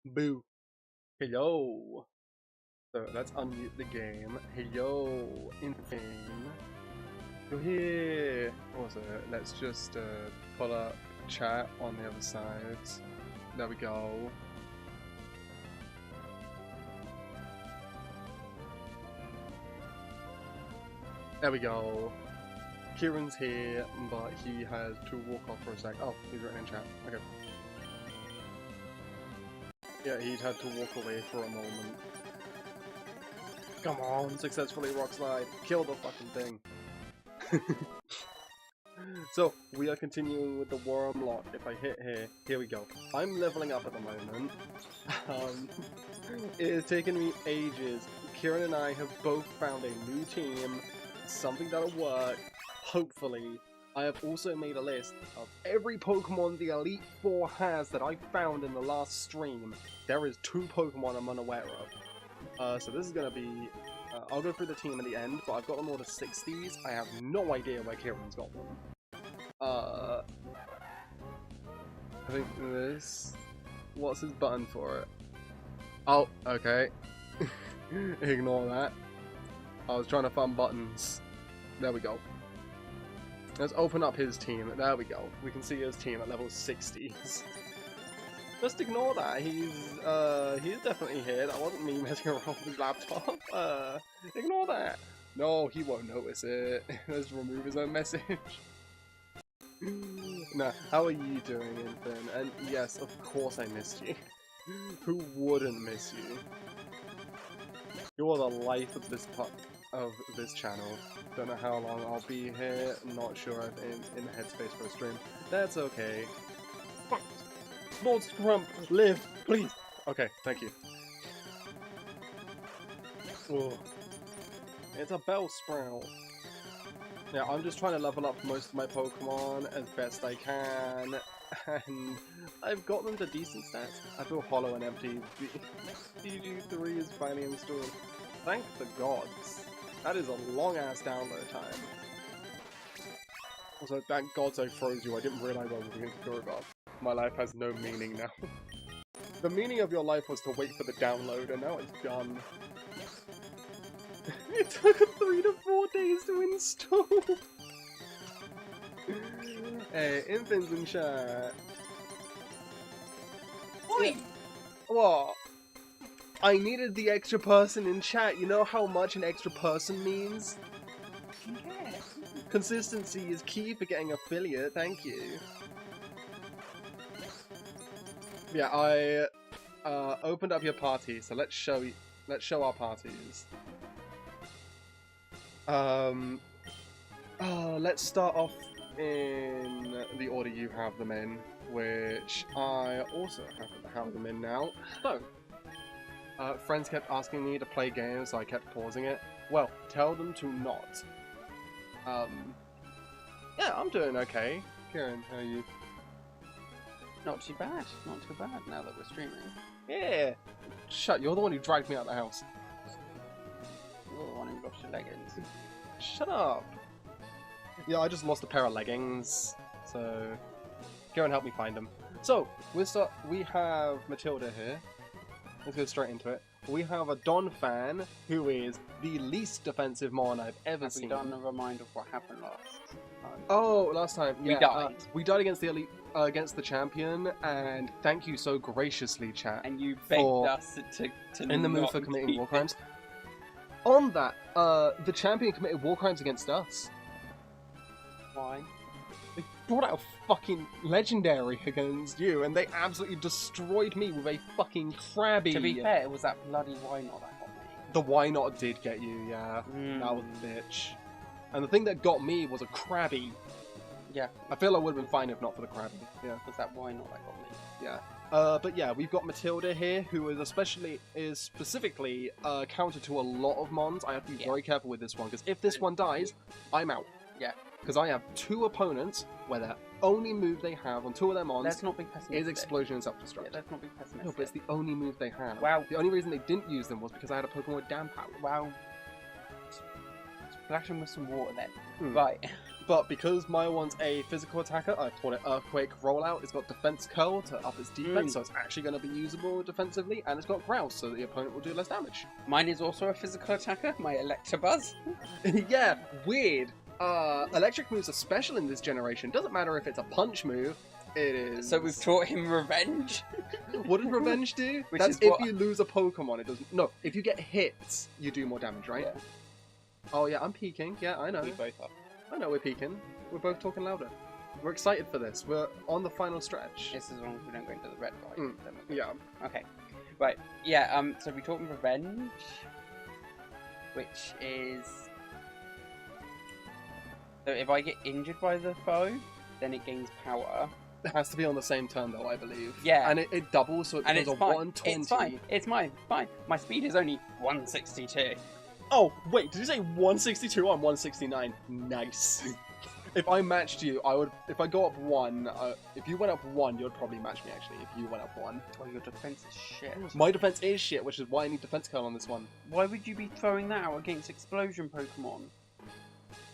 Boo. Hello. So let's unmute the game. Hello, Infame. You're here. Also, let's just pull up chat on the other side. There we go. There we go. Kieran's here, but he has to walk off for a sec. Oh, he's written in chat. Okay. Yeah, he'd had to walk away for a moment. Come on, successfully rock slide. Kill the fucking thing. So, we are continuing with the Wyrmlock. If I hit here we go. I'm leveling up at the moment. It has taken me ages. Kieran and I have both found a new team, something that'll work, hopefully. I have also made a list of every Pokemon the Elite Four has that I found in the last stream. There is 2 Pokemon I'm unaware of. So this is going to be... I'll go through the team in the end, but I've got them all to 60s. I have no idea where Kieran's got them. I think this... What's his button for it? Oh, okay. Ignore that. I was trying to find buttons. There we go. Let's open up his team. There we go. We can see his team at level 60s. Just ignore that. He's definitely here. That wasn't me messing around with his laptop. Ignore that. No, he won't notice it. Let's remove his own message. Nah, how are you doing, Infin? And yes, of course I missed you. Who wouldn't miss you? You're the life of this channel. Don't know how long I'll be here. Not sure if in the headspace for a stream. That's okay. Fuck. Lord Scrump, live, please. Okay, thank you. Oh. It's a Bellsprout. Yeah, I'm just trying to level up most of my Pokemon as best I can, and I've got them to decent stats. I feel hollow and empty. DG3 is finally installed. Thank the gods. That is a long-ass download time. Also, thank gods I froze you. I didn't realize I was moving into Kurogod. My life has no meaning now. The meaning of your life was to wait for the download, and now it's done. It took 3 to 4 days to install. Hey, Infin's in chat. Oi! What? I needed the extra person in chat. You know how much an extra person means? Yeah. Consistency is key for getting affiliate. Thank you. Yeah, I opened up your party, so let's show our parties. Let's start off in the order you have them in, which I also have them in now. So, friends kept asking me to play games, so I kept pausing it. Well, tell them to not. Yeah, I'm doing okay. Kieran, how are you? Not too bad. Not too bad now that we're streaming. Yeah! Shut, you're the one who dragged me out of the house. You're the one who lost your leggings. Shut up! Yeah, I just lost a pair of leggings, so Kieran help me find them. So, we have Matilda here. Let's go straight into it. We have a Don fan, who is the least defensive Mon I've ever seen. Have we done a reminder of what happened last time? Oh, last time, yeah. We died. We died against the elite, against the champion, and thank you so graciously, chat. And you begged us to in the mood for committing war crimes. On that, the champion committed war crimes against us. Why? They brought out a fucking legendary against you, and they absolutely destroyed me with a fucking Krabby. To be fair, it was that bloody Wynot that got me. The Wynot did get you, yeah. That was a bitch. And the thing that got me was a Krabby. Yeah. I feel I would have been fine if not for the Krabby. Yeah. It was that Wynot that got me. Yeah. But yeah, we've got Matilda here, who is specifically counter to a lot of Mons. I have to be very careful with this one, because if this one dies, I'm out. Yeah. Because I have 2 opponents where the only move they have on 2 of their Mons Let's not be pessimistic. is Explosion and Self-Destruct. Yeah, let's not be pessimistic. No, but it's the only move they have. Wow. The only reason they didn't use them was because I had a Pokemon with Damn Power. Wow. Splash them with some water then. Right. But because my one's a physical attacker, I call it Earthquake Rollout. It's got Defense Curl to up its defense, so it's actually going to be usable defensively, and it's got Growl, so the opponent will do less damage. Mine is also a physical attacker, my Electabuzz. Yeah, weird. Electric moves are special in this generation. Doesn't matter if it's a punch move. It is. So we've taught him Revenge. What does Revenge do? Which That's is if what... you lose a Pokemon. It doesn't. No, if you get hits, you do more damage, right? Yeah. Oh yeah, I'm peeking. Yeah, I know. We both are. I know we're peeking. We're both talking louder. We're excited for this. We're on the final stretch. This is as long as we don't go into the red light. Yeah. Okay. Right. Yeah. So we taught him Revenge, which is so if I get injured by the foe, then it gains power. It has to be on the same turn though, I believe. Yeah. And it doubles, so it And becomes it's a fine. 120. It's fine. It's fine. My speed is only 162. Oh, wait, did you say 162? I'm 169. Nice. If I matched you, I would. If I go up 1, if you went up 1, you'd probably match me actually. If you went up 1. Oh, your defense is shit. My defense is shit, which is why I need defense curl on this one. Why would you be throwing that out against explosion Pokemon?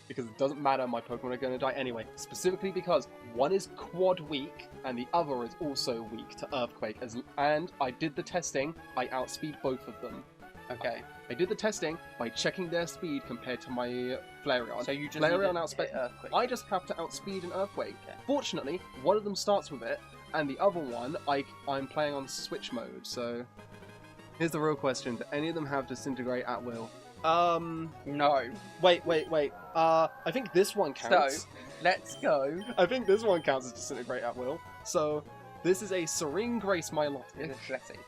Because it doesn't matter, my Pokemon are going to die anyway. Specifically because one is quad weak, and the other is also weak to Earthquake. And I did the testing, I outspeed both of them. Okay. I did the testing by checking their speed compared to my Flareon. So you just Flareon outspeed Earthquake. I just have to outspeed an Earthquake. Okay. Fortunately, one of them starts with it, and the other one, I'm playing on switch mode, so... Here's the real question, do any of them have Disintegrate at will? No. Wait. I think this one counts. So, let's go. I think this one counts as Disintegrate at will. So, this is a Serene Grace Milotic. It's a blessing.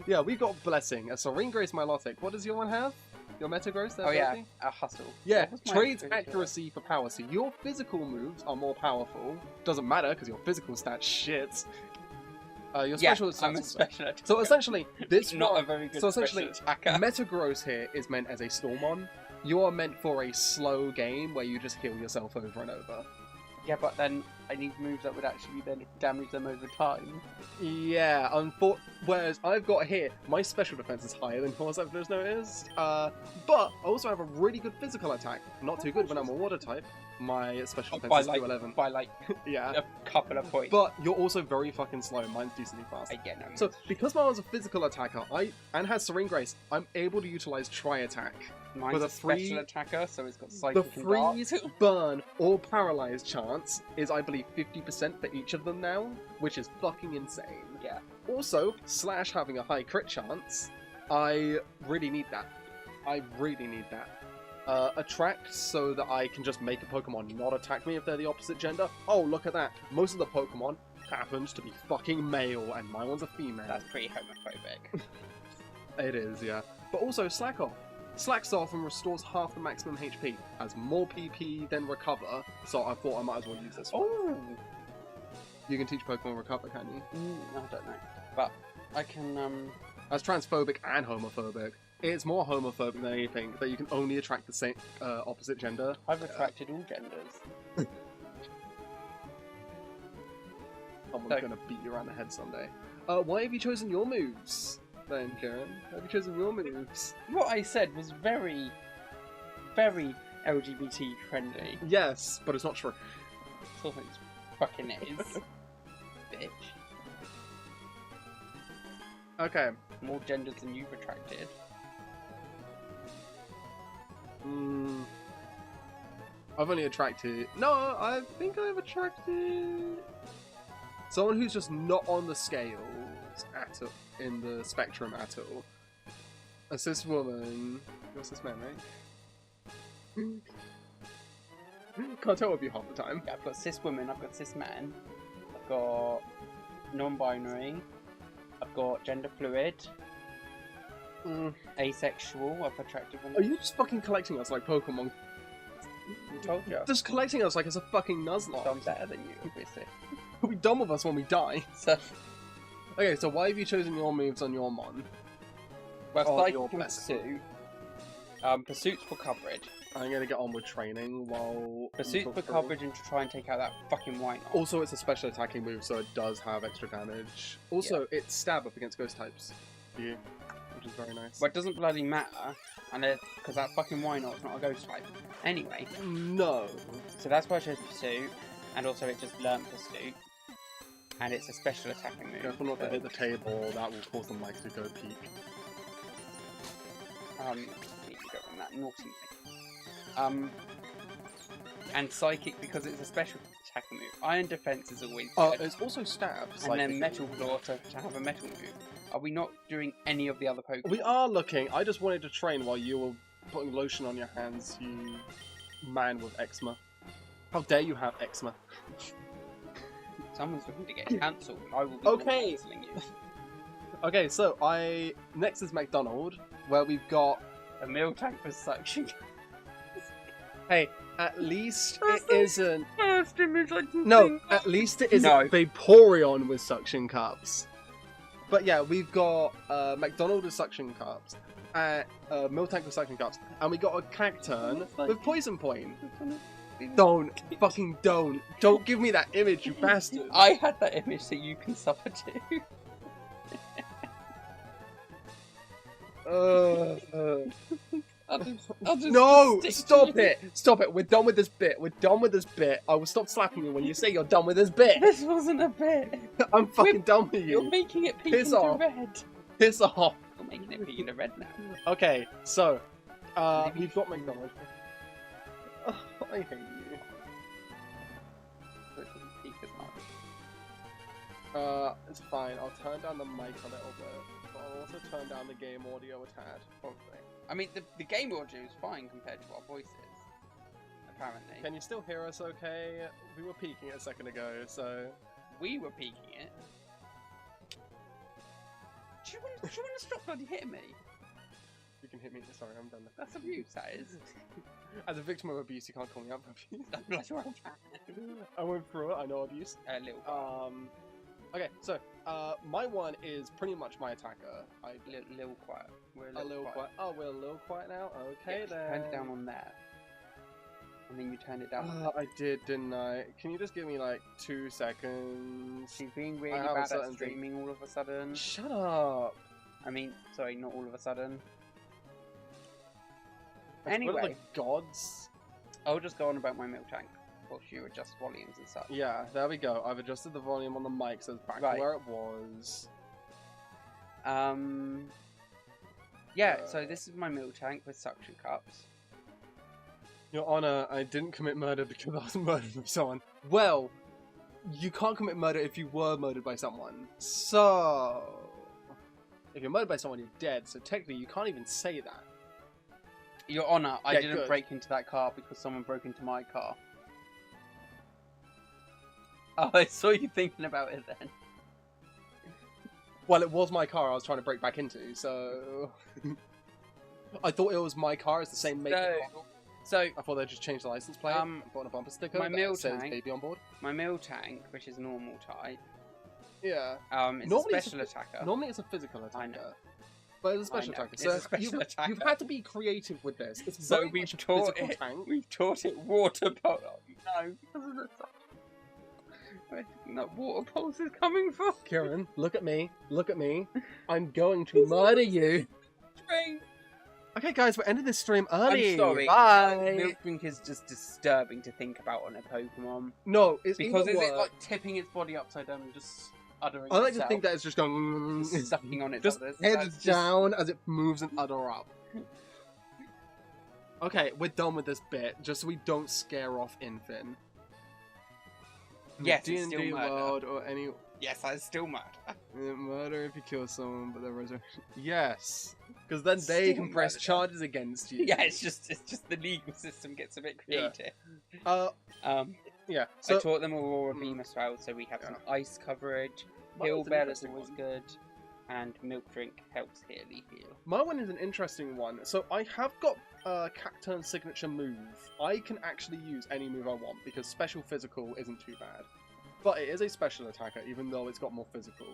Yeah, we've got Blessing, a Serene Grace Milotic. What does your one have? Your Metagross there? Oh yeah, Bertie? a Hustle. Yeah, What was my trades physical? accuracy for power. So your physical moves are more powerful. Doesn't matter, because your physical stats shit. Your special stats I'm a also. special attacker. So essentially, this not one, a very good so essentially, special attacker. Metagross here is meant as a Stormon. You are meant for a slow game where you just heal yourself over and over. Yeah, but then I need moves that would actually then damage them over time. Yeah, whereas I've got here, my special defense is higher than yours, I've just noticed. But I also have a really good physical attack. Not too good when I'm a water type. My special defense By is like, 211. by like Yeah. a couple of points. But you're also very fucking slow. Mine's decently fast. I get no. So, because mine was a physical attacker, and has Serene Grace, I'm able to utilize Tri-Attack. Mine's with a a special free- attacker, so it's got The psychic and dark. freeze, burn, or paralyze chance is, I believe, 50% for each of them now, which is fucking insane. Yeah. Also, Slash having a high crit chance, I really need that. Attract so that I can just make a Pokemon not attack me if they're the opposite gender. Oh, look at that. Most of the Pokemon happens to be fucking male, and my one's a female. That's pretty homophobic. It is, yeah. But also, Slack Off. Slacks off and restores half the maximum HP. Has more PP than Recover, so I thought I might as well use this one. Oh! You can teach Pokemon Recover, can you? I don't know. But I can, That's transphobic and homophobic. It's more homophobic than anything, that you can only attract the same opposite gender. I've attracted all genders. Someone's gonna beat you around the head someday. Why have you chosen your moves, then, Karen? Have you chosen your moves? What I said was very, very LGBT friendly. Yes, but it's not true. So it fucking is. Bitch. Okay. More genders than you've attracted. I've only attracted... No, I think I've attracted... someone who's just not on the scales at all, in the spectrum at all. A cis woman... You're a cis man, right? Can't tell with you half the time. Yeah, I've got cis women, I've got cis man, I've got non-binary, I've got gender fluid, asexual, I've attracted women. Are you just fucking collecting us like Pokemon? I told you. Just collecting us like it's a fucking Nuzlocke. So I'm better than you, obviously. You'll be done with us when we die. So, Okay, so why have you chosen your moves on your Mon? well, Oh, Psychic your and Pursuit. Pursuit's for coverage. I'm gonna get on with training while... Pursuit's for coverage and to try and take out that fucking white knob. Also, it's a special attacking move, so it does have extra damage. Also, it's stab up against ghost types. Yeah. which is very nice. Well, it doesn't bloody matter, because that fucking Wyrmlock's not a ghost type. Anyway. No. So that's why I chose Pursuit, and also it just learnt Pursuit. And it's a special attacking move. Careful not to hit the table, that will cause the mic to go peak. You can go on that naughty thing. And Psychic because it's a special attacking move. Iron Defense is always good. It's also Stab. And then Metal Claw to have a metal move. Are we not doing any of the other Pokemon? We are looking. I just wanted to train while you were putting lotion on your hands, you man with eczema. How dare you have eczema? Someone's looking to get cancelled. I will be cancelling you. Okay, so next is McDonald, where we've got a milk tank for suction. Hey, at least it isn't. First image I can No, think. at least it isn't Vaporeon with suction cups. But yeah, we've got McDonald with suction cups, Miltank with suction cups, and we got a Cacturn with Poison Point. Don't give me that image, you bastard. I had that image so you can suffer too. No! Stop it! We're done with this bit. I will stop slapping you when you say you're done with this bit. This wasn't a bit. I'm fucking done with you. You're making it pink into red. Piss off. You're making it pink into red now. Okay, so we've got McDonald. Oh, I hate you. It's fine. I'll turn down the mic a little bit, but I'll also turn down the game audio a tad, probably. I mean, the game audio is fine compared to our voices, apparently. Can you still hear us okay? We were peaking a second ago, so... We were peaking it? Do you want to stop bloody hitting me? You can hit me. Sorry, I'm done. That's abuse, that is. As a victim of abuse, you can't call me up for abuse. That's right. I went through it, I know abuse. A little bit. Okay, so, my one is pretty much my attacker. Little quiet. We're a little quiet. Oh, we're a little quiet now? Okay, then. Turn it down on there. And then you turn it down. I did, didn't I? Can you just give me, like, 2 seconds? She's being really bad at streaming all of a sudden. Shut up! I mean, sorry, not all of a sudden. Anyway. Anyway. The gods? I'll just go on about my milk tank. While you adjust volumes and stuff. Yeah, there we go. I've adjusted the volume on the mic so it's back to where it was. Yeah, so this is my milk tank with suction cups. Your Honor, I didn't commit murder because I was murdered by someone. Well, you can't commit murder if you were murdered by someone. So... If you're murdered by someone, you're dead, so technically you can't even say that. Your Honor, I didn't break into that car because someone broke into my car. Oh, I saw you thinking about it then. Well, it was my car I was trying to break back into, so... I thought it was my car, it's the same make and model. So, I thought they'd just change the license plate and put on a bumper sticker that says baby on board. My milk tank, which is normal type. Yeah. It's a special attacker. Normally it's a physical attacker. I know. But it's a special attacker. So it's a special attacker. You've had to be creative with this. It's so we've taught it. Tank. We've taught it water polo. No, because of the where do you think that water pulse is coming from? Kieran, look at me. Look at me. I'm going to murder you. Train. Okay, guys, we're ending this stream early. I'm sorry. Bye. Milk Drink is just disturbing to think about on a Pokemon. No, it's because is it like tipping its body upside down and just uttering? I like to think that it's just going sucking on its just udders. heads down as it moves an udder up. Okay, we're done with this bit, just so we don't scare off Infin. Yes, D&D it's still murder. World or any... Yes, that is still murder. Murder if you kill someone, but they're resurrection. Yes, because then they can press charges against you. Yeah, it's just the legal system gets a bit creative. Yeah. So, I taught them Aurora Beam as well, so we have some ice coverage. Hill Bell is always good, and Milk Drink helps heal. My one is an interesting one. So I have got Cacturn signature move. I can actually use any move I want because special physical isn't too bad. But it is a special attacker, even though it's got more physical.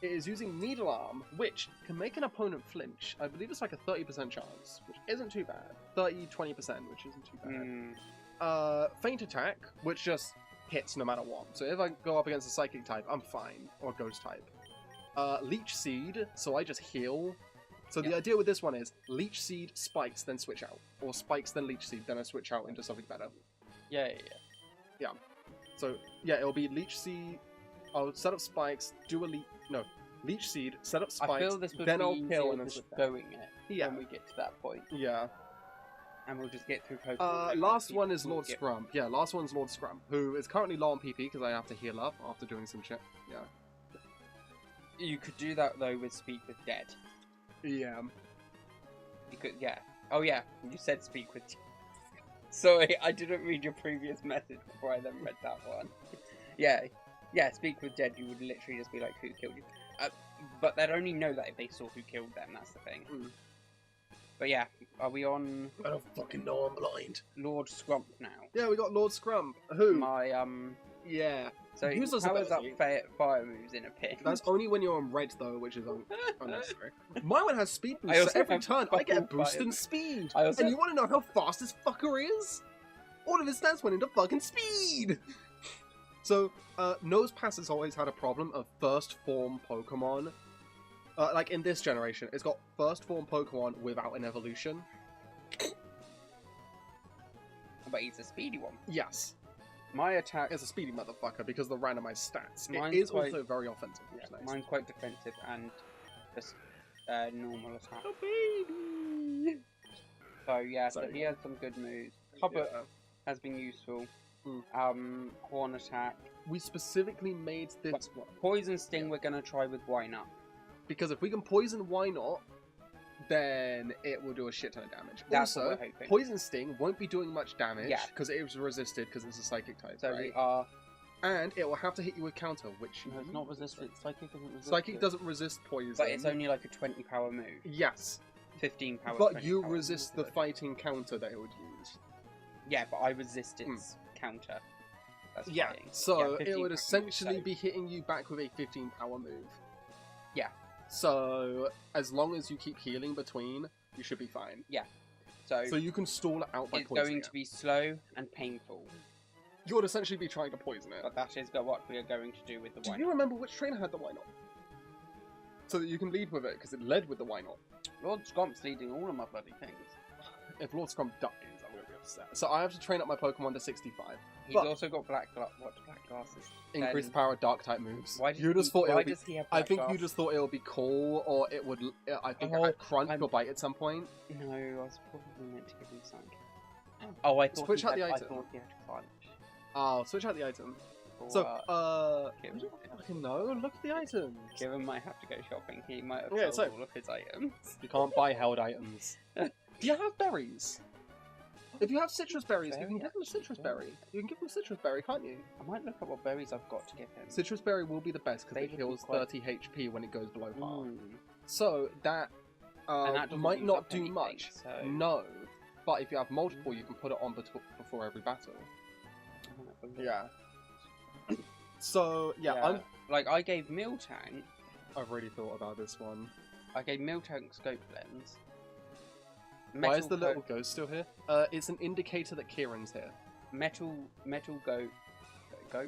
It is using Needle Arm, which can make an opponent flinch. I believe it's like a 30% chance, which isn't too bad. 30-20%, which isn't too bad. Feint Attack, which just hits no matter what. So if I go up against a Psychic type, I'm fine. Or Ghost type. Leech Seed, so I just heal. So the idea with this one is Leech Seed, Spikes, then switch out. Or Spikes, then Leech Seed, then I switch out into something better. Yeah. So, yeah, it'll be Leech Seed, I'll set up Spikes, do a Leech Seed, set up Spikes, I feel this would then be I'll easier kill and then just switch out. going it Yeah. when we get to that point. Yeah. And we'll just get through Pokemon. Last one is Lord Scrump. Yeah, last one's Lord Scrump, who is currently low on PP because I have to heal up after doing some shit. Yeah. You could do that though with Speak with Dead. Yeah. You could, yeah. Oh yeah, you said Speak with Dead. Sorry, I didn't read your previous message before I then read that one. Yeah, Speak with Dead, you would literally just be like, who killed you? But they'd only know that if they saw who killed them, that's the thing. Mm. But yeah, are we on... I don't fucking know, I'm blind. Lord Scrump now? Yeah, we got Lord Scrump. Who? My, Yeah. So he Useless powers up ability. fire moves in a pit. That's only when you're on red, though, which is unnecessary. My one has speed I boost, also so every have turn I get a fucking boost fire in moves. speed. I also- And you want to know how fast this fucker is? All of his stats went into fucking speed! So, Nosepass has always had a problem of first form Pokemon. Like in this generation, it's got first form Pokemon without an evolution. But he's a speedy one. Yes. My attack It's a speedy motherfucker because of the randomized stats. Mine's It is quite- also very offensive, which Yeah, is nice. mine's quite defensive and just normal attack. Oh, baby! So yeah, so Sorry. he has some good moves. Hubbard Yeah. has been useful. Mm. Horn attack. We specifically made this one. Poison Sting we're gonna try with Why Not. Because if we can poison, why not? Then it will do a shit ton of damage. That's what Also, we're hoping. Poison Sting won't be doing much damage Yeah. because it is resisted because it's a psychic type, So right? we are... And it will have to hit you with counter, which No, it's not resisted. Psychic isn't resisted. psychic doesn't resist poison. But it's only like a 20 power move. Yes, 15 power. but 20 you power resist the move. fighting counter that it would use. Yeah, but I resist its counter. That's Yeah, fighting. so Yeah, it 15 would power essentially move, be hitting you back with a 15 power move. Yeah. So as long as you keep healing between, you should be fine. So, So you can stall it out by it's poisoning going it. to be slow and painful. You would essentially be trying to poison it. But that is what we are going to do with the Do Why you Not. remember which trainer had the why not? So that you can lead with it, because it led with the why not. Lord Scomp's leading all of my bloody things. If Lord Scrump dies, I'm going to be upset. So I have to train up my Pokemon to 65. He's But- also got black glasses. Increase Then- the power of dark type moves. Why does You just thought it why would be... does he have I black think you glasses? just thought it would be cool, or it would... I think it Oh, had Crunch I'm- or Bite at some point. No, I was probably meant to give him something. Oh, I thought Switch he out had, the I item. thought he had Crunch. Oh, switch out the item. Or, So, Kieran. I don't fucking know. Look at the items. Kieran might have to go shopping. He might have Yeah, sold so- all of his items. You can't buy held items. Do you have berries? If you have citrus berries, you Berry? can give them a citrus berry. You can give them a citrus berry, can't you? I might look at what berries I've got to give him. Citrus berry will be the best because They it would be heals quite- 30 HP when it goes below half. Mm. So that, And that doesn't might use not up do anything, much. so- No. But if you have multiple, you can put it on before every battle. Yeah. So, yeah, Like, I gave Miltank, I've really thought about this one. I gave Miltank Scope Lens. Why is the Metal little ghost still here? It's an indicator that Kieran's here. Metal Goat.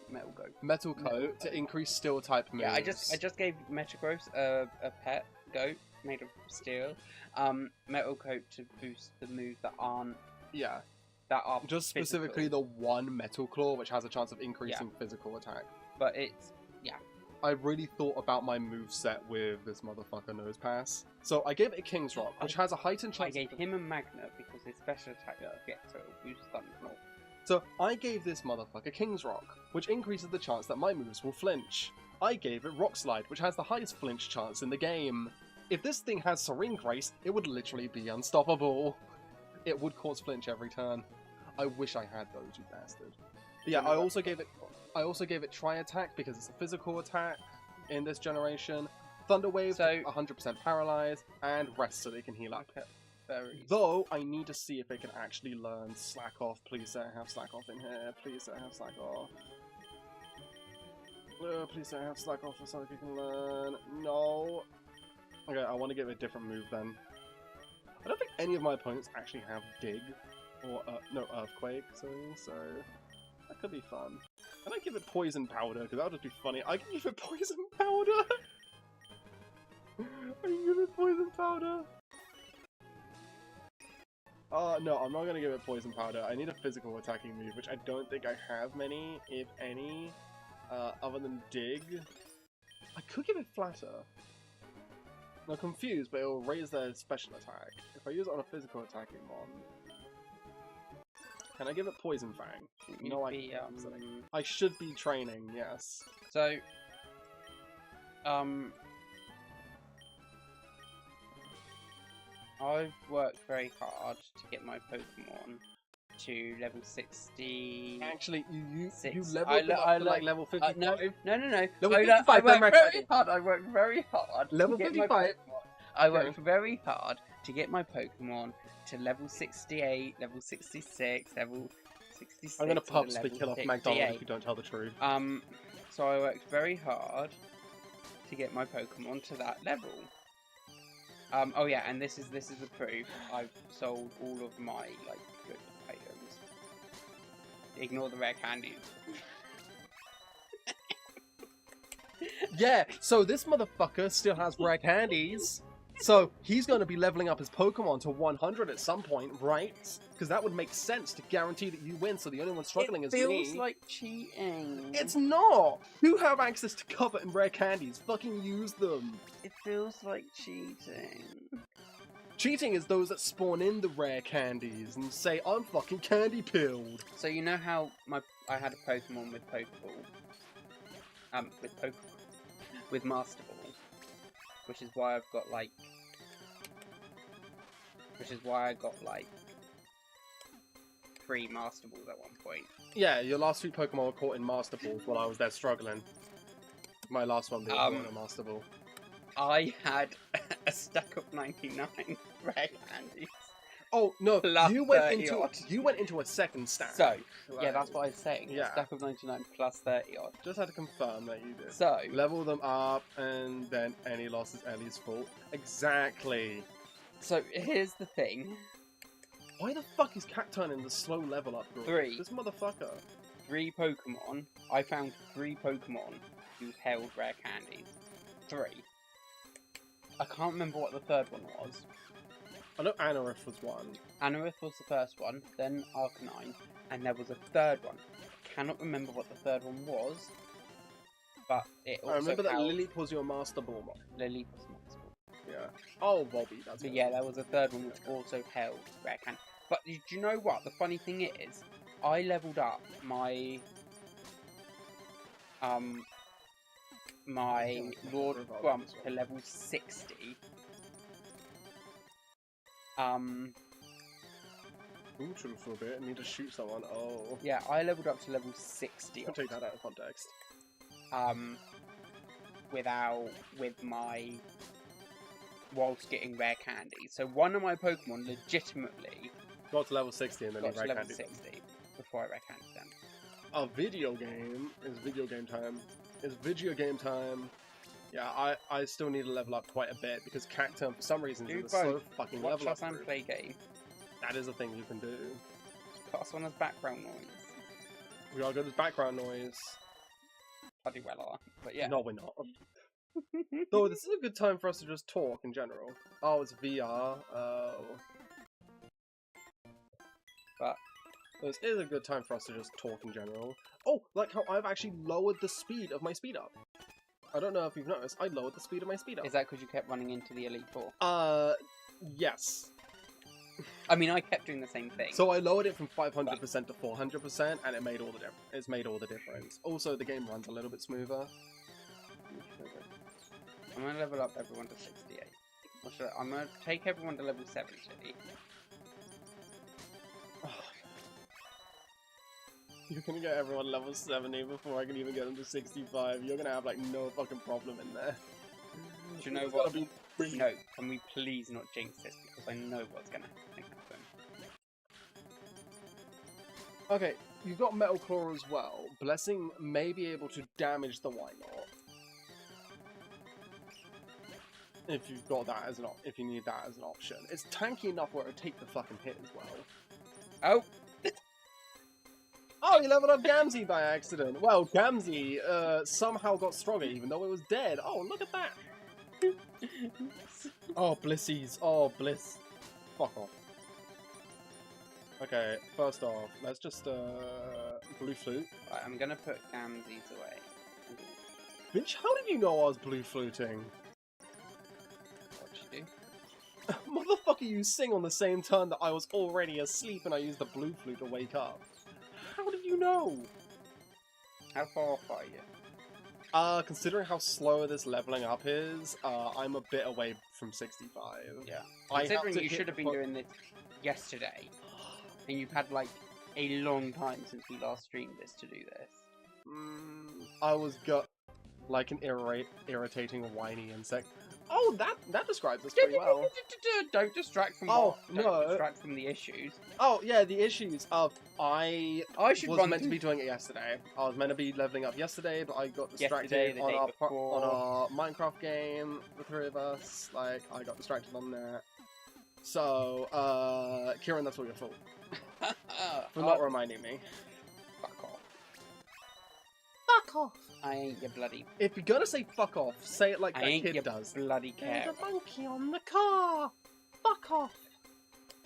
Metal Goat. Metal coat to increase steel type moves. Yeah, I just gave Metagross a pet goat made of steel. Metal Coat to boost the moves that are just specifically physical. the one Metal Claw, which has a chance of increasing physical attack. But it's I really thought about my moveset with this motherfucker Nosepass. So I gave it a King's Rock, which has a heightened I chance. gave him a Magnet because his special attack gets so it'll boost Thunderbolt. So I gave this motherfucker King's Rock, which increases the chance that my moves will flinch. I gave it Rock Slide, which has the highest flinch chance in the game. If this thing has Serene Grace, it would literally be unstoppable. It would cause flinch every turn. I wish I had those, you bastard. But yeah, I also gave it Tri Attack because it's a physical attack in this generation. Thunder Wave, So- 100% paralyzed, and Rest so they can heal up. Berries. Though, I need to see if they can actually learn Slack Off. Please say I have Slack Off in here. Please say I have Slack Off. Please say I have Slack Off for something you can learn. No. Okay, I want to give it a different move then. I don't think any of my opponents actually have Dig. Or, no, Earthquake, so that could be fun. Can I give it Poison Powder? Because that would just be funny. I can give it Poison Powder! Are you giving poison powder? No, I'm not gonna give it poison powder. I need a physical attacking move, which I don't think I have many, if any, other than dig. I could give it flatter. I'm confused, but it will raise their special attack. If I use it on a physical attacking mon, can I give it poison fang? No, I should be training. Yes. So, I've worked very hard to get my Pokemon to level 60. Actually, you Six. leveled them up to like level 55. No. Level I 55, worked then very hard. I worked very hard. Level to get my 55. Pokemon. I worked very hard to get my Pokemon to level 68, level 66, level 66. I'm gonna and purposely level kill off 68. McDonald if you don't tell the truth. So I worked very hard to get my Pokemon to that level. Oh yeah, and this is the proof. I've sold all of my like good items. Ignore the rare candies. Yeah, so this motherfucker still has rare candies. So he's going to be leveling up his Pokemon to 100 at some point, right? Because that would make sense to guarantee that you win, so the only one struggling is me. It feels like cheating. It's not! You have access to cover and rare candies. Fucking use them. It feels like cheating. Cheating is those that spawn in the rare candies and say, I'm fucking candy pilled. So you know how I had a Pokemon with Pokeball? With Master Ball. Which is why I've got like... Which is why I got like 3 Master Balls at one point. Yeah, your last 2 Pokemon were caught in Master Balls while I was there struggling. My last one being caught in a Master Ball. I had a stack of 99 rare candies. Oh no! Plus You went 30 into odd. You went into a second stack. So yeah, that's what I was saying. Yeah. A stack of 99 plus 30 odd. Just had to confirm that you did. So Level them up, and then any loss is Ellie's fault. Exactly. So here's the thing. Why the fuck is Cacturne in the slow level up group? 3. This motherfucker. 3 Pokemon. I found 3 Pokemon who held rare candies. 3. I can't remember what the third one was. I know Anorith was one. Anorith was the first one, then Arcanine, and there was a third one. I cannot remember what the third one was, but it also I remember that held... Lily was your Master Ball mod. Lily was Master Ball. Yeah. Oh, Bobby, that's But it. yeah, there was a third one which also held rare candy. But do you know what? The funny thing is, I leveled up my my Lord Grump to level 60. Ooh, true for a bit. I need to shoot someone. Oh. Yeah, I leveled up to level 60. I'll take that out of context. With my... whilst getting rare candy. So one of my Pokemon legitimately Got to level 60 and then got you to rare level candy them. 60 before I rare candied them. A video game is video game time. It's video game time. Yeah, I still need to level up quite a bit because Cacturne for some reason Do is a slow both. fucking Watch level up us and group. play game. That is a thing you can do. Put us on as background noise. We are good as background noise. Bloody well are. But yeah. No, we're not. Though this is a good time for us to just talk in general. Oh, it's VR. Oh. But this is a good time for us to just talk in general. Oh, like how I've actually lowered the speed of my speed up. I don't know if you've noticed, I lowered the speed of my speed up. is that because you kept running into the Elite Four? Yes. I mean, I kept doing the same thing. So I lowered it from 500% to 400%, and it made all the it's made all the difference. Also, the game runs a little bit smoother. I'm gonna level up everyone to 68. Or should I'm gonna take everyone to level 70. You're gonna get everyone level 70 before I can even get them to 65. You're gonna have like no fucking problem in there. Do you know It's what? gonna be... No, can we please not jinx this because I know what's gonna happen. Okay, you've got Metal Claw as well. Blessing may be able to damage the Wyrmlock. If you've got that as if you need that as an option. It's tanky enough where it'll take the fucking hit as well. Oh! Oh, you leveled up Gamzee by accident. Well, Gamzee somehow got stronger even though it was dead. Oh, look at that. Oh, blissies. Oh, bliss. Fuck off. Okay, first off, let's just, blue flute. Right, I'm gonna put Gamzees away. Bitch, how did you know I was blue fluting? What'd you do? Motherfucker, you sing on the same turn that I was already asleep and I used the blue flute to wake up. How did you know? How far off are you? Considering how slow this leveling up is, I'm a bit away from 65. Yeah. I have Considering to you hit should have the been doing this yesterday, and you've had like a long time since we last streamed this to do this. I was like an irritating, whiny insect. Oh, that describes us pretty well. Don't distract from Oh, what? Don't no. distract from the issues. Oh, yeah, the issues of I should was run meant to through- be doing it yesterday. I was meant to be leveling up yesterday, but I got distracted Yesterday, the day on before. our Minecraft game, the three of us. Like, I got distracted on that. So, Kieran, that's all your fault. For not reminding me. Fuck off. Fuck off! I ain't your bloody. If you're gonna say fuck off, say it like I that ain't kid your does. bloody There's care. a monkey on the car! Fuck off!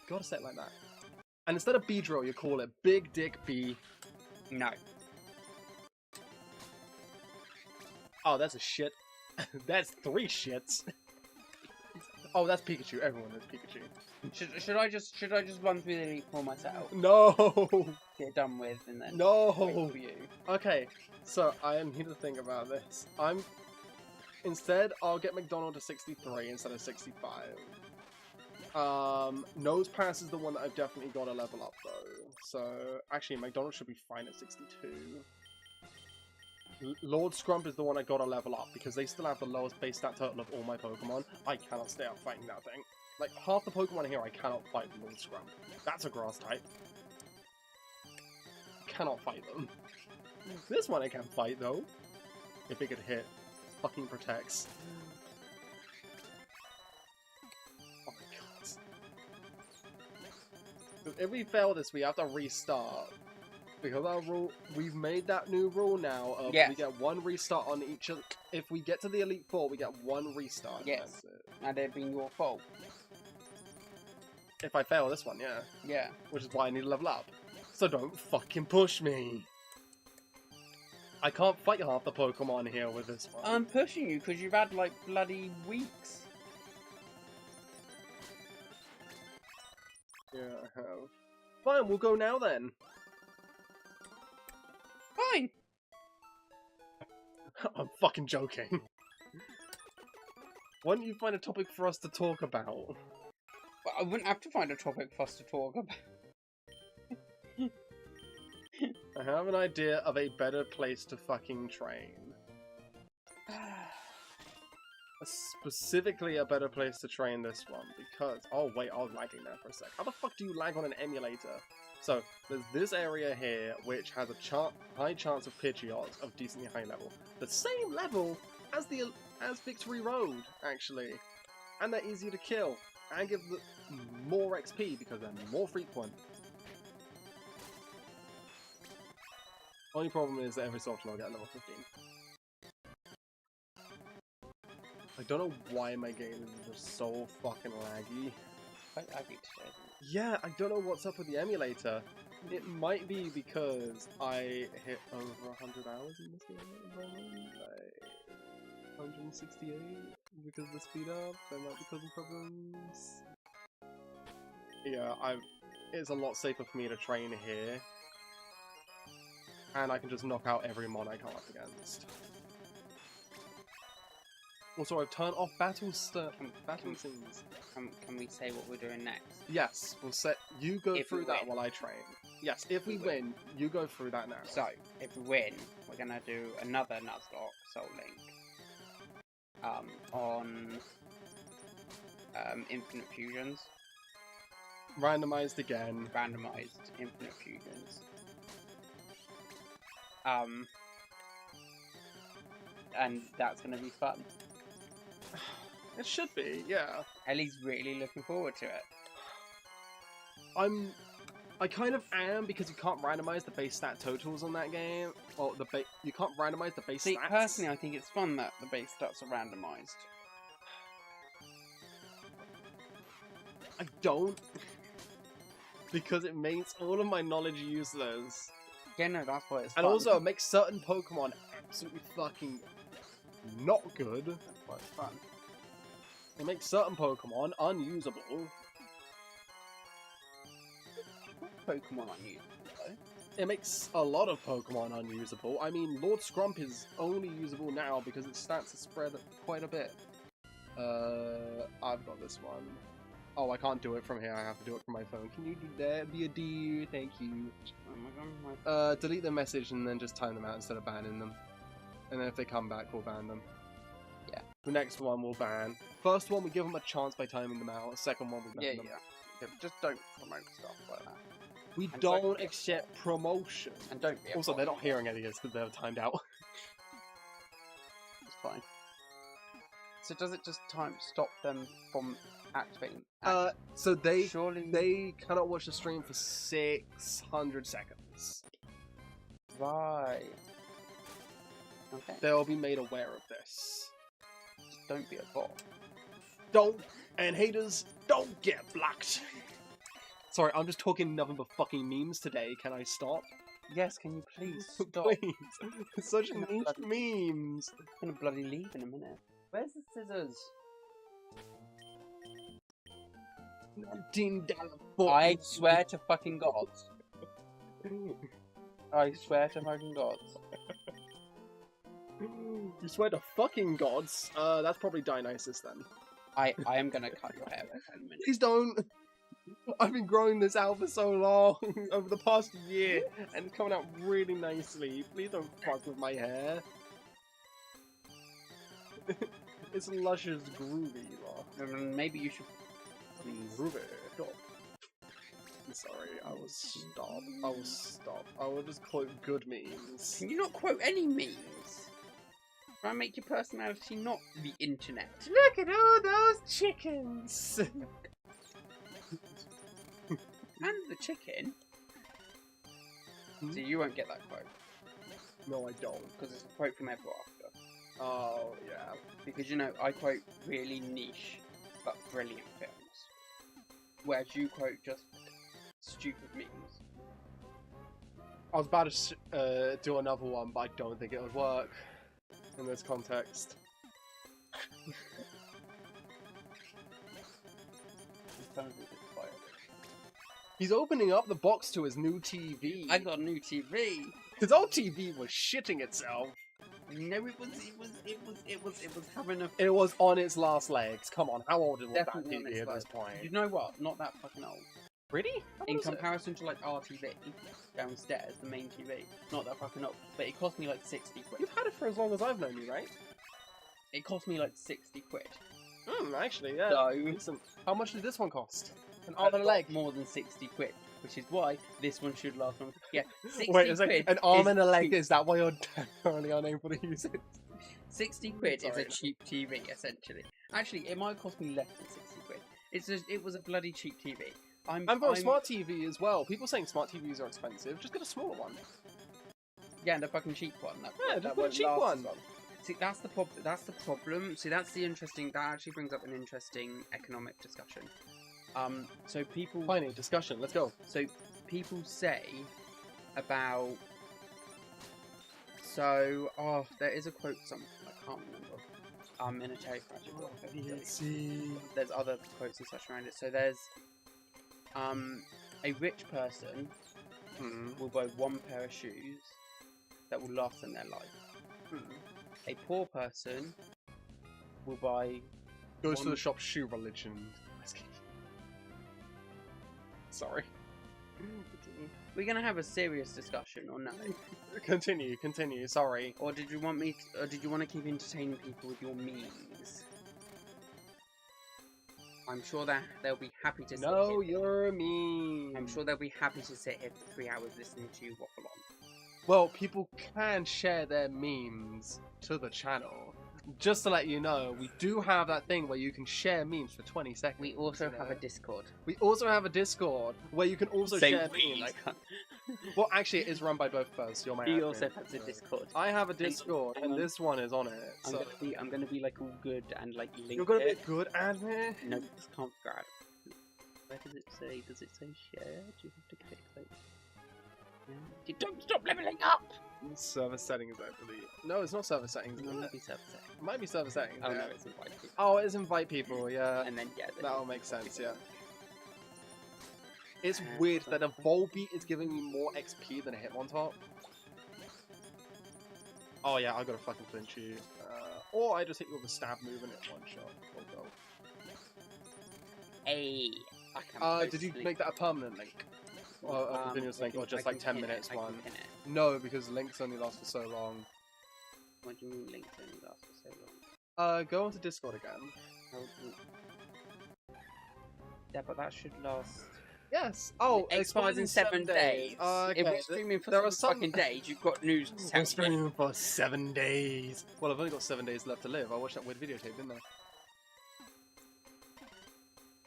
Gotta say it like that. And instead of B-drill, you call it Big Dick B. No. Oh, that's a shit. That's 3 shits. Oh, that's Pikachu. Everyone knows Pikachu. Should I just run through the Elite Four myself? No! Get it done with and then wait No! for you. Okay, so I need to think about this. Instead, I'll get McDonald to 63 instead of 65. Nose Pass is the one that I've definitely got to level up though. So, actually, McDonald should be fine at 62. Lord Scrump is the one I gotta level up because they still have the lowest base stat total of all my Pokemon. I cannot stay out fighting that thing. Like, half the Pokemon here I cannot fight Lord Scrump. That's a grass type. Cannot fight them. This one I can fight though. If it could hit. Fucking protects. Oh my god. So if we fail this, we have to restart. Because our rule, we've made that new rule now of Yes. we get 1 restart on each of. If we get to the Elite Four, we get 1 restart. Yes. That's it. And it being your fault. If I fail this one, yeah. Yeah. Which is why I need to level up. So don't fucking push me. I can't fight half the Pokemon here with this one. I'm pushing you because you've had like bloody weeks. Yeah, I have. Fine, we'll go now then. Fine. I'm fucking joking. Why don't you find a topic for us to talk about? But I wouldn't have to find a topic for us to talk about. I have an idea of a better place to fucking train. Specifically a better place to train this one, because... Oh wait, I was lagging there for a sec. How the fuck do you lag on an emulator? So, there's this area here, which has a high chance of Pidgeots of decently high level. The same level as Victory Road, actually. And they're easier to kill, and give more XP, because they're more frequent. Only problem is that every so often I'll get level 15. I don't know why my game is just so fucking laggy. Quite laggy today. Yeah, I don't know what's up with the emulator. It might be because I hit over 100 hours in this game at the moment, like 168 because of the speed up. There might be causing problems. Yeah, it's a lot safer for me to train here. And I can just knock out every mon I come up against. Also, I've turned off battle scenes. Can we say what we're doing next? Yes, we'll set. You go If we through that win. while I train. Yes, if we win, you go through that now. So, if we win, we're gonna do another Nuzlocke Soul Link. On Infinite Fusions. Randomized again. Randomized Infinite Fusions. And that's gonna be fun. It should be, yeah. Ellie's really looking forward to it. I kind of am because you can't randomize the base stat totals on that game. Or you can't randomize the base See, stats. personally, I think it's fun that the base stats are randomized. I don't. Because it makes all of my knowledge useless. Yeah, no, that's why it's And fun. also, it makes certain Pokemon absolutely fucking not good. That's why it's fun. It makes certain Pokemon unusable. Pokemon unusable, though. It makes a lot of Pokemon unusable. I mean, Lord Scrump is only usable now because its stats are spread quite a bit. I've got this one. Oh, I can't do it from here. I have to do it from my phone. Can you do that? Be a dear. Thank you. Oh my god. Delete the message and then just time them out instead of banning them. And then if they come back, we'll ban them. Yeah. The next one we'll ban. First one, we give them a chance by timing them out. The second one, we ban them. Yeah, just don't promote stuff like that. We And don't accept promotion. And don't be a Also, bot. they're not hearing any of this because they're timed out. It's fine. So does it just stop them from activating? So Surely they cannot watch the stream for 600 seconds. Right. Okay. They'll be made aware of this. Just don't be a bot. Don't, and haters, don't get blocked. Sorry, I'm just talking nothing but fucking memes today. Can I stop? Yes, can you please stop? Please. It's such niche memes. I'm gonna bloody leave in a minute. Where's the scissors? $19 I swear to fucking gods. I swear to fucking gods. You swear to fucking gods? That's probably Dionysus then. I am gonna cut your hair off in a minute. Please don't. I've been growing this out for so long, over the past year, and it's coming out really nicely. Please don't fuck with my hair. It's luscious, groovy, Maybe you should. Groovy. I'm sorry, I will stop. I will stop. I will just quote good memes. Can you not quote any memes? Try and make your personality not the internet. Look at all those chickens! And the chicken. Hmm? So you won't get that quote. No, I don't. Because it's a quote from Ever After. Oh, yeah. Because, you know, I quote really niche but brilliant films. Whereas you quote just stupid memes. I was about to do another one, but I don't think it would work in this context. He's opening up the box to his new TV. I got a new TV. His old TV was shitting itself. No, it was having a. It was on its last legs. Come on, how old was that Definitely on TV its at this last- point? You know what? Not that fucking old. Really? How In old is it? comparison to like our TV downstairs, the main TV, not that fucking old. But it cost me like 60 quid. You've had it for as long as I've known you, right? It cost me like 60 quid. Actually, yeah. So Listen, how much did this one cost? An a arm and a lot leg. more than 60 quid, which is why this one should last long. Yeah, 60 Wait, it's like quid. an arm is and a leg. cheap. Is that why you're currently unable to use it? 60 quid Sorry. is a cheap TV, essentially. Actually, it might cost me less than 60 quid. It was a bloody cheap TV. And for a smart TV as well. People saying smart TVs are expensive. Just get a smaller one. Yeah, and a fucking cheap one. Yeah, just that get a won't cheap last one. as long. See, that's the problem. See, that's the interesting. That actually brings up an interesting economic discussion. So people. Finally, discussion. Let's go. So people say about. So, there is a quote. I can't remember. In a Terry Pratchett book. There's other quotes and such around it. So there's. A rich person will buy one pair of shoes that will last them their life. A poor person will buy. Goes to the shop, shoe religion. Sorry. We're gonna have a serious discussion, or no? Continue. Sorry. Or did you want me? Or did you want to keep entertaining people with your memes? I'm sure that they'll be happy to. No, you're mean. I'm sure they'll be happy to sit here for 3 hours listening to you waffle on. Well, people can share their memes to the channel. Just to let you know, we do have that thing where you can share memes for 20 seconds. We also have a Discord. We also have a Discord where you can also Say share we, memes. like, Well, actually, it is run by both of us. You're my he admin, also has a so- Discord. I have a Discord, hang and on. this one is on it. So I'm gonna be like all good and like link you're gonna be it. good admin. No, this can't grab. Where does it say? Does it say share? Do you have to click that? Yeah. You don't stop leveling up! Server settings, I believe. No, it's not server settings. No, Is it it? might be server settings. It might be server settings. Oh yeah. no, it's invite people. Oh, it's invite people. Yeah. And then yeah, That'll make sense. Yeah. It's weird that a Volbeat is giving me more XP than a Hitmontop. Oh yeah, I got a fucking flinch you. Or I just hit you with a stab move and it one shot. Or go. Hey, I can did you make that a permanent link? Or a continuous link, or just like 10 minutes one? No, because links only last for so long. What do you mean links only last for so long? Go onto Discord again. Yeah, but that should last. Yes. Oh, it expires in 7 days. Okay. If we're streaming for there are some fucking days, you've got news to tell We're streaming for 7 days. Well, I've only got 7 days left to live. I watched that weird videotape, didn't I?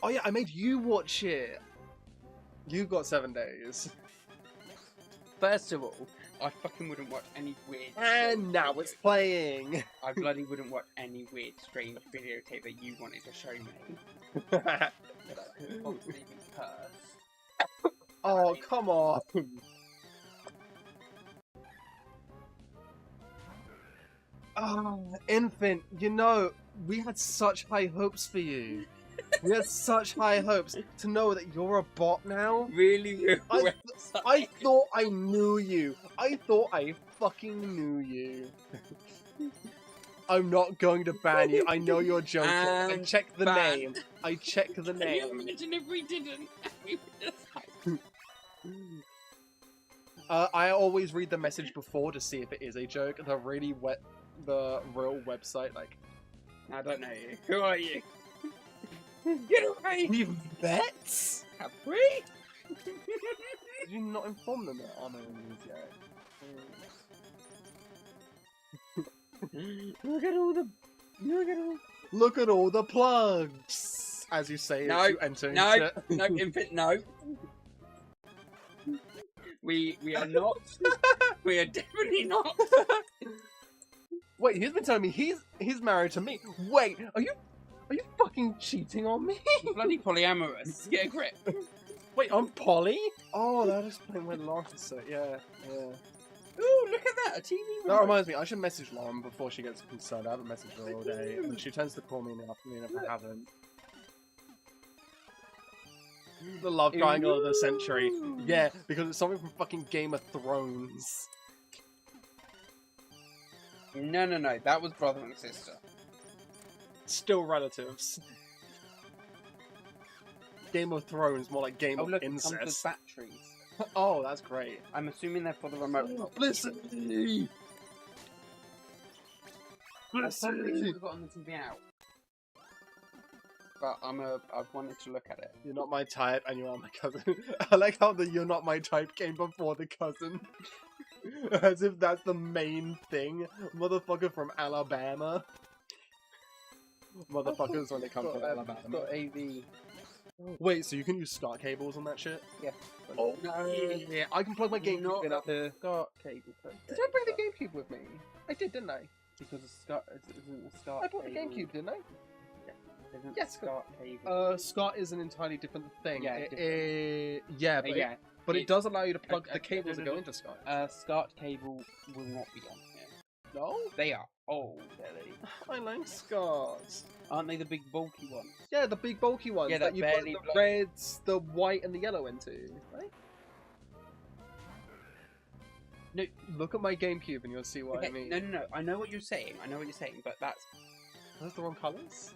Oh yeah, I made you watch it. You got 7 days. First of all, I fucking wouldn't watch any weird. And now it's playing. I bloody wouldn't watch any weird, strange videotape that you wanted to show me. Oh, come on. Oh, Infant, you know, we had such high hopes for you. We had such high hopes to know that you're a bot now. Really? I thought I knew you. I thought I fucking knew you. I'm not going to ban you. I know you're joking. I checked the name. I checked the name. Can you imagine if we didn't? I always read the message before to see if it is a joke. The real website, like. I don't know you. Who are you? Get away! We've bet? Have we? Did you not inform them that I'm in news yet? Look at all the plugs! As you say, no, as you enter no, into... no, Infant, no. We are not. We are definitely not. Wait, he's been telling me he's married to me. Wait, are you fucking cheating on me? Bloody polyamorous. Get a grip. Wait, I'm Polly? Oh, that explains why Lauren's so... Yeah. Ooh, look at that, a TV remote. That reminds me, I should message Lauren before she gets concerned. I haven't messaged her all day, and she tends to call me in the afternoon if I haven't. The love triangle of the century. Yeah, because it's something from fucking Game of Thrones. No, that was brother and sister. Still relatives. Game of Thrones, more like Game of look, Incest. It comes with batteries. Oh, that's great. I'm assuming they're for the remote. Felicity! We've got on the TV out. But I've wanted to look at it. You're not my type, and you are my cousin. I like how the "you're not my type" came before the cousin. As if that's the main thing. Motherfucker from Alabama. Motherfuckers when they come from Alabama. Got AV. Wait, so you can use SCART cables on that shit? Yeah. Oh no! Yeah, I can plug my GameCube in up here. SCART cable. Did I bring the GameCube with me? I did, didn't I? Because a SCART isn't a SCART. I brought the GameCube, didn't I? Isn't Yes, SCART cable. SCART is an entirely different thing. Yeah, But it does allow you to plug the cables that go into SCART. SCART cable will not be on here. No? They are old, Ellie. I like SCART. Aren't they the big bulky ones? Yeah, the big bulky ones Yeah, that that you put barely the blow. reds, the white, and the yellow into, right? No. Look at my GameCube and you'll see what I mean. No. I know what you're saying. But that's... Those the wrong colours?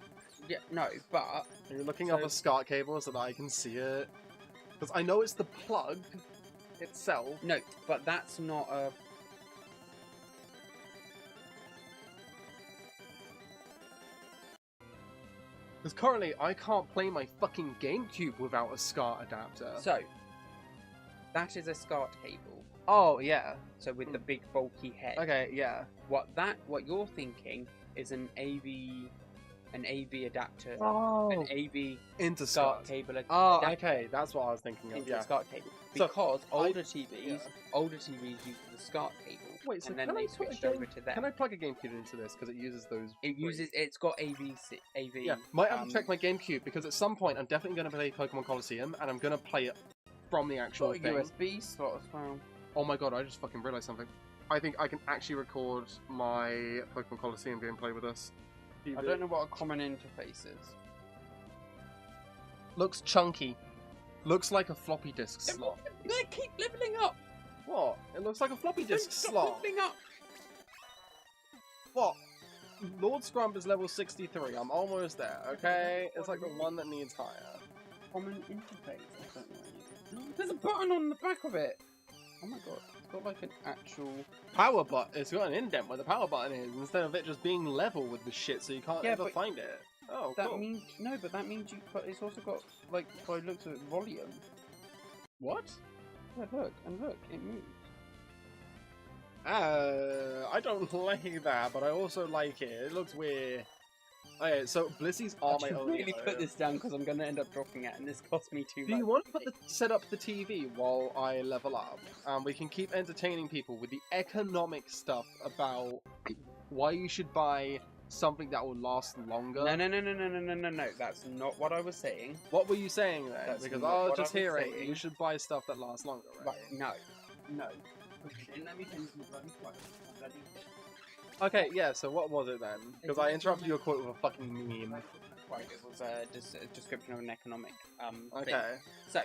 Yeah, no, but... Are you looking up a SCART cable so that I can see it? Because I know it's the plug itself. No, but that's not a... Because currently I can't play my fucking GameCube without a SCART adapter. So, that is a SCART cable. Oh, yeah. So with the big bulky head. Okay, yeah. What you're thinking is an AV adapter. Oh. An AV into SCART SCART cable. Oh, adapter okay. That's what I was thinking of, into yeah. a SCART cable. So, Because older TVs use the SCART cable Wait, so and then can they I put a switched game... over to them. Can I plug a GameCube into this because it uses those? It's got AV. Yeah, might have to check my GameCube because at some point I'm definitely going to play Pokemon Coliseum and I'm going to play it from the actual got a thing. USB slot as well. Oh my god, I just fucking realised something. I think I can actually record my Pokemon Coliseum gameplay with this. I don't know what a common interface is. Looks chunky. Looks like a floppy disk slot. They keep leveling up. What? It looks like a floppy disk Stop slot. leveling up. What? Lord Scrump is level 63. I'm almost there, okay? It's like the one that needs higher. Common interface. I don't know. There's a button on the back of it. Oh my god. It's got like an actual... Power button. It's got an indent where the power button is instead of it just being level with the shit so you can't ever find it. Oh, that cool. means... No, but that means you... But it's also got, like, by the looks of it, volume. What? Yeah, look. And look. It moves. I don't like that, but I also like it. It looks weird. Okay, so Blissy's are my I should only. really put this down because I'm going to end up dropping it, and this cost me too much. Do you want to set up the TV while I level up? We can keep entertaining people with the economic stuff about why you should buy something that will last longer. No. That's not what I was saying. What were you saying then? That's Because not I was what just I was hearing saying. you should buy stuff that lasts longer, right? No. Let me finish my bloody quote. Okay, yeah, so what was it then? Because I interrupted your quote with a fucking meme. Right, it was a description of an economic thing. Okay. So,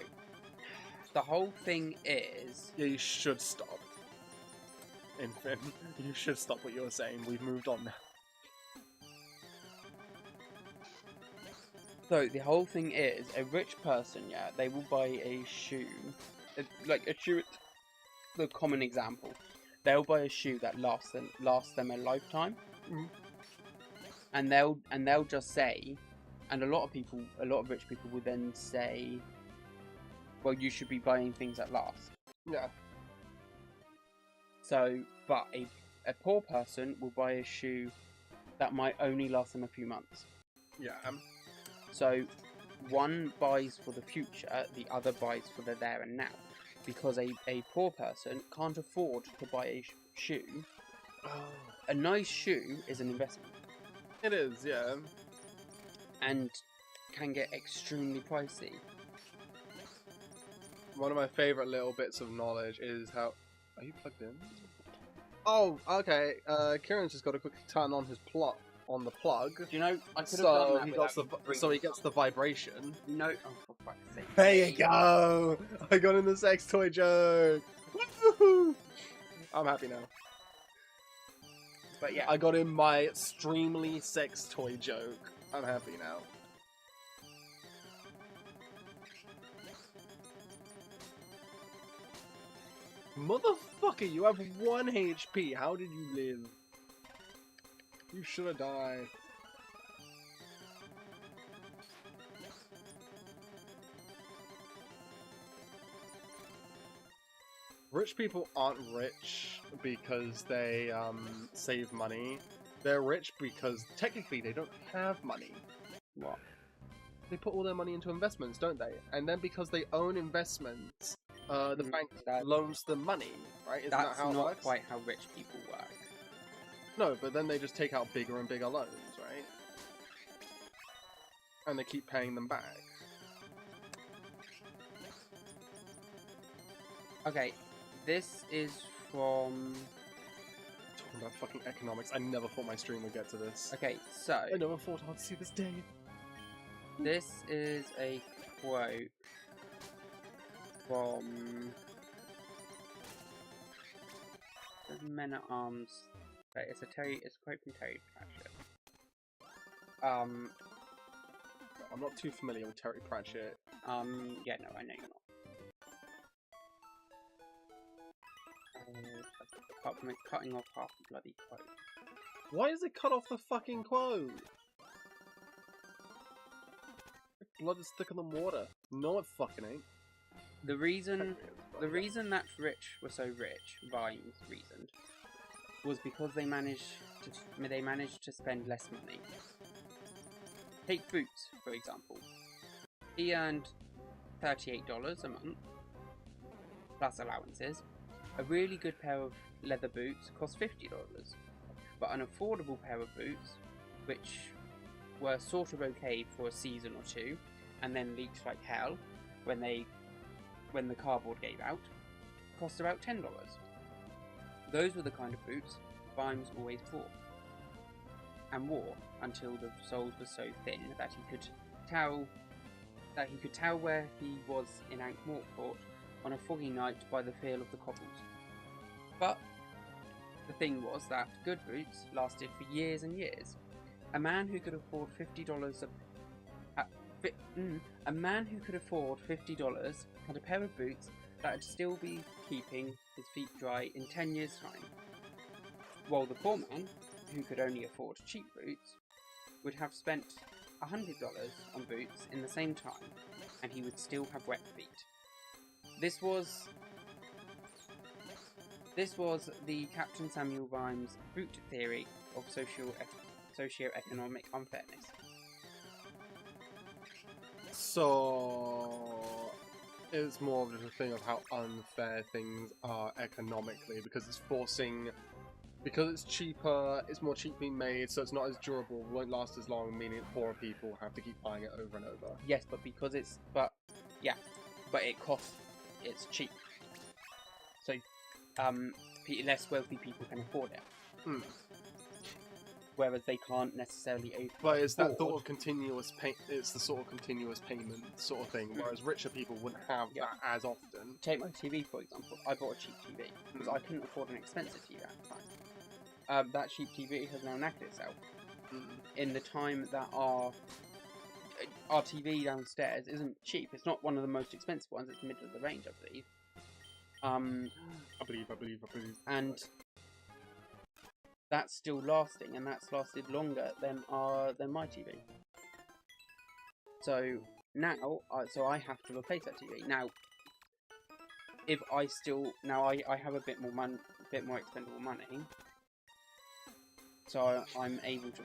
the whole thing is... Yeah, you should stop. Infant, you should stop what you're saying. We've moved on now. So, the whole thing is, a rich person, yeah, they will buy a shoe. Like, a shoe... The common example. They'll buy a shoe that lasts them a lifetime. Mm. And they'll just say... And a lot of rich people will then say... Well, you should be buying things that last. Yeah. So, but a poor person will buy a shoe that might only last them a few months. Yeah. So, one buys for the future, the other buys for the there and now. Because a poor person can't afford to buy a shoe. Oh. A nice shoe is an investment. It is, yeah. And can get extremely pricey. One of my favourite little bits of knowledge is how... Are you plugged in? Oh, okay. Kieran's just got to quickly turn on his plug. On the plug. Do you know, I could have done that he gets the vibration. No, oh for fuck's sake. There you go! I got in the sex toy joke! Woo-hoo! I'm happy now. But yeah. I got in my extremely sex toy joke. I'm happy now. Motherfucker, you have 1 HP. How did you live? You should have died. Rich people aren't rich because they save money. They're rich because technically they don't have money. What? They put all their money into investments, don't they? And then because they own investments, the bank loans them money, right? Isn't that how it works? That's not quite how rich people work. No, but then they just take out bigger and bigger loans, right? And they keep paying them back. Okay, this is from... Talking about fucking economics, I never thought my stream would get to this. Okay, so... I never thought I'd see this day. This is a quote from... Men at Arms. Okay, it's a quote from Terry Pratchett. I'm not too familiar with Terry Pratchett. Yeah, no, I know you're not. Apart from it cutting off half the bloody quote. Why is it cut off the fucking quote? Blood is thicker than water. No, it fucking ain't. The reason that rich were so rich, Vimes reasoned, was because they managed to spend less money. Take Boots, for example. He earned $38 a month, plus allowances, A really good pair of leather boots cost $50, but an affordable pair of boots, which were sort of okay for a season or two, and then leaked like hell when the cardboard gave out, cost about $10. Those were the kind of boots Vimes always bought and wore until the soles were so thin that he could tell where he was in Ankh-Morpork on a foggy night by the feel of the cobbles. But the thing was that good boots lasted for years and years. A man who could afford $50 had a pair of boots that would still be keeping his feet dry in 10 years' time, while the poor man, who could only afford cheap boots, would have spent $100 on boots in the same time, and he would still have wet feet. This was the Captain Samuel Vimes' boot theory of socio-economic unfairness. So it's more of just a thing of how unfair things are economically, because it's cheaper, it's more cheaply made, so it's not as durable, won't last as long, meaning poorer people have to keep buying it over and over. Yes, but it costs. It's cheap, so less wealthy people can afford it. Whereas they can't necessarily afford. But it's that sort of continuous it's the sort of continuous payment sort of thing, whereas richer people wouldn't have that as often. Take my TV for example. I bought a cheap TV because I couldn't afford an expensive TV at the time. That cheap TV has now knackered itself. In the time that our TV downstairs isn't cheap. It's not one of the most expensive ones. It's middle of the range, I believe. I believe. And that's still lasting, and that's lasted longer than my TV. So now, I have to replace that TV. Now, if I have a bit more expendable money, so I'm able to.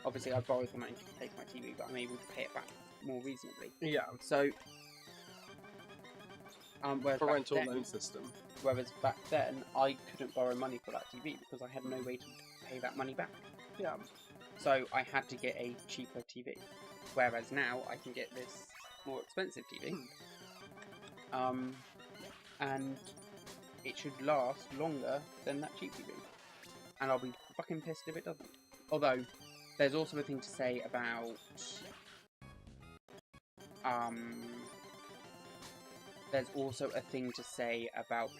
Obviously, I borrowed the money to replace my TV, but I'm able to pay it back more reasonably. Yeah. So, parental loan system. Whereas back then, I couldn't borrow money for that TV because I had no way to pay that money back. Yeah. So I had to get a cheaper TV. Whereas now, I can get this more expensive TV. And it should last longer than that cheap TV. And I'll be fucking pissed if it doesn't. Although, there's also a thing to say about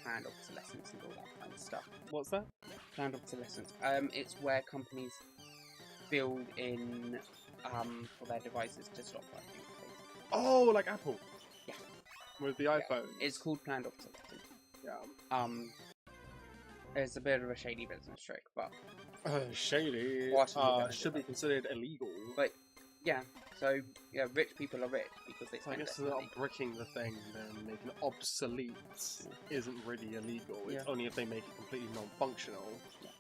planned obsolescence and all that kind of stuff. What's that? Planned obsolescence. It's where companies build in for their devices to stop working. Oh, like Apple. Yeah. With the iPhone. It's called planned obsolescence. Yeah. It's a bit of a shady business trick, but shady. Should be considered illegal. But yeah, so yeah, rich people are rich because they spend I guess less money. not bricking the thing, then making it obsolete isn't really illegal. It's only if they make it completely non-functional. Yeah.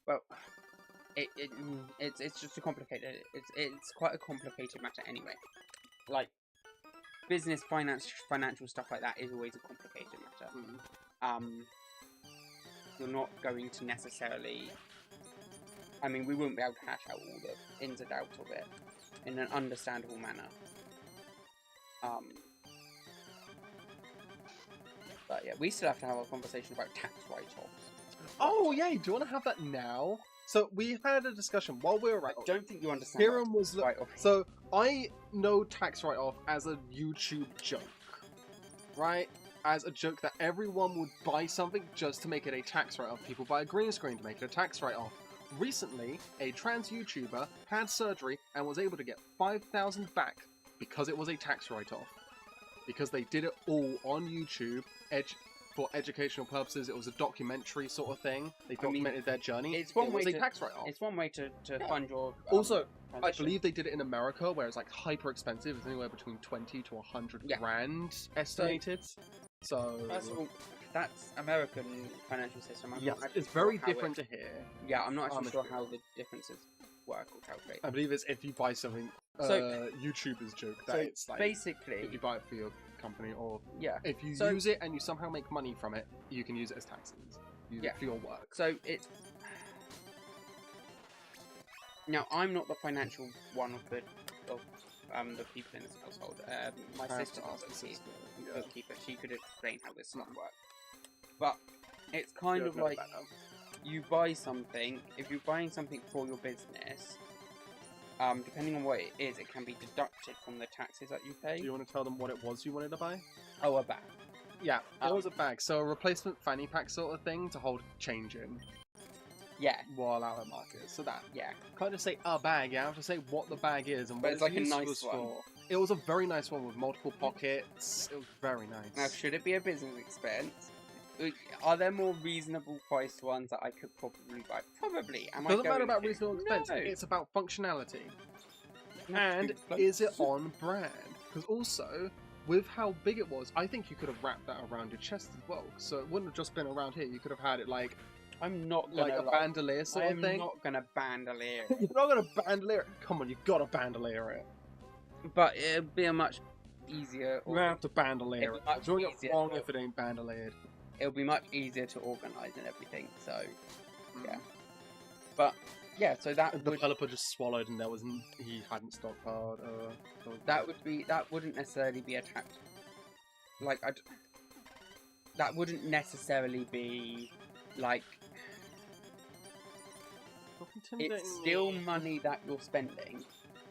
Well, it's just a complicated. It's quite a complicated matter anyway. Like business, financial stuff like that is always a complicated matter. You're not going to necessarily. I mean, we wouldn't be able to hash out all the ins and outs of it in an understandable manner. But yeah, we still have to have a conversation about tax write-offs. Oh yeah, do you want to have that now? So we had a discussion while we were I don't think you understand. Hiram was write-off. So I know tax write-off as a YouTube joke, right? As a joke that everyone would buy something just to make it a tax write-off. People buy a green screen to make it a tax write-off. Recently, a trans YouTuber had surgery and was able to get $5,000 back because it was a tax write-off. Because they did it all on YouTube for educational purposes. It was a documentary sort of thing. They documented their journey. It's one way was a to tax write-off. It's one way to fund your. Also, transition. I believe they did it in America, where it's like hyper expensive. It's anywhere between 20 to 100 grand estimated. So first of all, that's American financial system. It's very different to here. Yeah, I'm not actually sure how the differences work or calculate. I believe it's if you buy something YouTuber's joke that so it's like basically, if you buy it for your company or yeah. if you So- use it and you somehow make money from it, you can use it as taxes. Use Yeah. it for your work. So it's now I'm not the financial one of the people in this household. My sister does the bookkeeper. She could explain how this stuff works. But it's kind of like you buy something. If you're buying something for your business, depending on what it is, it can be deducted from the taxes that you pay. Do you want to tell them what it was you wanted to buy? Oh, a bag. Yeah, it was a bag. So a replacement fanny pack sort of thing to hold change in Yeah. while out at market. So that. Yeah. Can't just say a bag, you have to say what the bag is and But what it's like a used nice was one. for. It was a very nice one with multiple pockets. It was very nice. Now, should it be a business expense? Are there more reasonable priced ones that I could probably buy? Probably. Doesn't matter about reasonable expense. No. It's about functionality. Not And too close. is it on brand? Because also, with how big it was, I think you could have wrapped that around your chest as well. So it wouldn't have just been around here. You could have had it like I'm not gonna a bandolier sort of thing. I'm not gonna bandolier You're it. not gonna bandolier it. Come on, you've got to bandolier it. But it'd be a much easier. You have to bandolier It'd it. be much Doing it easier wrong to- if it ain't bandoliered. It'll be much easier to organise and everything. So yeah. But yeah, so that The would developer just swallowed, and he hadn't stockpiled. that wouldn't necessarily be a tax. Like that wouldn't necessarily be like. It's still money that you're spending.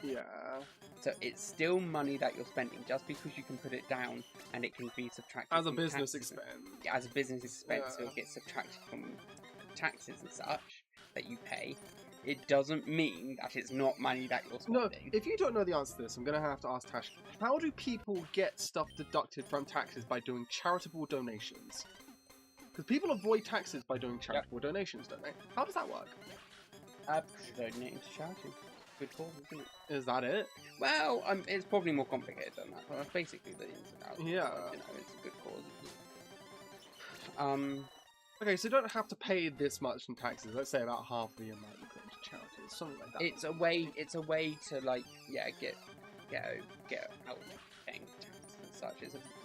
Yeah. So it's still money that you're spending just because you can put it down and it can be subtracted As a from business taxes. expense. Yeah, as a business expense, so Yeah. it gets subtracted from taxes and such that you pay. It doesn't mean that it's not money that you're No, spending. if you don't know the answer to this, I'm going to have to ask Tash. How do people get stuff deducted from taxes by doing charitable donations? Because people avoid taxes by doing charitable donations, don't they? How does that work? Because you're donating to charity. Good cause, isn't it? Is that it? Well, it's probably more complicated than that. But that's basically the ins and outs. Yeah. You know, it's a good cause. Okay, so you don't have to pay this much in taxes. Let's say about half the amount you put into charities, something like that. It's a way to like get out of paying tax and such.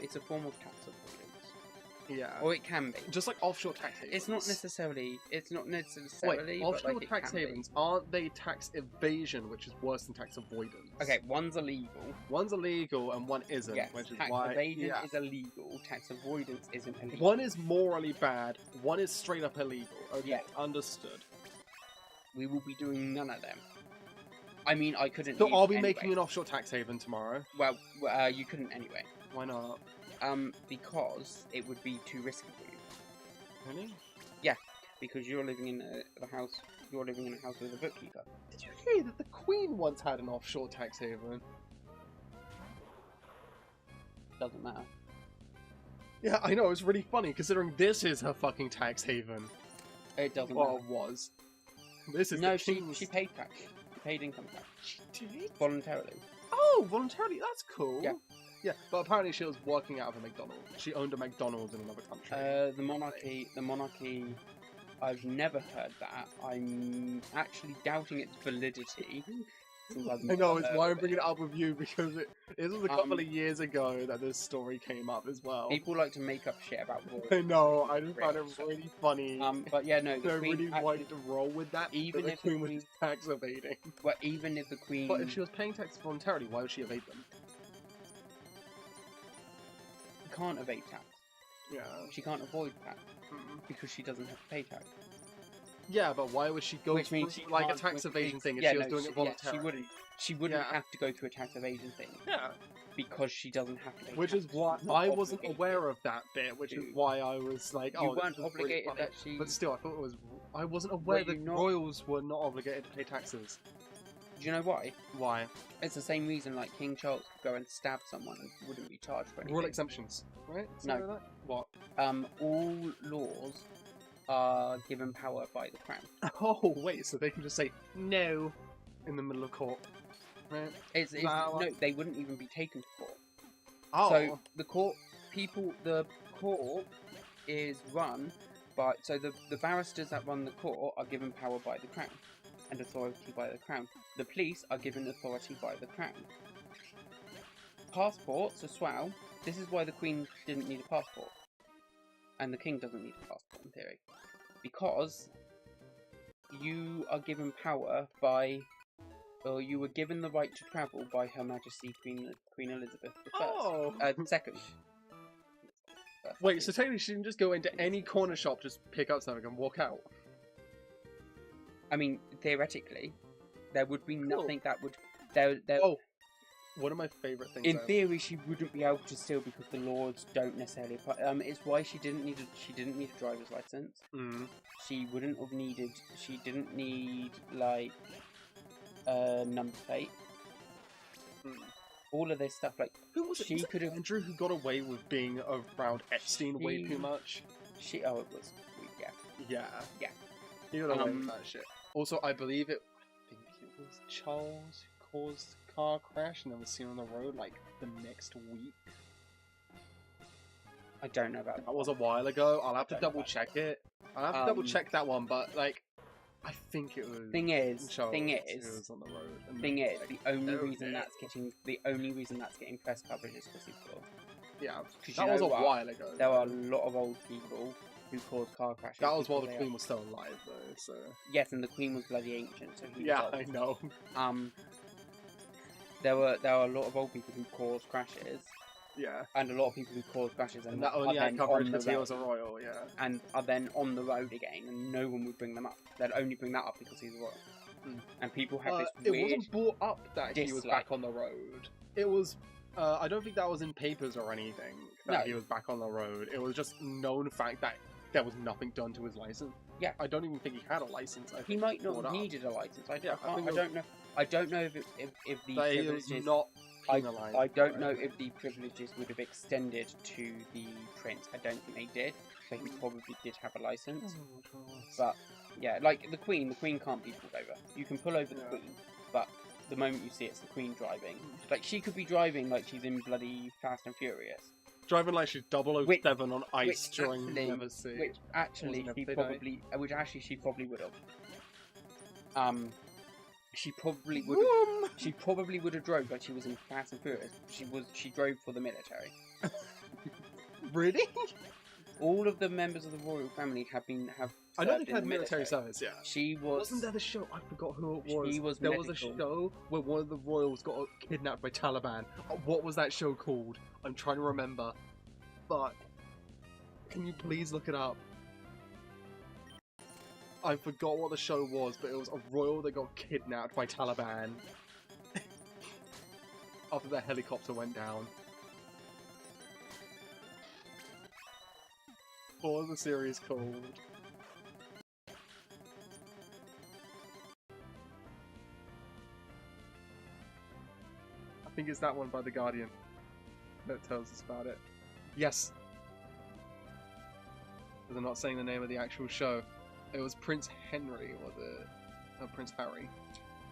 It's a form of tax avoidance. Yeah. Or it can be. Just like offshore tax havens. It's not necessarily. Wait, But offshore like, it tax can be. havens, aren't they tax evasion, which is worse than tax avoidance? Okay, one's illegal. One's illegal and one isn't, Yes, which is tax why... evasion yeah. is illegal. Tax avoidance isn't illegal. One is morally bad, one is straight up illegal. Okay, Yes. understood. We will be doing none of them. I mean, I couldn't. So leave I'll be anyway. making an offshore tax haven tomorrow. Well, you couldn't anyway. Why not? Because it would be too risky for you. Really? Because you're living in a house. You're living in a house with a bookkeeper. Did you hear that the Queen once had an offshore tax haven? Doesn't matter. Yeah, I know, it's really funny considering this is her fucking tax haven. It doesn't Well, matter. it was. This is No, the she King's... paid tax. She paid income tax She did? voluntarily. Oh, voluntarily, that's cool. Yeah. Yeah, but apparently she was working out of a McDonald's. She owned a McDonald's in another country. The monarchy. I've never heard that. I'm actually doubting its validity. Since I've I know, never it's heard why I'm of bringing it up with you, because it was a couple Um, of years ago that this story came up as well. People like to make up shit about war. I know, I just found it Rich. really funny. But yeah, no. I The Queen really actually, wanted to roll with that, even but the if the Queen was Queen- just tax evading. well, even if the Queen, But if she was paying tax voluntarily, why would she evade them? can't evade tax. Yeah. She can't avoid tax Mm. because she doesn't have to pay tax. Yeah, but why would she go Which means through she like a can't- tax which evasion means- thing if yeah, she was no, doing it voluntarily? Yeah, she wouldn't Yeah. have to go through a tax evasion thing Yeah, because she doesn't have to pay which tax. is why She's not I wasn't obligated. aware of that bit, which is to. why I was like, You oh, this weren't is really obligated funny. that she. But still, I thought it was. I wasn't aware Were that you not- royals were not obligated to pay taxes. Do you know why? Why? It's the same reason like King Charles could go and stab someone and wouldn't be charged for anything. Royal exemptions, right? Something like that? What? All laws are given power by the crown. Oh, wait, so they can just say no in the middle of court, right? No, they wouldn't even be taken to court. Oh, So the court is run by. So the barristers that run the court are given power by the crown. and authority by the crown. The police are given authority by the crown. Passports as well. This is why the Queen didn't need a passport. And the King doesn't need a passport in theory. Because you are given power by... Well, you were given the right to travel by Her Majesty Queen Elizabeth I. Oh! Second. Wait, so technically she can just go into any corner shop, just pick up something and walk out? I mean, theoretically, there would be Cool. nothing that would... Oh! One of my favourite things In theory, she wouldn't be able to steal because the lords don't necessarily apply. It's why she didn't need a driver's license. Mm. She wouldn't have needed. She didn't need like a number plate. Mm. All of this stuff, like Who was it? she Was it could have. Andrew who got away with being around Epstein way too much? It was. Yeah. Yeah. Yeah. He got away with that shit. Also, I think it was Charles who caused the car crash and then was seen on the road like the next week. I don't know about that. That was a while ago. I'll have to double check it. I'll have to double check that one, but like, I think it was. Thing is, Charles who was on the road. And thing is, like, the only reason that's getting press coverage is because he's poor. Yeah, Because that was a while ago. There are a lot of old people who caused car crashes. That was while the Queen was still alive, though. So yes, and the Queen was bloody ancient. So he yeah, was I know. There were a lot of old people who caused crashes. Yeah, and a lot of people who caused crashes and that only had coverage because he was a royal. Yeah, and are then on the road again, and no one would bring them up. They'd only bring that up because he's a royal. And people have this weird. It wasn't brought up that he was back on the road. It was. I don't think that was in papers or anything that he was back on the road. It was just known fact that there was nothing done to his license. Yeah, I don't even think he had a license. He might not have needed a license. I don't know. I don't know if the privileges. Not penalized. I don't know if the privileges would have extended to the prince. I don't think they did. So he probably did have a license. But yeah, like the Queen can't be pulled over. You can pull over the Queen, but the moment you see it's the Queen driving, like she could be driving like she's in bloody Fast and Furious. Driving like she's 007 on ice during Never See. Which actually she probably would have. She probably would have. She probably would have drove like she was in Fast and Furious. She drove for the military. Really? All of the members of the royal family have. I know they've had military service. Yeah. She was. Wasn't there the show? I forgot who it was. She was. There was a show where one of the royals got kidnapped by Taliban. What was that show called? I'm trying to remember. But can you please look it up? I forgot what the show was, but it was a royal that got kidnapped by Taliban after their helicopter went down. What was the series called? I think it's that one by The Guardian that tells us about it. Yes! But they're not saying the name of the actual show. It was Prince Henry, was it? No, Prince Harry.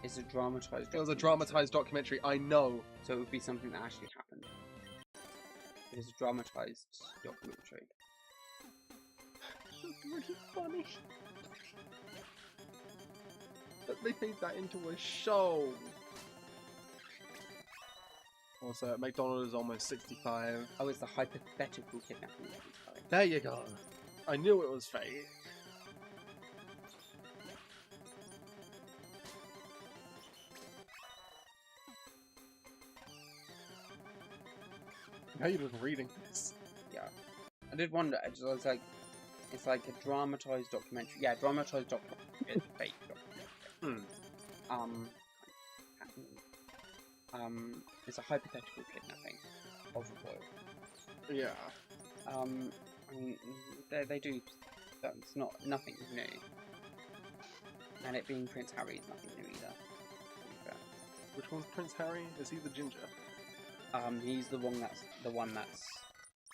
It's a dramatized. It was a dramatized documentary. I know. So it would be something that actually happened. It is a dramatized documentary. It's really funny. But they made that into a show. Also, McDonald is almost 65. Oh, it's the hypothetical kidnapping. There you go. I knew it was fake. How are you just reading this? Yeah. I did wonder, I was like, it's like a dramatized documentary. Yeah, dramatized documentary. It's fake documentary. It's a hypothetical kidnapping of a royal. Yeah. I mean, they do. That's nothing new. And it being Prince Harry is nothing new either. Which one's Prince Harry? Is he the ginger? He's the one that's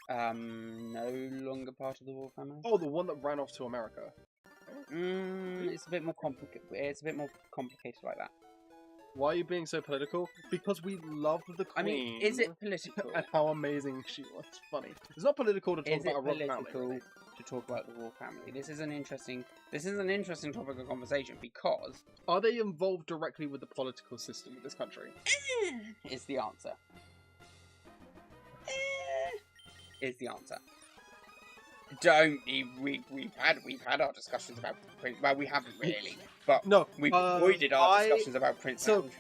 no longer part of the royal family. Oh, the one that ran off to America. It's a bit more complicated. It's a bit more complicated like that. Why are you being so political? Because we love the Queen. I mean, is it political? And how amazing she was. Funny. It's not political to talk about a royal family. to talk about the royal family. This is an interesting topic of conversation because Are they involved directly with the political system of this country? is the answer. Is the answer. We've had our discussions about Prince. Well, we haven't really, but No, we've avoided our discussions about Prince Andrew.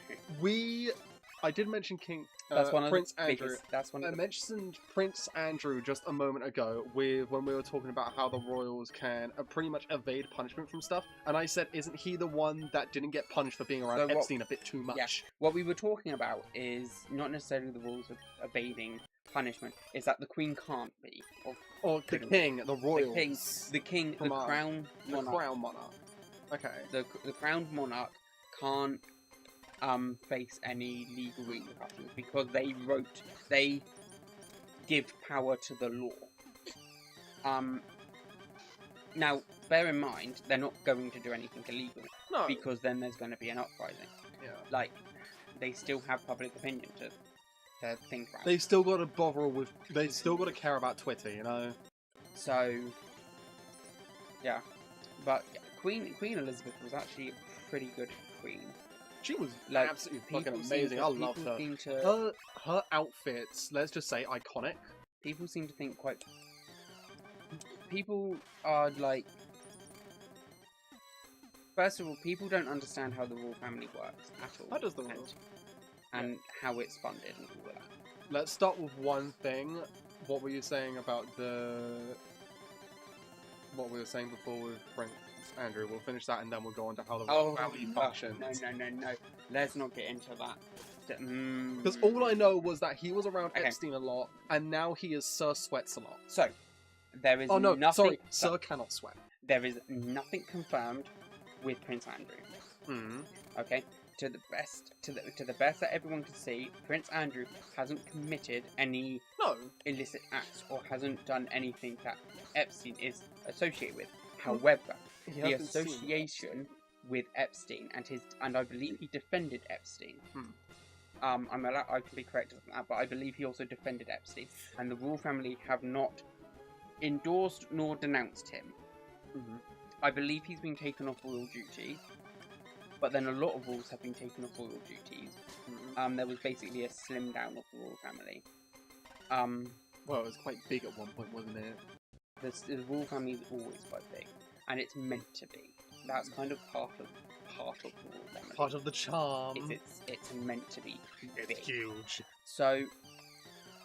I did mention King. That's one of Prince the Andrew. biggest. That's one I of the. mentioned Prince Andrew just a moment ago when we were talking about how the royals can pretty much evade punishment from stuff, and I said, isn't he the one that didn't get punished for being around Epstein a bit too much? Yeah. What we were talking about is not necessarily the rules of evading punishment. Is that the Queen can't be, or the king, the royals, the crown monarch. Okay. The crowned monarch can't face any legal repercussions because they give power to the law. Now, bear in mind, they're not going to do anything illegal. No. Because then there's going to be an uprising. Yeah. Like, they still have public opinion to think about. They've still got to bother with. They've still got to care about Twitter, you know. So, yeah, but yeah, Queen Elizabeth was actually a pretty good queen. She was Like, absolutely fucking amazing. I loved her. Her outfits, let's just say, iconic. People seem to think quite. People are like. First of all, people don't understand how the royal family works at all. How does the royal? And how it's funded and all of that. Let's start with one thing. What were you saying about what we were saying before with Prince Andrew? We'll finish that and then we'll go on to how the royal family functions. No. Let's not get into that. Because all I know was that he was around Epstein a lot, and now he is Sir Sweats a lot. So, there is nothing... sorry, so, Sir cannot sweat. There is nothing confirmed with Prince Andrew. Okay? To the best that everyone can see, Prince Andrew hasn't committed any illicit acts or hasn't done anything that Epstein is associated with. However, the association with Epstein and I believe he defended Epstein. I can be corrected on that, but I believe he also defended Epstein, and the royal family have not endorsed nor denounced him. I believe he's been taken off royal duty. But then a lot of royals have been taken off royal duties. There was basically a slim down of the royal family. Well, it was quite big at one point, wasn't it? The royal family is always quite big, and it's meant to be. That's kind of part of the royal family. Part of the charm. It's meant to be big. It's huge. So,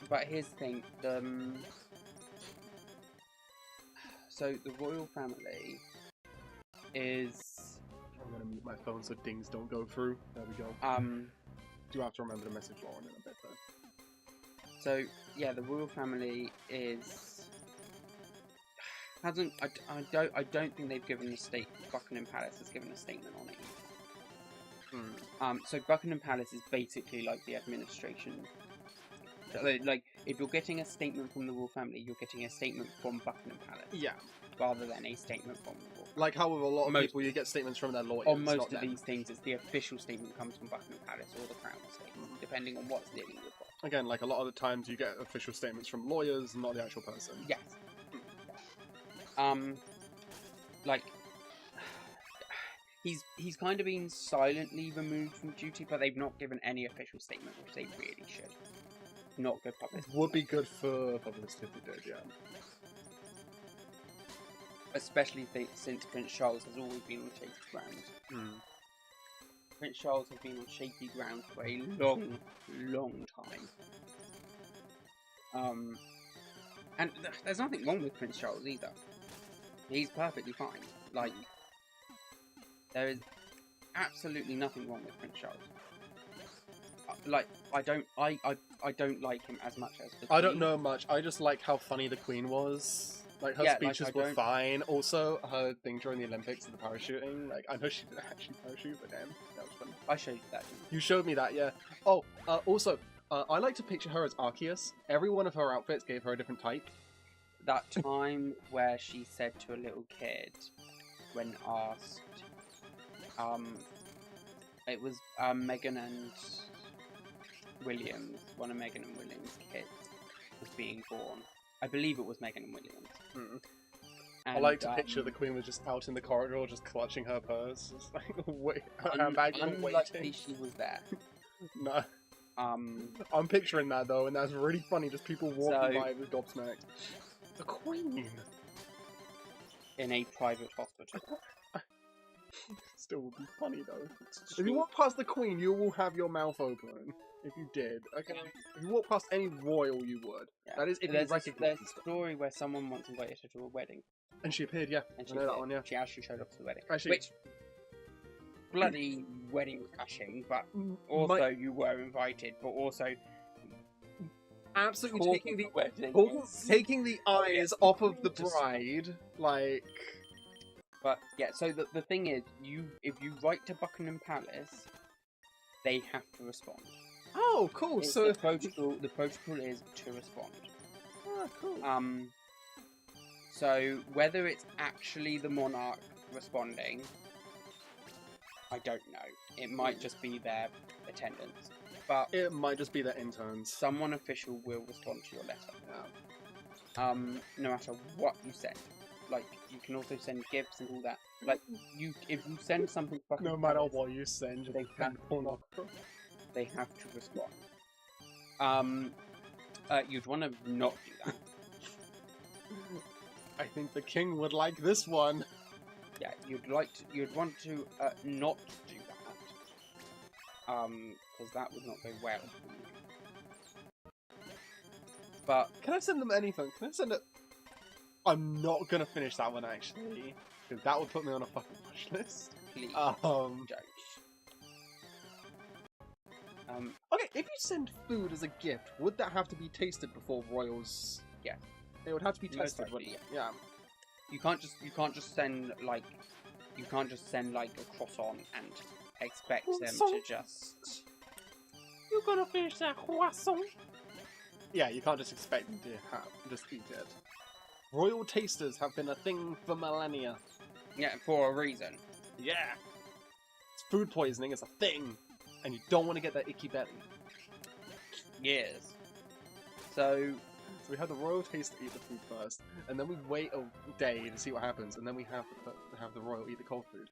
but here's the thing. So the royal family is. I'm gonna mute my phone so dings don't go through. There we go. Do have to remember to message Lauren in a bit though. So yeah, the royal family hasn't. I don't think they've given Buckingham Palace has given a statement on it. So Buckingham Palace is basically like the administration. Like if you're getting a statement from the royal family, you're getting a statement from Buckingham Palace. Yeah. Rather than a statement from the royal. Like how with a lot of people, you get statements from their lawyers. On most of these things, it's the official statement comes from Buckingham Palace or the Crown statement, depending on what's dealing with what. Again, like a lot of the times, you get official statements from lawyers, not the actual person. Yes. Like he's kind of been silently removed from duty, but they've not given any official statement, which they really should. Not good publicity. Would be good for publicity if they did, yeah. Especially since Prince Charles has always been on shaky ground. Prince Charles has been on shaky ground for a long time. And there's nothing wrong with Prince Charles either. He's perfectly fine. Like, there is absolutely nothing wrong with Prince Charles. Like, I don't like him as much as the Queen. I don't know much. I just like how funny the Queen was. Like, her speeches were fine. Also, her thing during the Olympics and the parachuting. Like, I know she didn't actually parachute, but damn, that was funny. I showed you that. You showed me that, yeah. Oh, also, I like to picture her as Arceus. Every one of her outfits gave her a different type. That time where she said to a little kid, when asked, it was Meghan and Williams, one of Meghan and Williams' kids was being born. I believe it was Meghan and Williams. And, I like to picture the queen was just out in the corridor, just clutching her purse. It's like, wait, her bag unluckily waiting. she was there. No. I'm picturing that though, and that's really funny. Just people walking by with gobsmacked. The queen in a private hospital. Still would be funny though. If you walk past the queen, you will have your mouth open. If you did, okay. If you walk past any royal, you would. Yeah. That is if there's you recognize. There's a story where someone once invited her to a wedding, and she appeared, yeah. and I know that one, yeah. She actually showed up to the wedding. Actually, which bloody wedding crashing, but also you were invited, but also absolutely taking the wedding, taking the eyes off of the bride, like. But yeah, so the thing is, if you write to Buckingham Palace, they have to respond. Oh, cool. It's so the protocol is to respond. Oh, cool. So whether it's actually the monarch responding, I don't know. It might just be their attendants, but it might just be their interns. Someone official will respond to your letter. Yeah. No matter what you send. Like, you can also send gifts and all that. Like, if you send something fucking no matter what you send, they have to respond. You'd want to not do that. I think the king would like this one. Yeah, you'd want to not do that. Because that would not go well for you. But can I send them anything? Can I send it? I'm not gonna finish that one actually, because that would put me on a fucking push list. Please don't. Okay, if you send food as a gift, would that have to be tasted before royals? Yeah, it would have to be tested. Yeah. You can't just send like a croissant and expect them to just. You're gonna finish that croissant. Yeah, you can't just expect them to just eat it. Royal tasters have been a thing for millennia. Yeah, for a reason. Yeah. Food poisoning is a thing, and you don't want to get that icky belly. Yes. So we have the royal taster eat the food first, and then we wait a day to see what happens, and then we have the royal eat the cold food.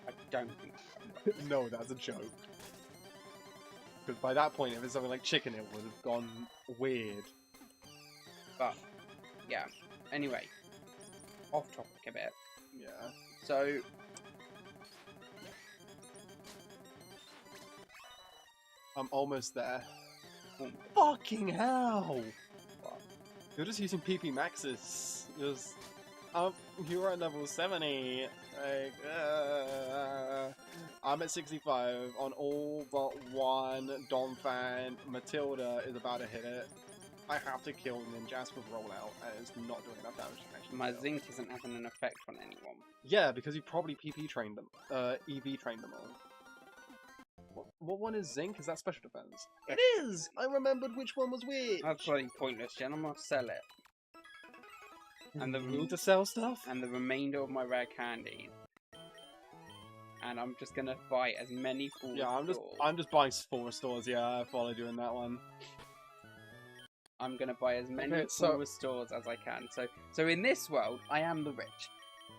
I don't think so. No, that's a joke. Because by that point, if it's something like chicken, it would have gone weird. But, yeah. Anyway, off topic a bit. Yeah. So, I'm almost there. Fucking hell! What? You're just using PP maxes. Just, you're at level 70. Like, I'm at 65 on all but one. Donphan. Matilda is about to hit it. I have to kill Ninjas with rollout, and it's not doing enough damage to actually my kill. zinc isn't having an effect on anyone. Yeah, because you probably PP trained them. EV trained them all. What one is zinc? Is that special defense? It is! I remembered which one was which! That's bloody pointless, Jen. I'm gonna sell it. And you need to sell stuff? And the remainder of my rare candies. And I'm just gonna buy as many full stores. I'm just buying 4 stores, yeah, I followed you in that one. I'm gonna buy as many full stores as I can. So in this world, I am the rich,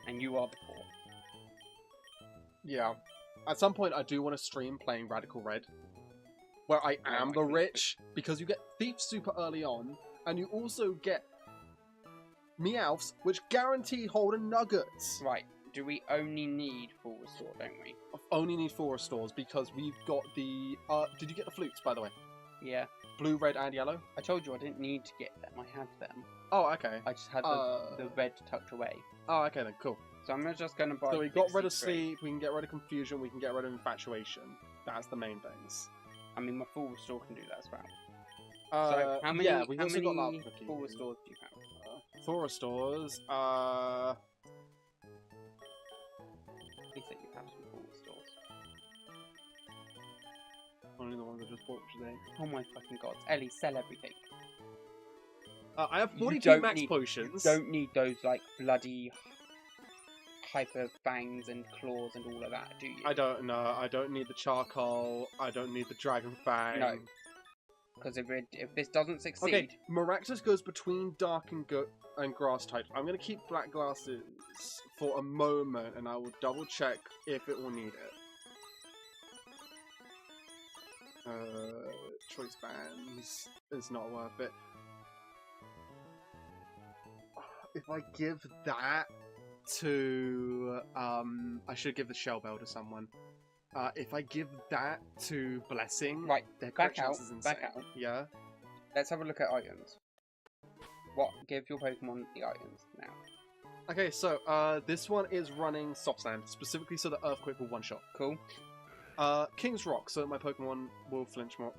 and you are the poor. Yeah. At some point, I do want to stream playing Radical Red, where I am the rich, because you get Thief super early on, and you also get Meowths, which guarantee Holden Nuggets. Right. Do we only need full restore, don't we? Only need 4 restores, because we've got the... did you get the flutes, by the way? Yeah. Blue, red, and yellow? I told you I didn't need to get them. I have them. Oh, okay. I just had the red tucked away. Oh, okay then, cool. So I'm just going to buy... So we got rid of sleep, we can get rid of confusion, we can get rid of infatuation. That's the main things. I mean, my full restore can do that as well. So how many, we've also got full restores do you have? 4 restores, Please say you have some full restores. Only the ones I just bought today. Oh my fucking god. Ellie, sell everything. I have 42 max potions. You don't need those, like, bloody hyper fangs and claws and all of that, do you? I don't know. I don't need the charcoal. I don't need the dragon fang. No. Because if this doesn't succeed... Okay, Maractus goes between dark and grass types. I'm going to keep black glasses for a moment, and I will double check if it will need it. Choice bands is not worth it. If I give that to... I should give the shell bell to someone. If I give that to Blessing... Right, their back chance out, is insane. back out. Yeah? Let's have a look at items. Give your Pokemon the items now. Okay, so this one is running Soft Sand, specifically so the Earthquake will one-shot. Cool. King's Rock, so my Pokemon will flinch more.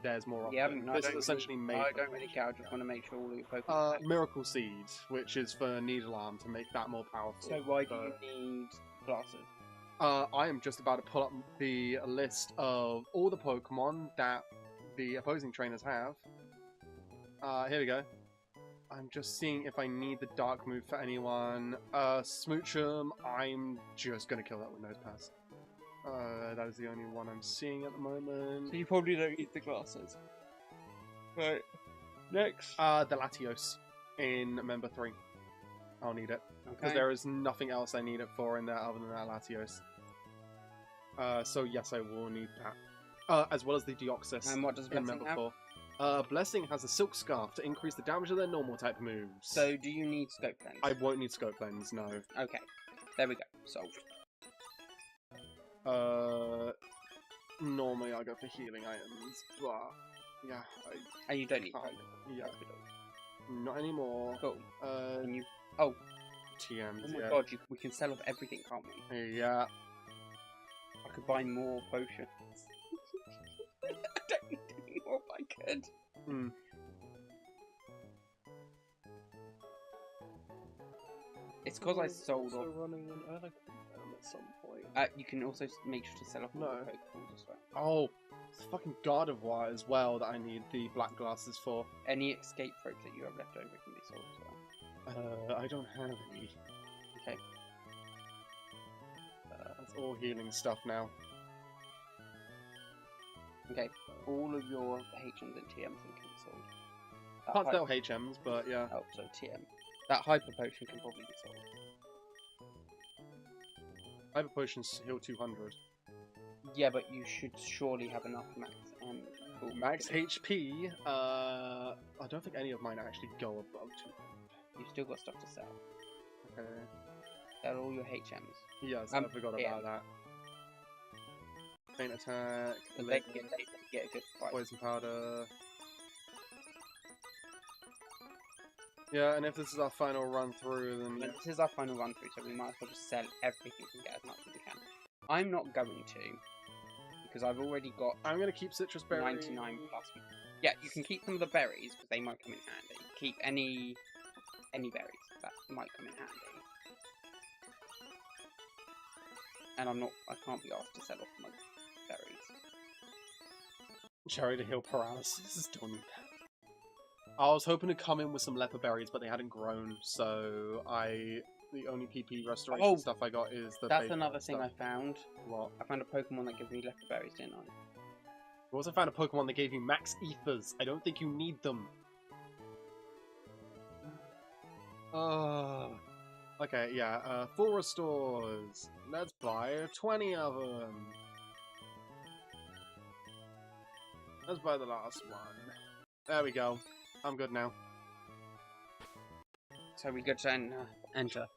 There's more often. Yeah, no, this is essentially made. I don't really care. I just want to make sure all your Pokemon. Miracle Seed, which is for Needle Arm to make that more powerful. So why do you need glasses? I am just about to pull up the list of all the Pokemon that the opposing trainers have. Here we go. I'm just seeing if I need the Dark move for anyone. Smoochum, I'm just gonna kill that with Nose Pass. That is the only one I'm seeing at the moment. So you probably don't need the glasses. Right. Next. The Latios in Member 3. I'll need it. Because there is nothing else I need it for in there other than that Latios. So yes, I will need that. As well as the Deoxys. And what does in Blessing Member have? 4. Blessing has a Silk Scarf to increase the damage of their normal type moves. So do you need Scope Lens? I won't need Scope Lens, no. Okay. There we go. Solved. Normally I go for healing items, but yeah, And you don't need can't. Pokemon. Yeah, not anymore. Cool. Can you... TMs. Oh my Yeah. god, we can sell off everything, can't we? Yeah. I could buy more potions. I don't need any more if I could. Hmm. It's because I sold off. running an Earthquake at some point. You can also make sure to sell off more Pokeballs as well. Oh, it's fucking Gardevoir as well that I need the black glasses for. Any escape ropes that you have left over can be sold as well. I don't have any. Okay. That's all healing stuff now. Okay, all of your HMs and TMs can be sold. Can't tell HMs, but yeah. Oh, so TM. That Hyper Potion can probably be sold. Hyper Potions heal 200. Yeah, but you should surely have enough max. Max HP, I don't think any of mine actually go above 200. You've still got stuff to sell. Okay. Sell all your HMs. Yes, I forgot about that. Faint Attack, They get a good price. Poison Powder. Yeah, and if this is our final run through, then... Yeah. This is our final run through, so we might as well just sell everything and get as much as we can. I'm not going to, because I've already got... I'm going to keep Citrus Berry. 99 plus. Yeah, you can keep some of the berries, because they might come in handy. Keep any berries, that might come in handy. And I can't be asked to sell off my berries. Cherry to heal paralysis, don't need that. I was hoping to come in with some leper berries, but they hadn't grown, so the only PP restoration stuff I got is the... That's another thing I found. What? I found a Pokemon that gives me leper berries, didn't I? I also found a Pokemon that gave you max ethers. I don't think you need them. Okay, yeah, 4 restores. Let's buy 20 of them. Let's buy the last one. There we go. I'm good now. So we good to enter.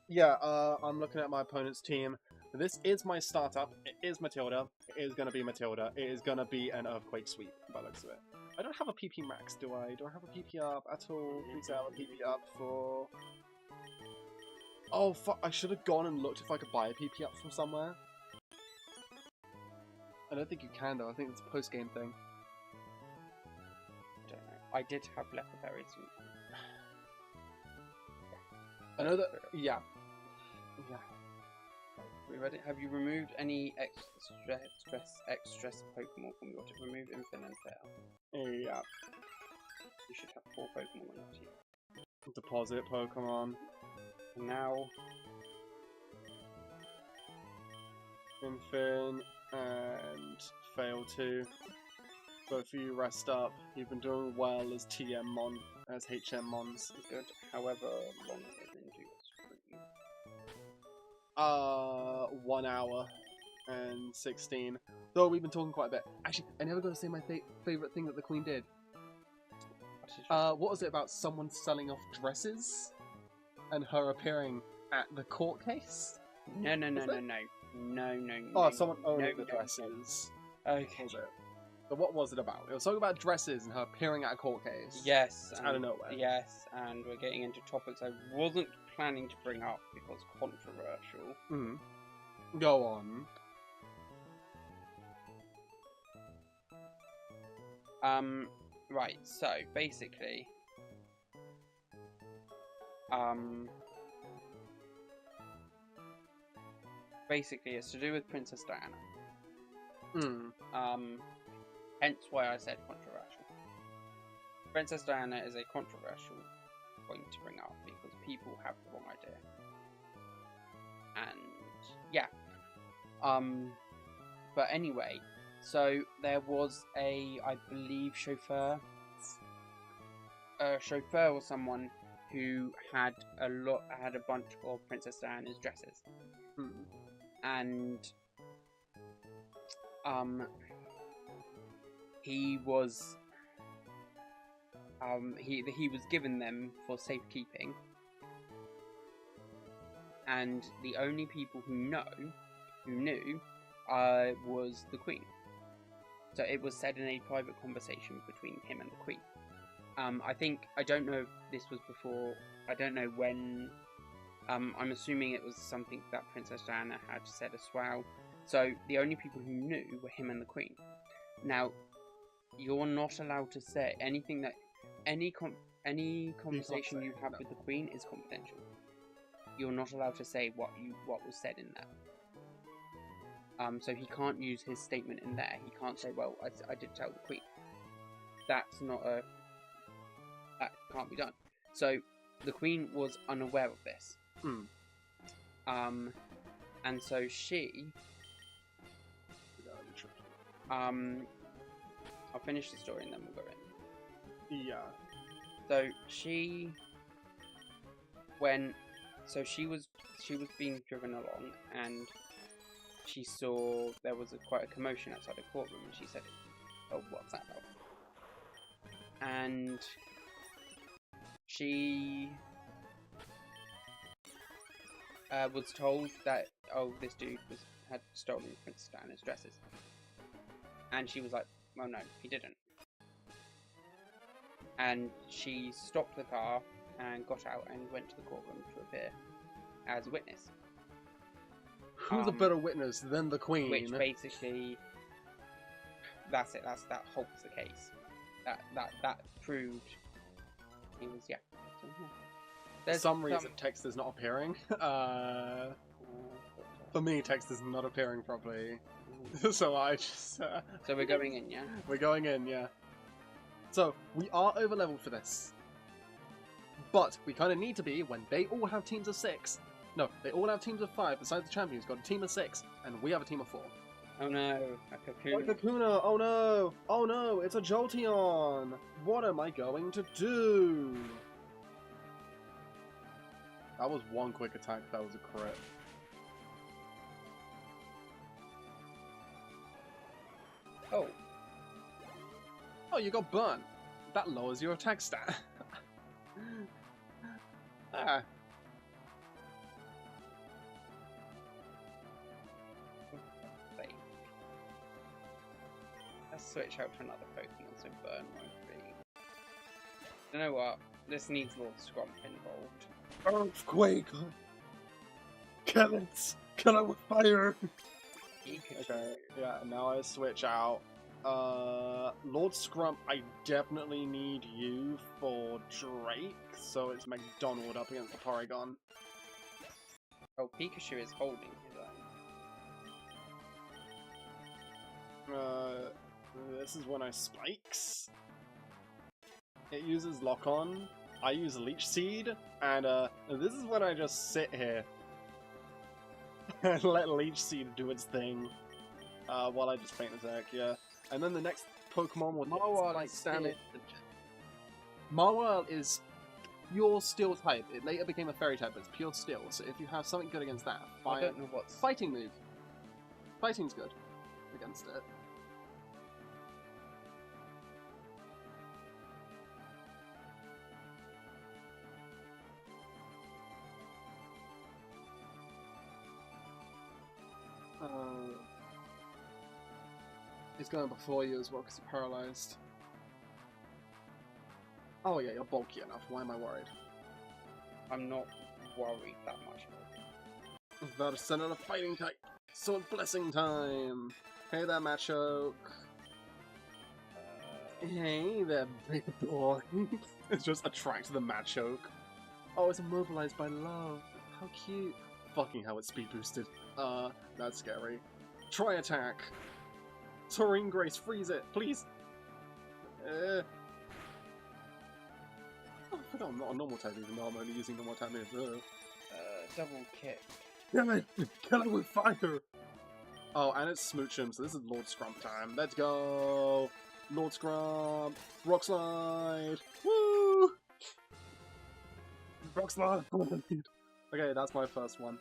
Yeah, I'm looking at my opponent's team. This is my startup. It is Matilda. It is going to be Matilda. It is going to be an Earthquake sweep, by the looks of it. I don't have a PP max, do I? Do I have a PP up at all? Please have a PP up for... Oh, fuck. I should have gone and looked if I could buy a PP up from somewhere. I don't think you can, though. I think it's a post-game thing. I don't know. I did have leper berries. I know that... Yeah. Yeah. We ready? Have you removed any extra Pokemon from your team? Remove Infinite and Fail. Yeah. You should have 4 Pokemon on your team. Deposit Pokemon. Now... Infin and Fail 2. Both of you rest up. You've been doing well as TM Mon, as HM Mons. Good. However long it is into spring. 1 hour and 16. Though we've been talking quite a bit. Actually, I never got to say my favorite thing that the Queen did. What was it about someone selling off dresses and her appearing at the court case? No. Oh, someone owned no, the dresses. Okay. What was it? So what was it about? It was something about dresses and her appearing at a court case. Yes. Out of nowhere. Yes, and we're getting into topics I wasn't planning to bring up because controversial. Go on. Right, so basically, it's to do with Princess Diana. Hence why I said controversial. Princess Diana is a controversial point to bring up because people have the wrong idea. And yeah. But anyway, so there was I believe chauffeur or someone who had a bunch of Princess Diana's dresses. And he was given them for safekeeping, and the only people who knew was the Queen. So it was said in a private conversation between him and the Queen. I don't know if this was before, I don't know when. I'm assuming it was something that Princess Diana had said as well. So the only people who knew were him and the Queen. Now, you're not allowed to say anything that any conversation you have with the Queen is confidential. You're not allowed to say what was said in there. So he can't use his statement in there. He can't say, "Well, I did tell the Queen." That can't be done. So the Queen was unaware of this. And so she. I'll finish the story and then we'll go in. Yeah. So she was being driven along and she saw there was quite a commotion outside the courtroom and she said, "Oh, what's that about?" And she was told that this dude had stolen Princess Diana's dresses, and she was like, "Oh no, he didn't." And she stopped the car and got out and went to the courtroom to appear as a witness. Who's a better witness than the Queen? Which basically, that's it. That holds the case. That proved he was So, For some reason, text is not appearing. For me, text is not appearing properly. So I just... So we're going in, yeah? We're going in, yeah. So, we are over-leveled for this. But we kind of need to be when they all have teams of 6. No, they all have teams of 5, besides the champions got a team of 6, and we have a team of 4. Oh no, a Kakuna. Oh, Kakuna! Oh no! Oh no, it's a Jolteon! What am I going to do? That was one quick attack, that was a crit. Oh. Oh, you got burnt. That lowers your attack stat. Ah. Let's switch out to another Pokemon so burn won't be. You know what? This needs Lord Scrump involved. Earthquake! Kill it! Kill it with fire! Okay, yeah, now I switch out. Lord Scrump, I definitely need you for Drake, so it's McDonald up against the Porygon. Oh, Pikachu is holding his own. This is when I Spikes. It uses Lock On. I use Leech Seed, and this is when I just sit here and let Leech Seed do its thing while I just Faint Attack, yeah. And then the next Pokemon with Marwell like is standard. still Marwell is pure steel type. It later became a fairy type, but it's pure steel. So if you have something good against that, I don't know what's... fighting move. Fighting's good against it. He's going before you as well because you're paralyzed. Oh yeah, you're bulky enough. Why am I worried? I'm not worried that much. About to send out a fighting type. Sword blessing time. Hey there, Machoke. Hey there, big boy. It's just attract the Machoke. Oh, it's immobilized by love. How cute. Fucking hell, it's speed boosted. That's scary. Try attack. Terrain Grace, freeze it, please. Oh, I forgot I'm not a normal type even though I'm only using normal type moves. Double kick. Damn it! Kill it with fire! Oh, and it's Smoochum, so this is Lord Scrump time. Let's go! Lord Scrump! Rock Slide! Woo! Rock Slide! Okay, that's my first one.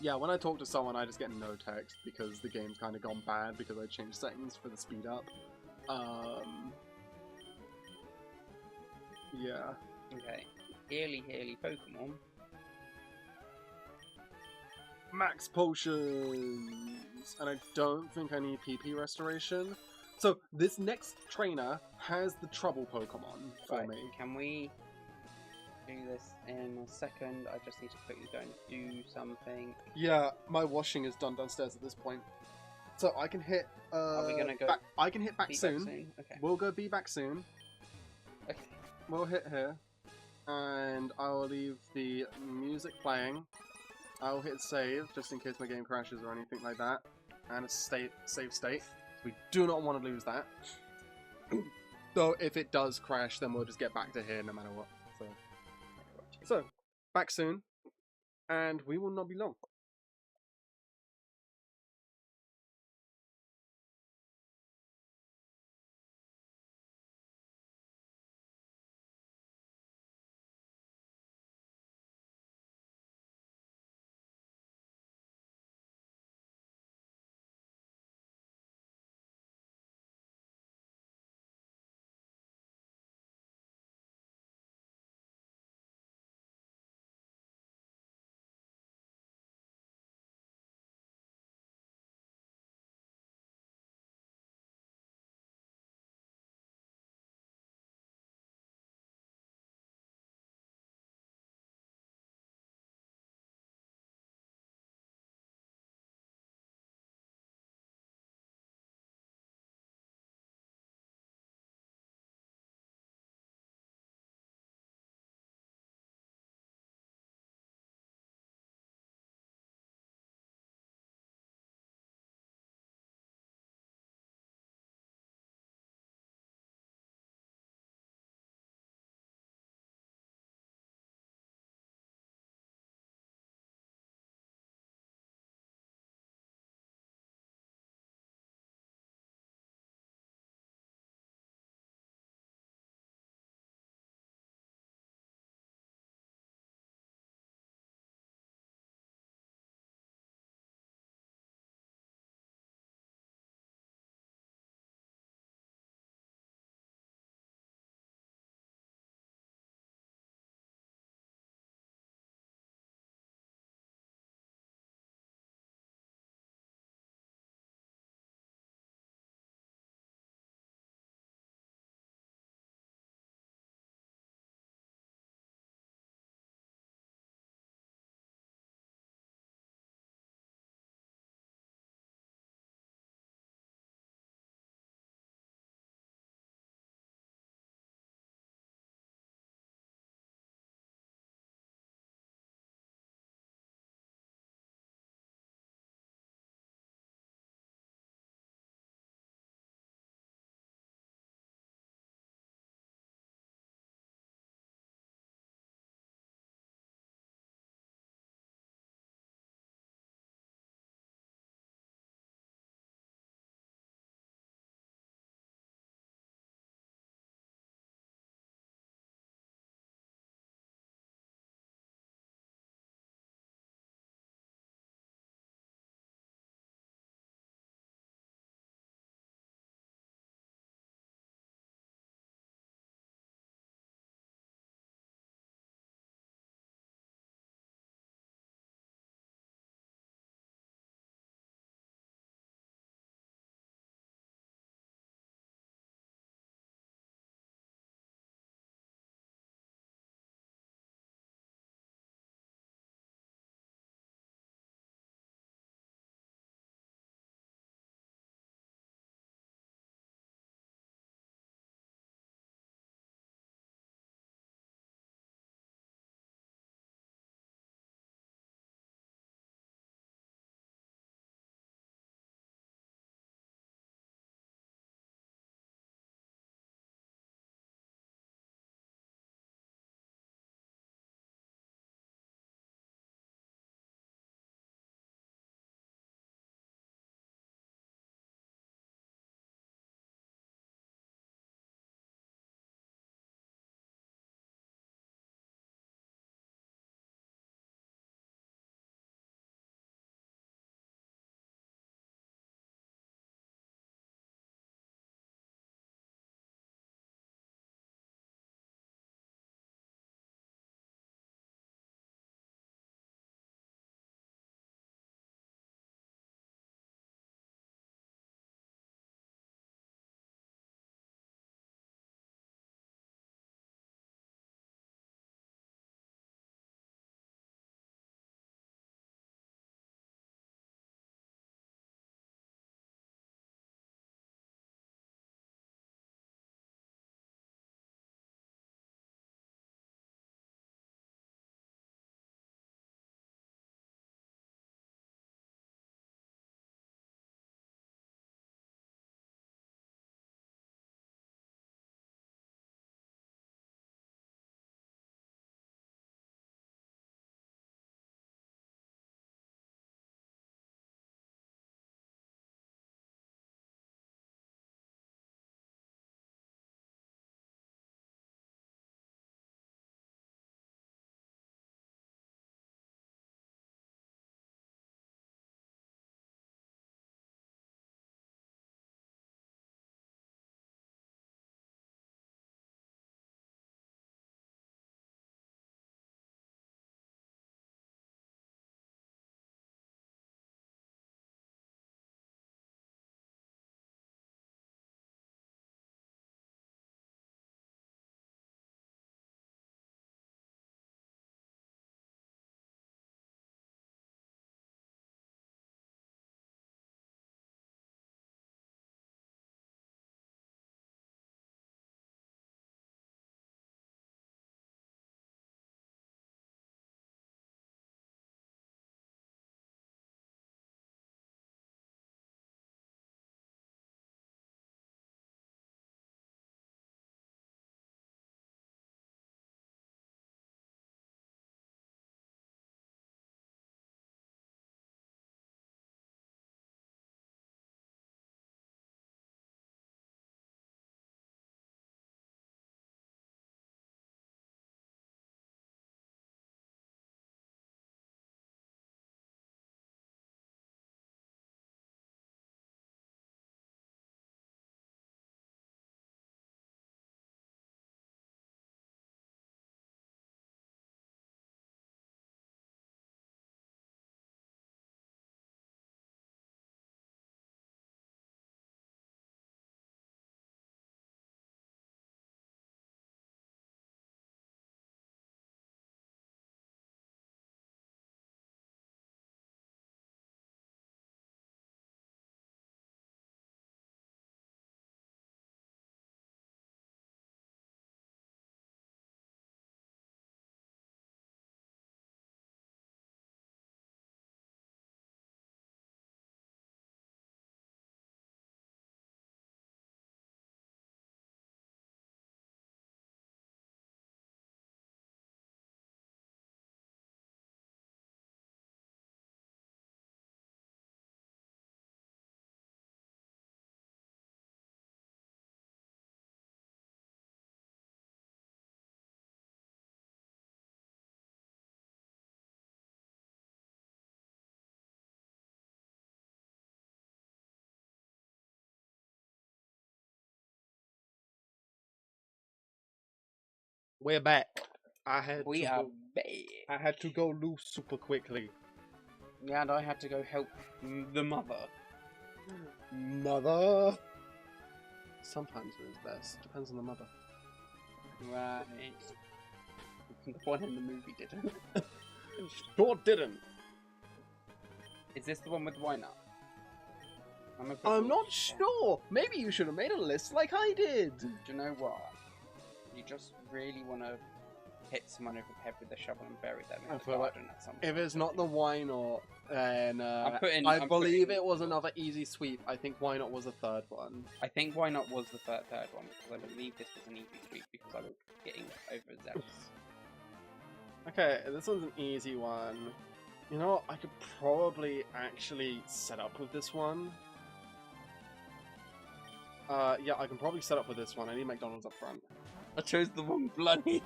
Yeah, when I talk to someone, I just get no text because the game's kind of gone bad because I changed settings for the speed up. Yeah. Okay. Healy Pokemon. Max potions! And I don't think I need PP restoration. So, this next trainer has the trouble Pokemon for me. Can we do this in a second? I just need to quickly go and do something. Yeah, my washing is done downstairs at this point. So I can hit Are we gonna go back, I can hit back soon. Okay. We'll go be back soon. Okay. We'll hit here. And I'll leave the music playing. I'll hit save, just in case my game crashes or anything like that. And a save state. We do not want to lose that. Though if it does crash, then we'll just get back to here no matter what. So back soon. And we will not be long. We're back. I had to go loose super quickly. Yeah, and I had to go help the mother. Mother. Sometimes it is best. Depends on the mother. Right. The one in the movie didn't. Sure didn't. Is this the one with wine up? I'm not sure. Maybe you should have made a list like I did. Do you know what? You just really want to hit someone over the head with a shovel and bury them in the garden at some point. If it's not the why not, then I believe it was another easy sweep. I think why not was the third one. I think why not was the third one because I believe this was an easy sweep because I was getting overzealous. Okay, this one's an easy one. You know what? I could probably actually set up with this one. Yeah, I can probably set up with this one. I need McDonald's up front. I chose the wrong bloody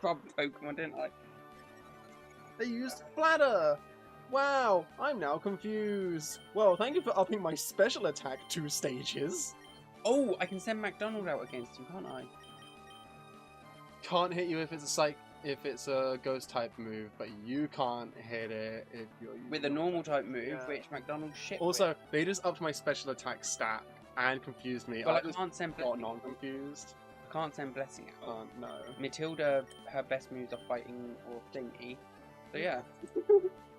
from Pokemon, didn't I? They used Flatter! Wow, I'm now confused. Well, thank you for upping my special attack 2 stages. Oh, I can send McDonald out against him, can't I? Can't hit you if it's a ghost type move, but you can't hit it if you're with a normal type move, which McDonald shit. Also, with. They just upped my special attack stat and confused me. Well, I can't send Blessing. Got non-confused. I can't send Blessing out. No. Matilda, her best moves are fighting or thingy. So yeah.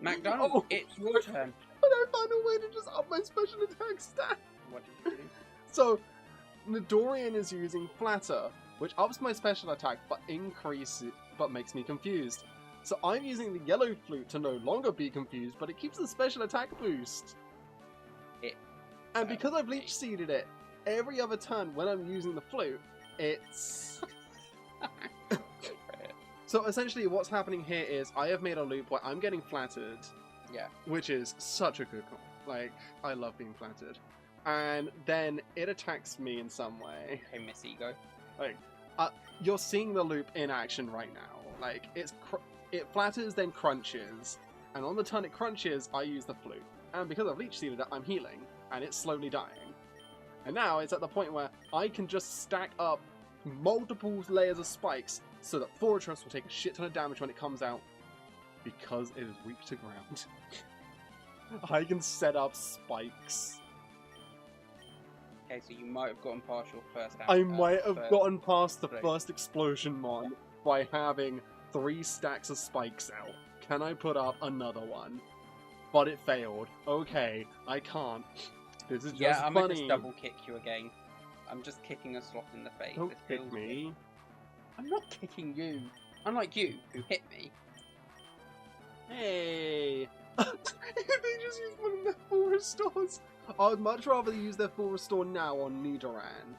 McDonald, it's your turn. But I found a way to just up my special attack stat. What did you do? So, Nidorian is using Flatter, which ups my special attack but makes me confused. So I'm using the yellow flute to no longer be confused, but it keeps the special attack boost. And because I've leech seeded it, every other turn when I'm using the flute, it's... So essentially what's happening here is I have made a loop where I'm getting flattered. Yeah. Which is such a good like, I love being flattered. And then it attacks me in some way. Hey, Miss Ego. Like, you're seeing the loop in action right now. Like, it flatters, then crunches. And on the turn it crunches, I use the flute. And because I've leech seeded it, I'm healing. And it's slowly dying. And now it's at the point where I can just stack up multiple layers of spikes so that Fortress will take a shit ton of damage when it comes out because it is weak to ground. I can set up spikes. Okay, so you might have gotten past your first. I might have gotten past the first explosion mon by having 3 stacks of spikes out. Can I put up another one? But it failed. Okay, I can't. This is just I'm funny. gonna just double kick you again. I'm just kicking a sloth in the face. Don't kick me. I'm not kicking you. Unlike you, who hit me. Hey! They just used one of their full restores. I would much rather use their full restore now on Nidoran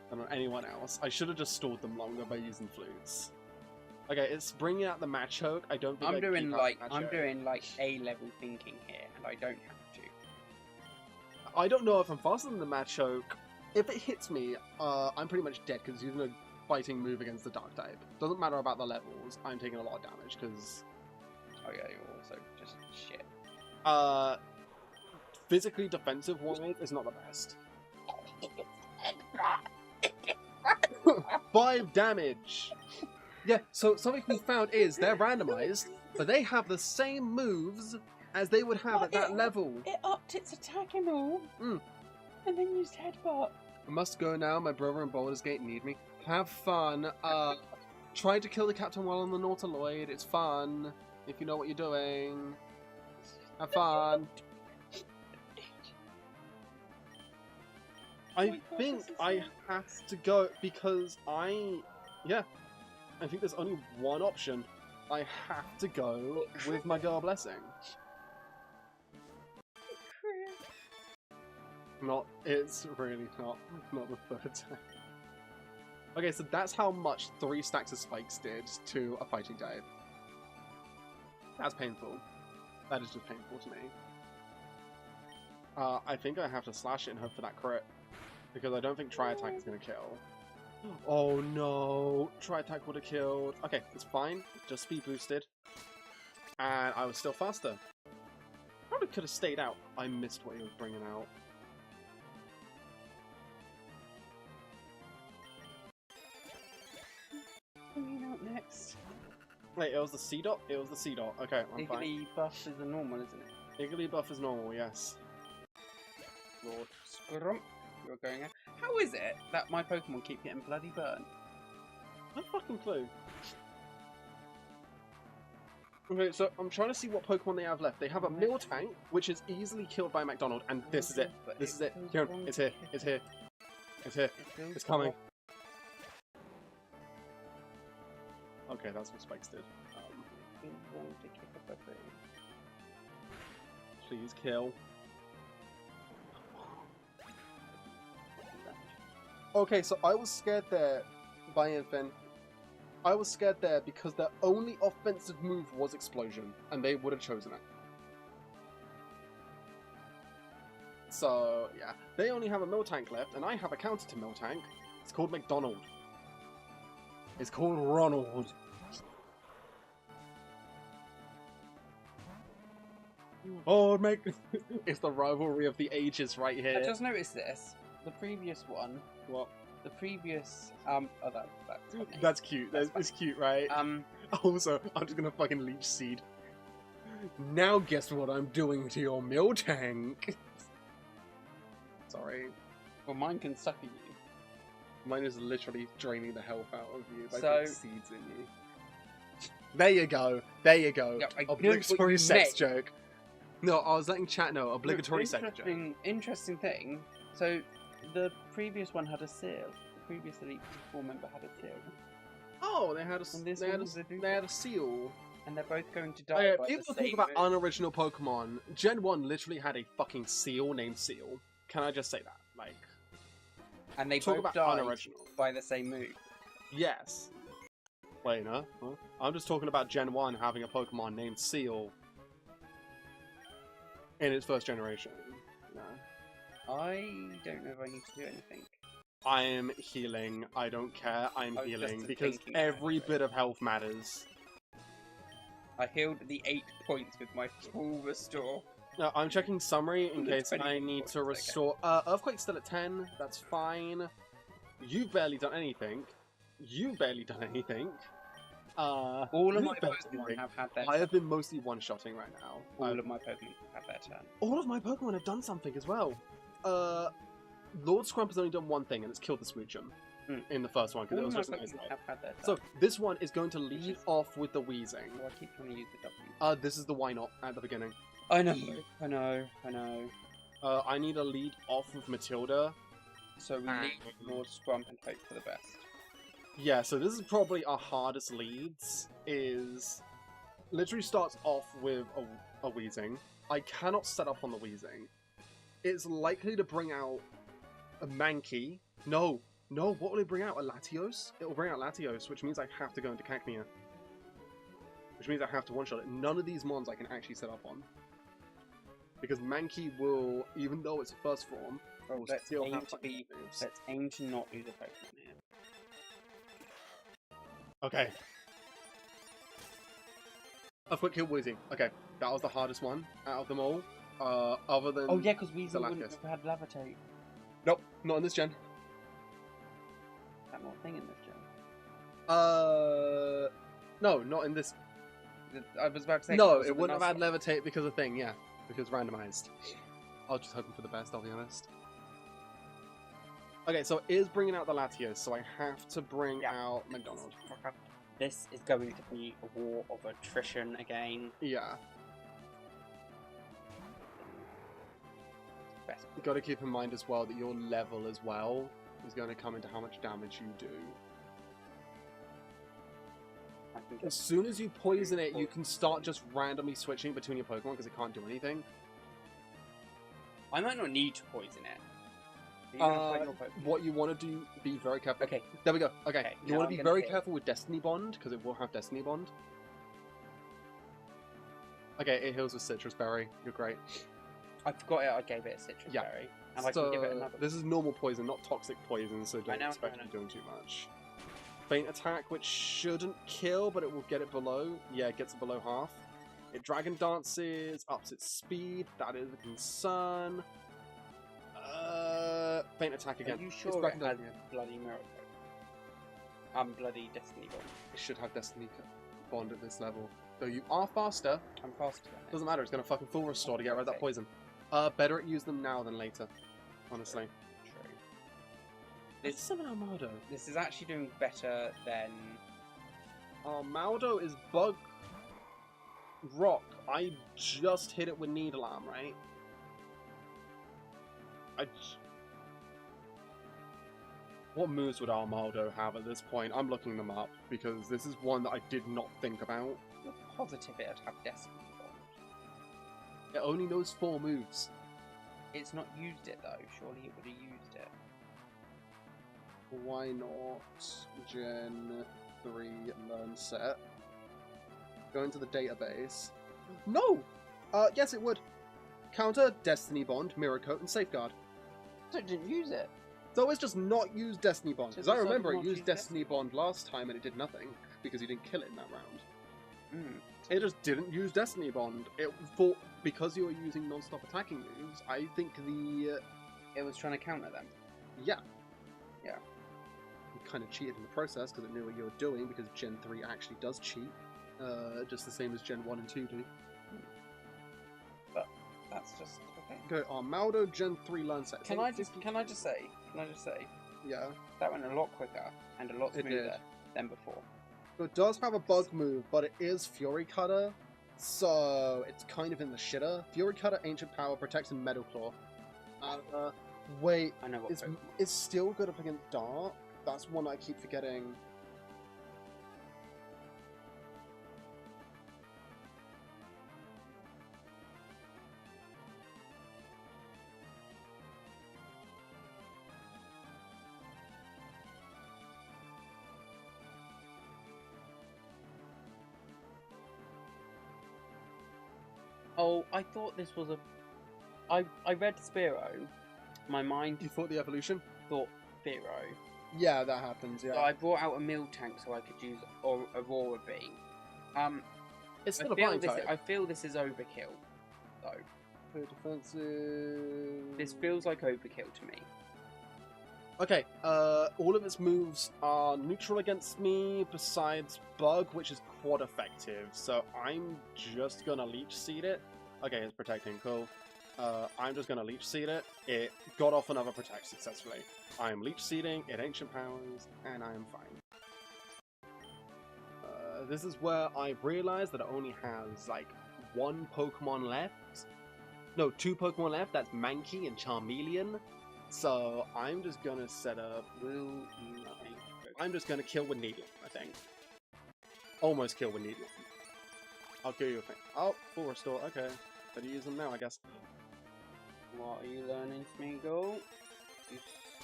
than on anyone else. I should have just stored them longer by using flutes. Okay, it's bringing out the Machoke. I don't think I'm doing like A-level thinking here, and I don't have to. I don't know if I'm faster than the Machoke. If it hits me, I'm pretty much dead because it's using a fighting move against the Dark type. Doesn't matter about the levels. I'm taking a lot of damage because. Oh yeah, you're also just shit. Physically defensive wise is not the best. 5 damage. Yeah, so something we found is they're randomized, but they have the same moves as they would have at that level. It upped its attack and all, and then used headbutt. I must go now. My brother in Baldur's Gate need me. Have fun. Try to kill the captain while on the Nautiloid. It's fun. If you know what you're doing. Have fun. I think I have to go because I think there's only one option. I have to go with my girl Blessing. It's really not the third time. Okay, so that's how much 3 stacks of spikes did to a fighting type. That's painful. That is just painful to me. I think I have to slash it and hope for that crit. Because I don't think Tri-Attack is going to kill. Oh no! Tri-Attack would have killed. Okay, it's fine. Just speed boosted. And I was still faster. Probably could have stayed out. I missed what he was bringing out. Wait, it was the C dot? It was the C dot. Okay, I'm fine. Igglybuff is the normal, isn't it? Igglybuff is normal, yes. Lord Scrump, you're going out. How is it that my Pokemon keep getting bloody burned? No fucking clue. Okay, so I'm trying to see what Pokemon they have left. They have a Miltank, which is easily killed by McDonald, and this is it. This is it. Here, it's here. It's here. It's here. It's coming. Okay, that's what Spikes did. Please kill. Okay, so I was scared there by Infin. I was scared there because their only offensive move was Explosion, and they would have chosen it. So, yeah. They only have a Miltank left, and I have a counter to Miltank. It's called McDonald. It's called Ronald. Oh, it's the rivalry of the ages right here. I just noticed this. The previous one. What? The previous that's funny. That's cute. It's cute, right? Also, I'm just gonna fucking leech seed. Now guess what I'm doing to your Miltank? Sorry. Well, mine can suck at you. Mine is literally draining the health out of you by So- putting seeds in you. There you go. There you go. Yeah, I know what Obligatory you sex meant. joke. No, I was letting chat know. Obligatory sex joke. Interesting thing. So, the previous one had a seal. The previous Elite Four member had a seal. Oh, they had a And this they had one was a a, they had a seal. And they're both going to Oh, die yeah, by people the talk same about move. unoriginal Pokemon. Gen 1 literally had a fucking seal named Seal. Can I just say that? Like, And they talk both about died unoriginal. by the same move. Yes. Wait, no? Huh? I'm just talking about Gen 1 having a Pokemon named Seal in its first generation. No. I don't know if I need to do anything. I am healing. I don't care. I'm I was healing just because thinking every about it. bit of health matters. I healed the 8 points with my full restore. No, I'm checking summary in The case 20 I need to points, restore. Earthquake's still at 10. That's fine. You've barely done anything. You've barely done anything. All of you've my barely Pokemon done anything. have had their I have been mostly one-shotting right now. All of my Pokemon have their turn. All of my Pokemon have done something as well. Lord Scrump has only done one thing, and it's killed the Smoochum in the first one, because it All was of my just an ice Pokemon type. have had their turn. So, this one is going to lead off with the Weezing. Oh, I keep trying to use the W. This is the why not at the beginning. I know. I need a lead off with Matilda. So we lead Lord Scrump and hope for the best. Yeah, so this is probably our hardest leads, is literally starts off with a Weezing. I cannot set up on the Weezing. It's likely to bring out a Mankey. No, what will it bring out? A Latios? It will bring out Latios, which means I have to go into Cacnea. Which means I have to one-shot it. None of these mons I can actually set up on. Because Mankey will, even though it's a first form, will Let's still aim have to fucking moves. let's aim to not lose a Pokemon here. Okay. A quick kill Weezing. Okay, that was the hardest one out of them all. Other than... Oh yeah, because Weezing wouldn't Galactus. have had Levitate. Nope, not in this gen. That not a thing in this gen. No, not in this. I was about to say. No, because it of the wouldn't have had Nuzlocke. Levitate because of thing, yeah. Because randomized. I was just hoping for the best, I'll be honest. Okay, so it is bringing out the Latios, so I have to bring out McDonald. This is going to be a war of attrition again. Yeah. Best. You gotta keep in mind as well that your level as well is going to come into how much damage you do. I can As get soon as you poison it, you can start just randomly switching between your Pokemon because it can't do anything. I might not need to poison it. Are you gonna play your Pokemon? What you want to do, be very careful. Okay. There we go. Okay. Okay, You now want I'm to be gonna very hit. careful with Destiny Bond because it will have Destiny Bond. Okay, it heals with Citrus Berry. You're great. I forgot it. I gave it a citrus Yeah. berry, and I can give it another. This is normal poison, not toxic poison, so don't know, expect I to know. be doing too much. Faint attack, which shouldn't kill, but it will get it below. Yeah, it gets it below half. It Dragon Dances, ups its speed. That is a concern. Faint attack again. Are you It's sure it Dragon has Dance again. bloody miracle? Bloody destiny bomb. It should have Destiny bond at this level. Though you are faster. I'm faster than it. Doesn't matter, it's gonna fucking full restore to get rid of that Okay. poison. Better at use them now than later. Honestly. True. Let's summon Armado. This is actually doing better than... Armado is bug rock. I just hit it with Needle Arm, right? What moves would Armado have at this point? I'm looking them up because this is one that I did not think about. You're positive it'd have Destiny Bond. It only knows 4 moves. It's not used it though. Surely it would have used it. Why not Gen 3 learn set? Go into the database. No! Yes it would. Counter, Destiny Bond, Mirror Coat, and Safeguard. So it didn't use it. So it's just not use Destiny Bond. So Because I it's remember not it used use Destiny Bond last time and it did nothing. Because you didn't kill it in that round. Mm. It just didn't use Destiny Bond. Because you were using non-stop attacking moves, I think It was trying to counter them. Yeah. Yeah. You kind of cheated in the process because it knew what you were doing because Gen 3 actually does cheat. Just the same as Gen 1 and 2 do. But that's just okay. Go Armado Gen 3 learn set. Can I just say? Yeah. That went a lot quicker and a lot It did. smoother than before. So it does have a bug move, but it is Fury Cutter, so it's kind of in the shitter. Fury Cutter, Ancient Power, Protects, and Metal Claw. Wait, I know what Pokemon. it's still good up against Dark? That's one I keep forgetting. Oh, I thought this was a... I read Spearow. My mind You thought the evolution? thought Spearow. Yeah, that happens, yeah. So I brought out a Mill Tank so I could use Aurora Beam. It's I still a feel blind this. type. I feel this is overkill, though. Defensive... This feels like overkill to me. Okay, all of its moves are neutral against me, besides Bug, which is quad effective, so I'm just gonna Leech Seed it. Okay, it's protecting, cool. I'm just gonna Leech Seed it. It got off another Protect successfully. I'm Leech Seeding, it Ancient Powers, and I am fine. This is where I realized that it only has, like, 1 Pokemon left. No, 2 Pokemon left, that's Mankey and Charmeleon. So I'm just gonna set up. I'm just gonna kill with Needle, I think. Almost kill with Needle. I'll kill you with thing. Oh, full restore. Okay, better use them now, I guess. What are you learning, Smeagol? You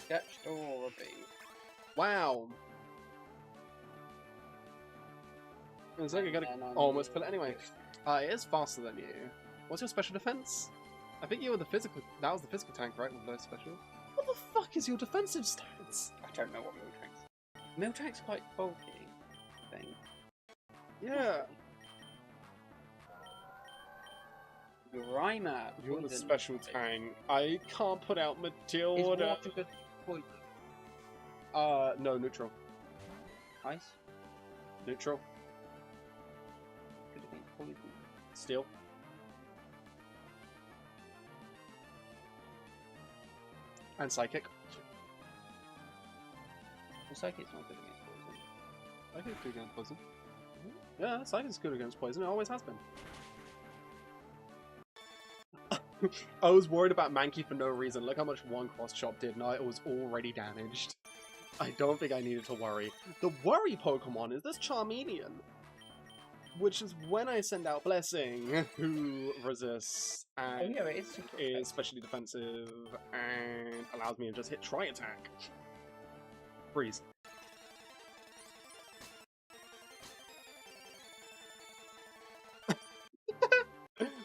sketched Aurora Beam. Wow. It's like you're gonna almost kill it anyway. It is faster than you. What's your special defense? I think you were the physical. That was the physical tank, right? With no special. What the fuck is your defensive stance? I don't know what Mill Tank's. Mill Tank's quite bulky, I think. Yeah. Grimer. You're the poison. special tank. I can't put out Is Matilda. water good poison? No, neutral. Ice? Neutral. Good against poison. Steel. And psychic. Well, Psychic's not good against poison. Psychic's good against poison. Yeah, psychic's good against poison. It always has been. I was worried about Mankey for no reason. Look how much one cross chop did. Now it was already damaged. I don't think I needed to worry. The worry Pokemon is this Charmeleon. Which is when I send out Blessing, who resists and Oh, yeah, it is super is effective. specially defensive and allows me to just hit Tri-Attack. Freeze.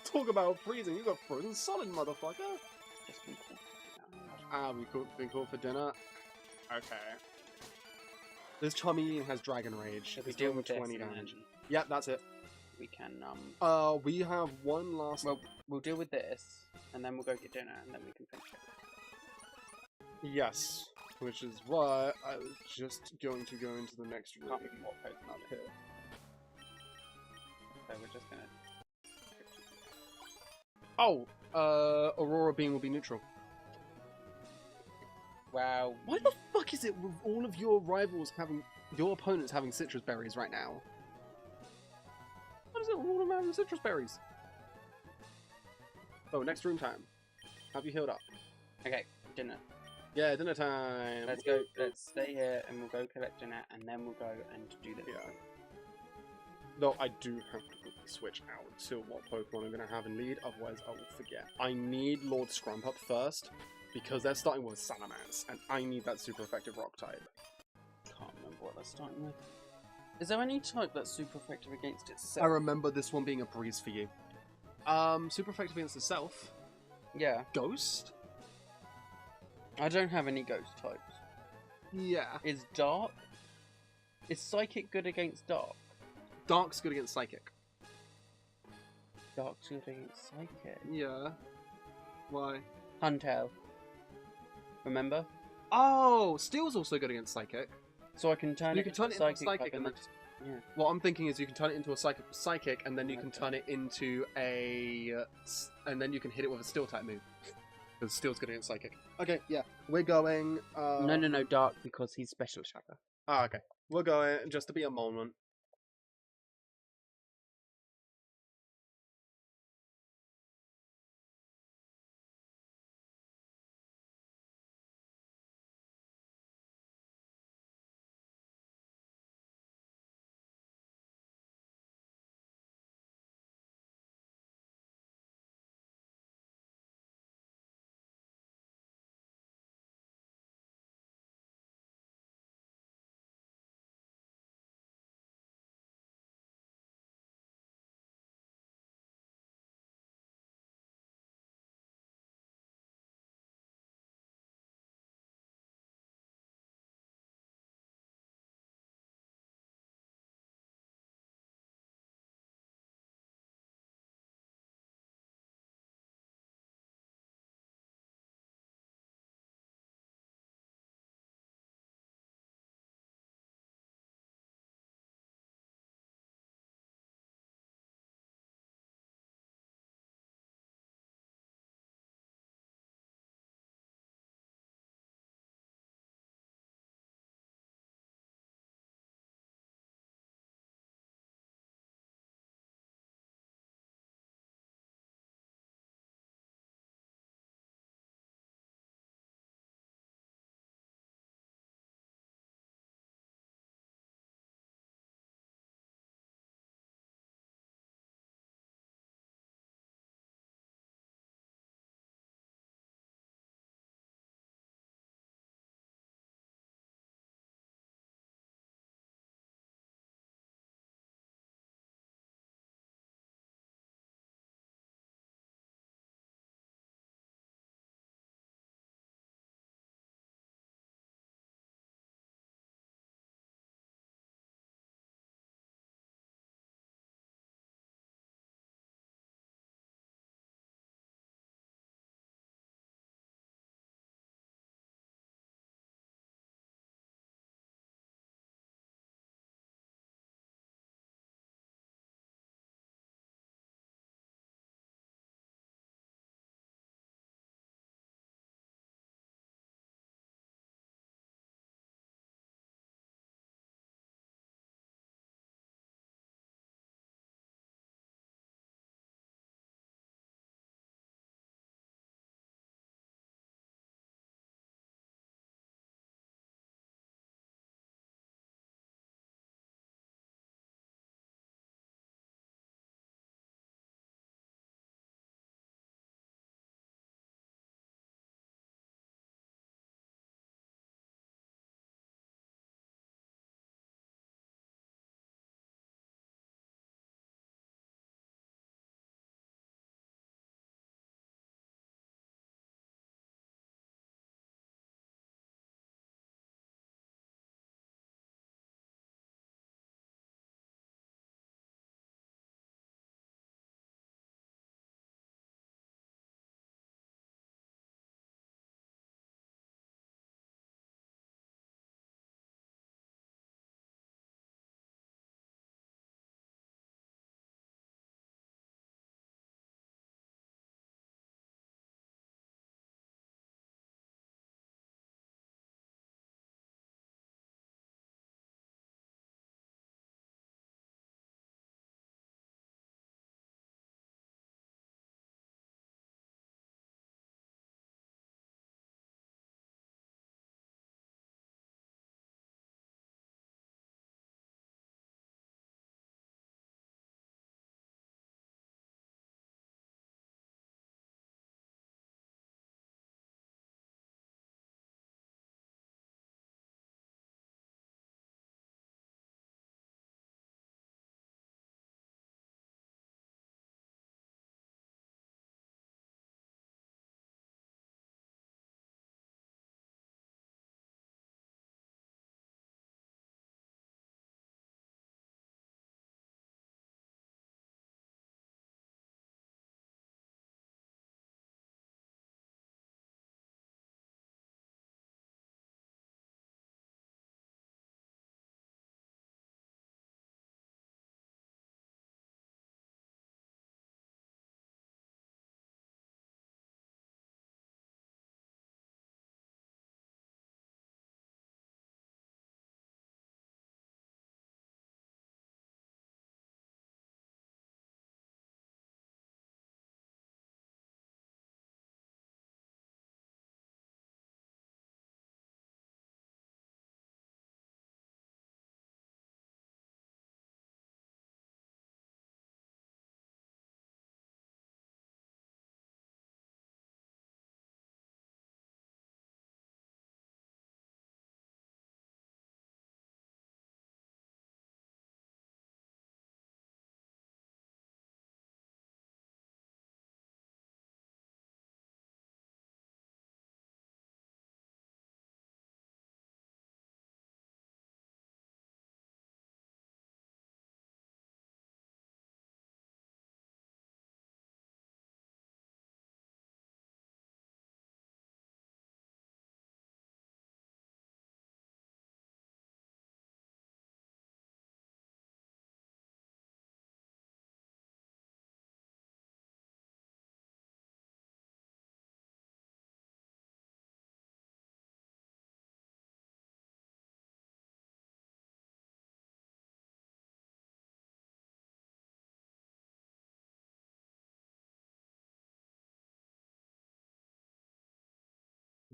Talk about freezing, you got frozen solid, motherfucker! Just been cool. We could been cool for dinner. Okay. This Charmeleon has Dragon Rage. Should we It's deal over with this 20 and damage. then Yep, that's it. we can We have one last... well, we'll deal with this and then we'll go get dinner and then we can finish it. Yes. Which is why I was just going to go into the next room. Can't be more Pokemon here. we're just gonna. Oh, Aurora Beam will be neutral. Wow. Why the fuck is it with all of your your opponents having citrus berries right now? What is it with all of them having citrus berries? Oh, next room time. Have you healed up? Okay, dinner. Yeah, dinner time. Let's go. Let's stay here and we'll go collect dinner and then we'll go and do this. Yeah. Though I do have to quickly switch out to what Pokemon I'm going to have in lead, otherwise I will forget. I need Lord Scrump up first, because they're starting with Salamence, and I need that super effective rock type. Can't remember what they're starting with. Is there any type that's super effective against itself? I remember this one being a breeze for you. Super effective against itself. Yeah. Ghost? I don't have any ghost types. Yeah. Is Dark? Is Psychic good against Dark? Dark's good against Psychic. Dark's good against Psychic? Yeah. Why? Huntail. Remember? Oh! Steel's also good against Psychic. So I can turn You it can into turn it into a Psychic Psychic type and then... yeah. What I'm thinking is you can turn it into a Psychic and then you can turn it into a... and then you can hit it with a Steel type move. Because Steel's good against Psychic. Okay, yeah. We're going... No, Dark, because he's Special Shatter. Ah, okay. We're going just to be a moment.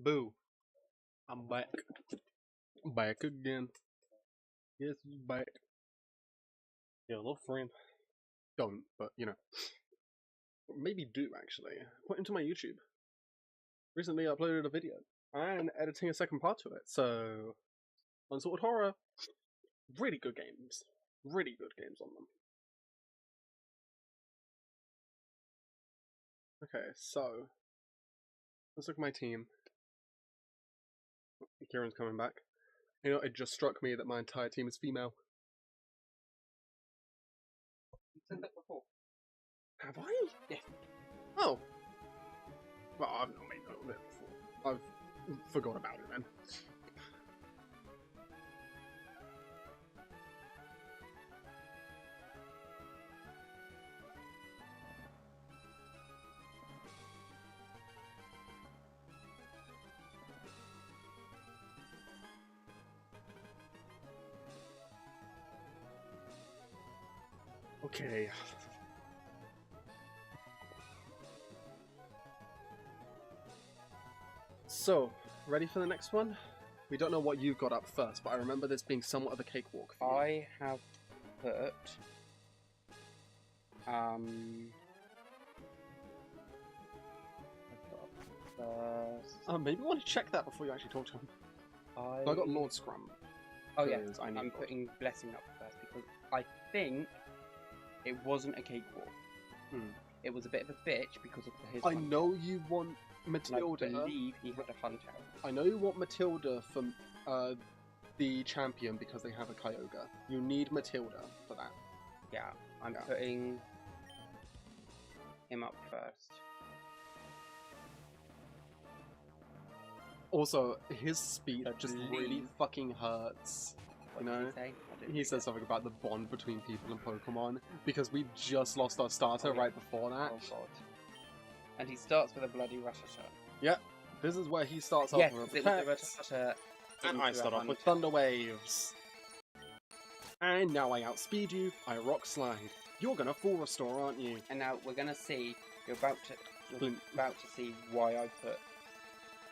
Boo. I'm back. Back again. Yes, back. Hello, friend. Don't, but you know. Maybe do, actually. Put into my YouTube. Recently uploaded a video. And editing a second part to it, so... Unsorted Horror. Really good games. Really good games on them. Okay, so... Let's look at my team. Kieran's coming back. You know, it just struck me that my entire team is female. You said that before. Have I? Yeah. Oh. Well, I've not made note of it before. I've forgot about it then. Okay. So, ready for the next one? We don't know what you got up first, but I remember this being somewhat of a cakewalk for you. I have put maybe we want to check that before you actually talk to him. So I got Lord Scrum. Oh yeah, I'm putting Blessing up first because I think it wasn't a cakewalk. It was a bit of a bitch because of his. I know you want Matilda. And I believe he had a hunt out. I know you want Matilda for the champion because they have a Kyogre. You need Matilda for that. Yeah, I'm putting him up first. Also, his speed just really fucking hurts. What you know? did he say? He said something about the bond between people and Pokemon because we just lost our starter right before that. Oh god. And he starts with a bloody Rattata. Yeah, this is where he starts Yes, off with it a was the Rattata. and I start off with Thunder Waves. And now I outspeed you, I Rock Slide. You're gonna Full Restore, aren't you? And now we're gonna see, you're about to see why I put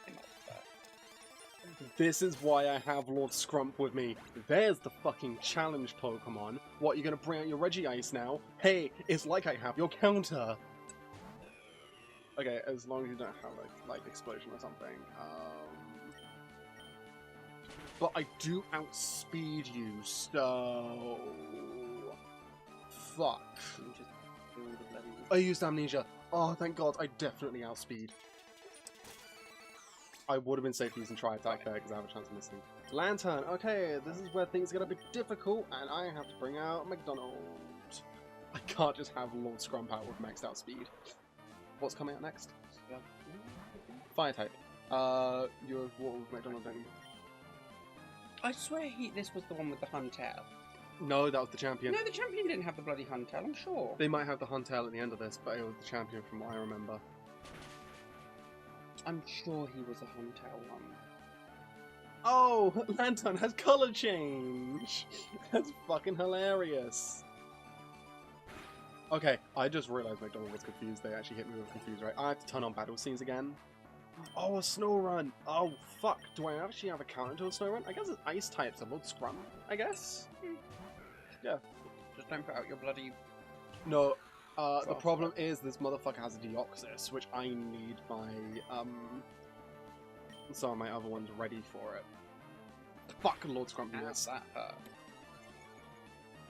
him up first. This is why I have Lord Scrump with me. There's the fucking challenge Pokemon. What, you're gonna bring out your Regice now? Hey, it's like I have your counter. Okay, as long as you don't have like explosion or something. But I do outspeed you, so fuck. I'm just doing the bloody... I used Amnesia. Oh, thank God, I definitely outspeed. I would have been safe using Tri-Attack there because I have a chance of missing. Lantern. Okay, this is where things get a bit difficult, and I have to bring out McDonald. I can't just have Lord Scrump out with maxed out speed. What's coming out next? Fire type. You're what with McDonald doing? I swear this was the one with the Huntail. No, that was the champion. No, the champion didn't have the bloody Huntail, I'm sure. They might have the Huntail at the end of this, but it was the champion from what I remember. I'm sure he was a Huntail one. Oh, Lantern has colour change! That's fucking hilarious. Okay, I just realised McDonald was confused. They actually hit me with confused, right? I have to turn on battle scenes again. Oh, a snow run! Oh, fuck. Do I actually have a counter to a snow run? I guess it's ice types. Lord Scrum, I guess? Yeah. Just don't put out your bloody... No, the problem is this motherfucker has a Deoxys, which I need my, some of my other ones ready for it. Fuck, Lord Scrum, yes. That hurt.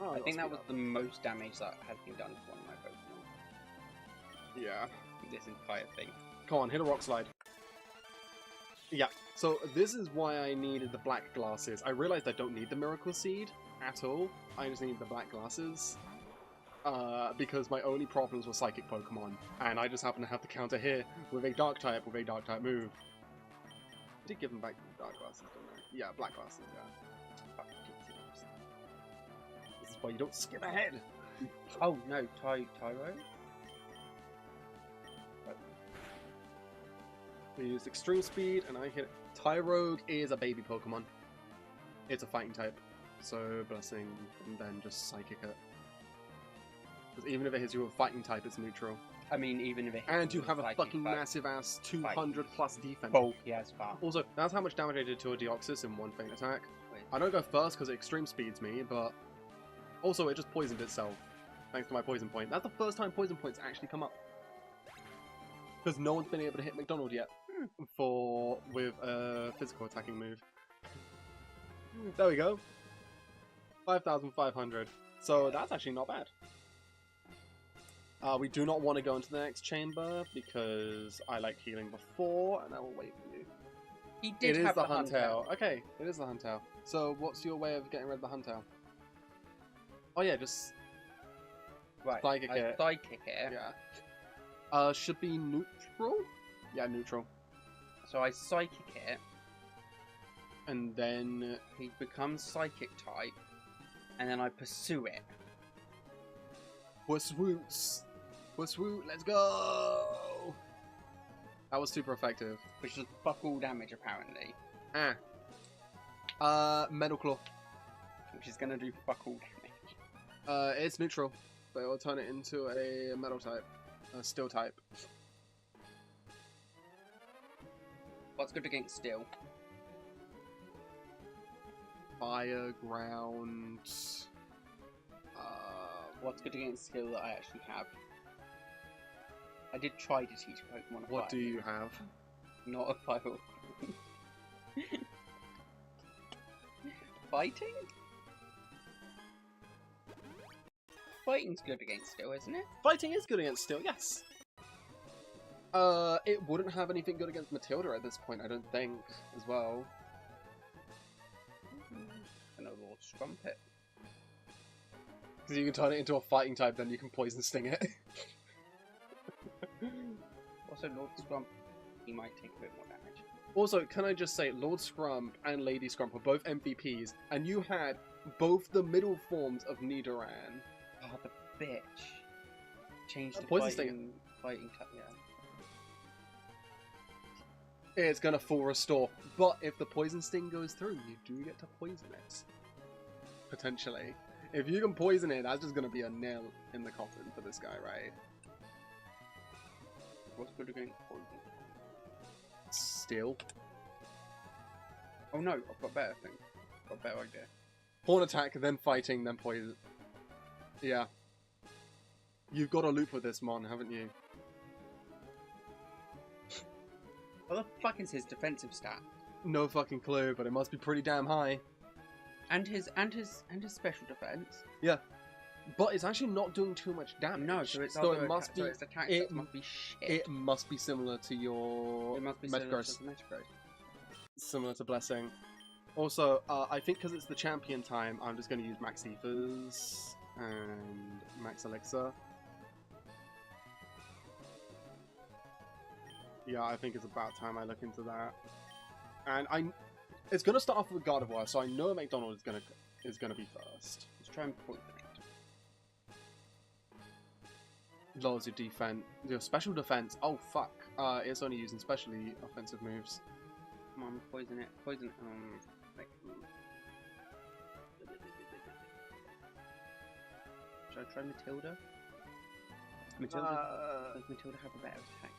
Oh, I think that was the most damage that has been done to one of my Pokemon. Yeah. This entire thing. Come on, hit a Rock Slide. Yeah, so this is why I needed the black glasses. I realized I don't need the Miracle Seed at all. I just need the black glasses. Because my only problems were Psychic Pokemon. And I just happen to have the counter here with a Dark type move. I did give them back the Dark glasses, didn't I? Yeah, black glasses, yeah. This is why you don't skip ahead! Oh no, Tyro? We used Extreme Speed, and I hit it. Tyrogue is a baby Pokemon. It's a fighting type. So, Blessing, and then just Psychic it. Because even if it hits you with a fighting type, it's neutral. I mean, even if it hits And you with have a Psychic, fucking but massive ass 200 plus defense. bulky as fuck. Also, that's how much damage I did to a Deoxys in one faint attack. Wait. I don't go first because it extreme speeds me, but also it just poisoned itself thanks to my poison point. That's the first time poison points actually come up. Because no one's been able to hit McDonald yet with a physical attacking move. There we go. 5,500. So that's actually not bad. We do not want to go into the next chamber because I like healing before, and I will wait for you. He did have the Huntail. Okay, it is the Huntail. So what's your way of getting rid of the Huntail? Oh yeah, just Right, Psychic it. Psychic it. Yeah. Should be neutral? Yeah, neutral. So I Psychic it. And then He becomes Psychic type. And then I pursue it. Pusswoots! Pusswoot, let's go! That was super effective. Which does fuck all damage, apparently. Metal Claw. Which is gonna do fuck all damage. It's neutral, but it will turn it into a metal type. A steel type. What's good against steel? Fire, ground... What's good against skill that I actually have? I did try to teach Pokemon a what fire. do you have? Not a fire. Fighting? Fighting's good against steel, isn't it? Fighting is good against steel, yes. It wouldn't have anything good against Matilda at this point, I don't think, as well. And a Lord Strumpet. Because you can turn it into a fighting type, then you can poison sting it. Also, Lord Scrump, he might take a bit more damage. Also, can I just say, Lord Scrump and Lady Scrump were both MVPs, and you had both the middle forms of Nidoran. Oh, the bitch. Change the Poison fighting type, yeah. It's gonna full restore, but if the poison sting goes through, you do get to poison it. Potentially. If you can poison it, that's just gonna be a nail in the coffin for this guy, right? What's good against poison? Steel. Oh no, I've got a better thing. I've got a better idea. Horn attack, then fighting, then poison. Yeah. You've got a loop with this mon, haven't you? What the fuck is his defensive stat? No fucking clue, but it must be pretty damn high. And his special defense. Yeah. But it's actually not doing too much damage. No, so it's so it must be. So its attack must be shit. It must be similar to your. It must be similar to Metagross. Similar to Blessing. Also, I think because it's the champion time, I'm just going to use Max Ethers and Max Elixir. Yeah, I think it's about time I look into that. And it's going to start off with Gardevoir, so I know McDonald is going to be first. Let's try and poison it. Lowers your defense, your special defense. Oh fuck! It's only using specially offensive moves. Come on, poison it. Poison. Should I try Matilda? Does Matilda have a better attack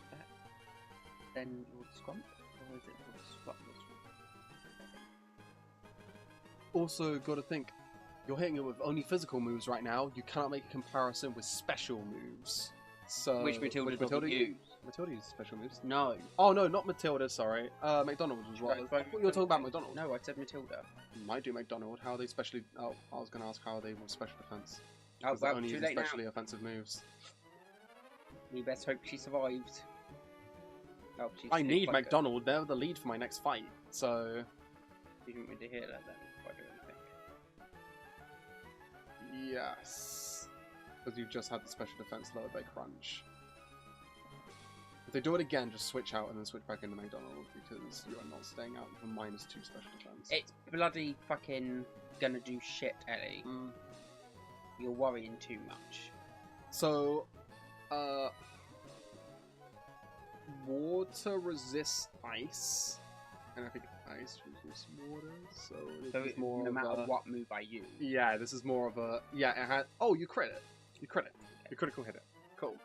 than Lord Scrump? Or is it Lord Scrump? Also, gotta think, you're hitting it with only physical moves right now. You cannot make a comparison with special moves. So Which Matilda doesn't use? Matilda uses special moves. No. Oh no, not Matilda. Sorry, McDonald was what? I thought you were talking about McDonald. No, I said Matilda. You might do McDonald. How are they specially? Oh, I was gonna ask how are they with special defense. Oh, well, only too using late now. specially offensive moves. We best hope she survives. Oh, she's I need like McDonald. They're the lead for my next fight. So. You didn't really hear that then. I don't think. Yes. Because you've just had the special defense lowered by Crunch. If they do it again, just switch out and then switch back into McDonald because you are not staying out with a -2 special defense. It's bloody fucking gonna do shit, Ellie. You're worrying too much. So, water resists ice, and I think ice resists water, so it's more no of matter a... what move I use. Yeah, this is more of a... Yeah, it had... Oh, you crit it. You crit it. You critical hit it. Cool.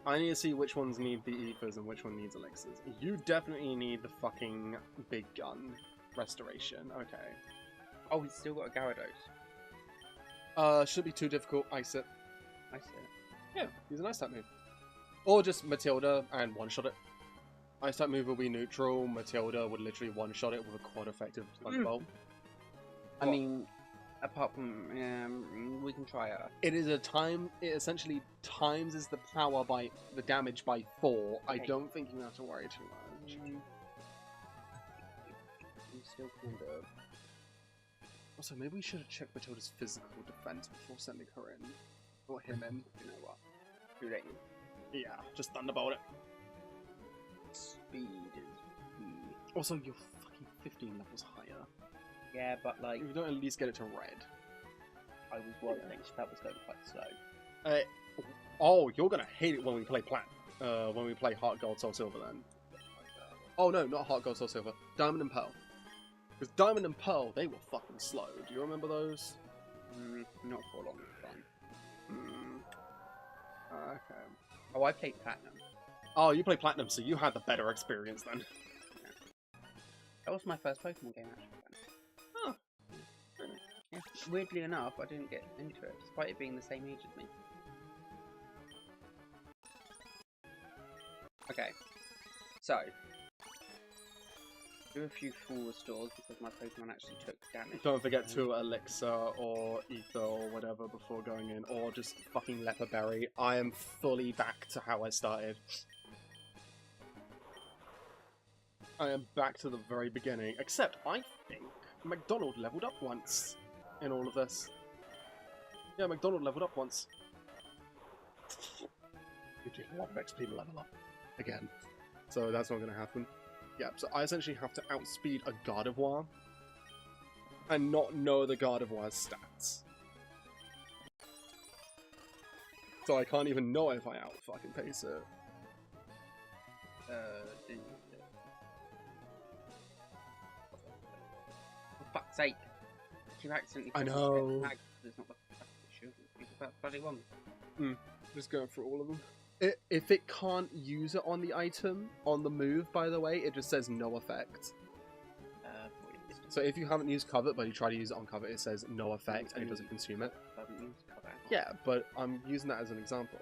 I need to see which ones need the ethers and which one needs elixirs. You definitely need the fucking big gun restoration. Okay. Oh, he's still got a Gyarados. Should be too difficult. Ice it. I see. Yeah, use an ice type move. Or just Matilda and one-shot it. Ice type move will be neutral. Matilda would literally one-shot it with a quad effective Thunderbolt. I mean, apart from we can try her. It is a time. It essentially times is the power by the damage by 4. I don't think you have to worry too much. I'm still kind of. Also, maybe we should have checked Matilda's physical defense before sending her in. Or him in. You know what? Too late. Yeah, just Thunderbolt it. Speed is key. Also, you're fucking 15 levels higher. Yeah, but like. If you don't at least get it to red. I was worried that was going quite slow. Oh, you're gonna hate it when we play when we play Heart Gold Soul Silver then. Oh no, not Heart Gold Soul Silver. Diamond and Pearl. Because Diamond and Pearl, they were fucking slow. Do you remember those? Not for a long time. Okay. Oh, I played Platinum. Oh, you play Platinum, so you had the better experience then. That was my first Pokemon game, actually. Huh. Yeah. Weirdly enough, I didn't get into it, despite it being the same age as me. Okay. So. Do a few full restores because my Pokemon actually took damage. Don't forget to Elixir or Ether or whatever before going in, or just fucking Leper Berry. I am fully back to how I started. I am back to the very beginning, except I think McDonald leveled up once in all of this. Yeah, McDonald leveled up once. You do a lot of XP to level up again. So that's not going to happen. Yeah, so I essentially have to outspeed a Gardevoir and not know the Gardevoir's stats. So I can't even know if I out-fucking pace it. Didn't you? For fuck's sake. You accidentally I pressed know. the tag. There's not the issue. It's about bloody one. Just going through all of them. If it can't use it on the item, on the move, by the way, it just says no effect. So if you haven't used Covet, but you try to use it on Covet, it says no effect, and it doesn't consume it. I haven't used Covet. Yeah, but I'm using that as an example.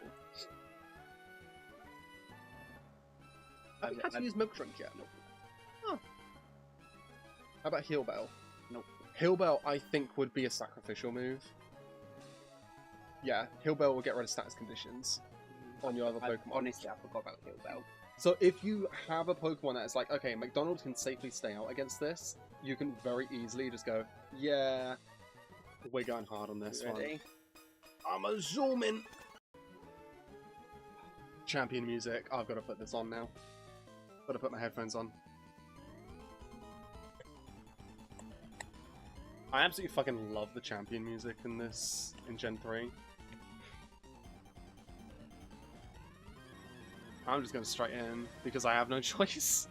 Have you had to use Milk Drink yet? Nope. Huh. How about Heal Bell? Nope. Heal Bell, I think, would be a sacrificial move. Yeah, Heal Bell will get rid of status conditions on your other Pokemon. Honestly, I forgot about Heal Bell. So if you have a Pokemon that is like, okay, McDonald can safely stay out against this, you can very easily just go, yeah, we're going hard on this one. I'm a zooming. Champion music. I've got to put this on now. Got to put my headphones on. I absolutely fucking love the champion music in this, in Gen 3. I'm just going to straight in, because I have no choice.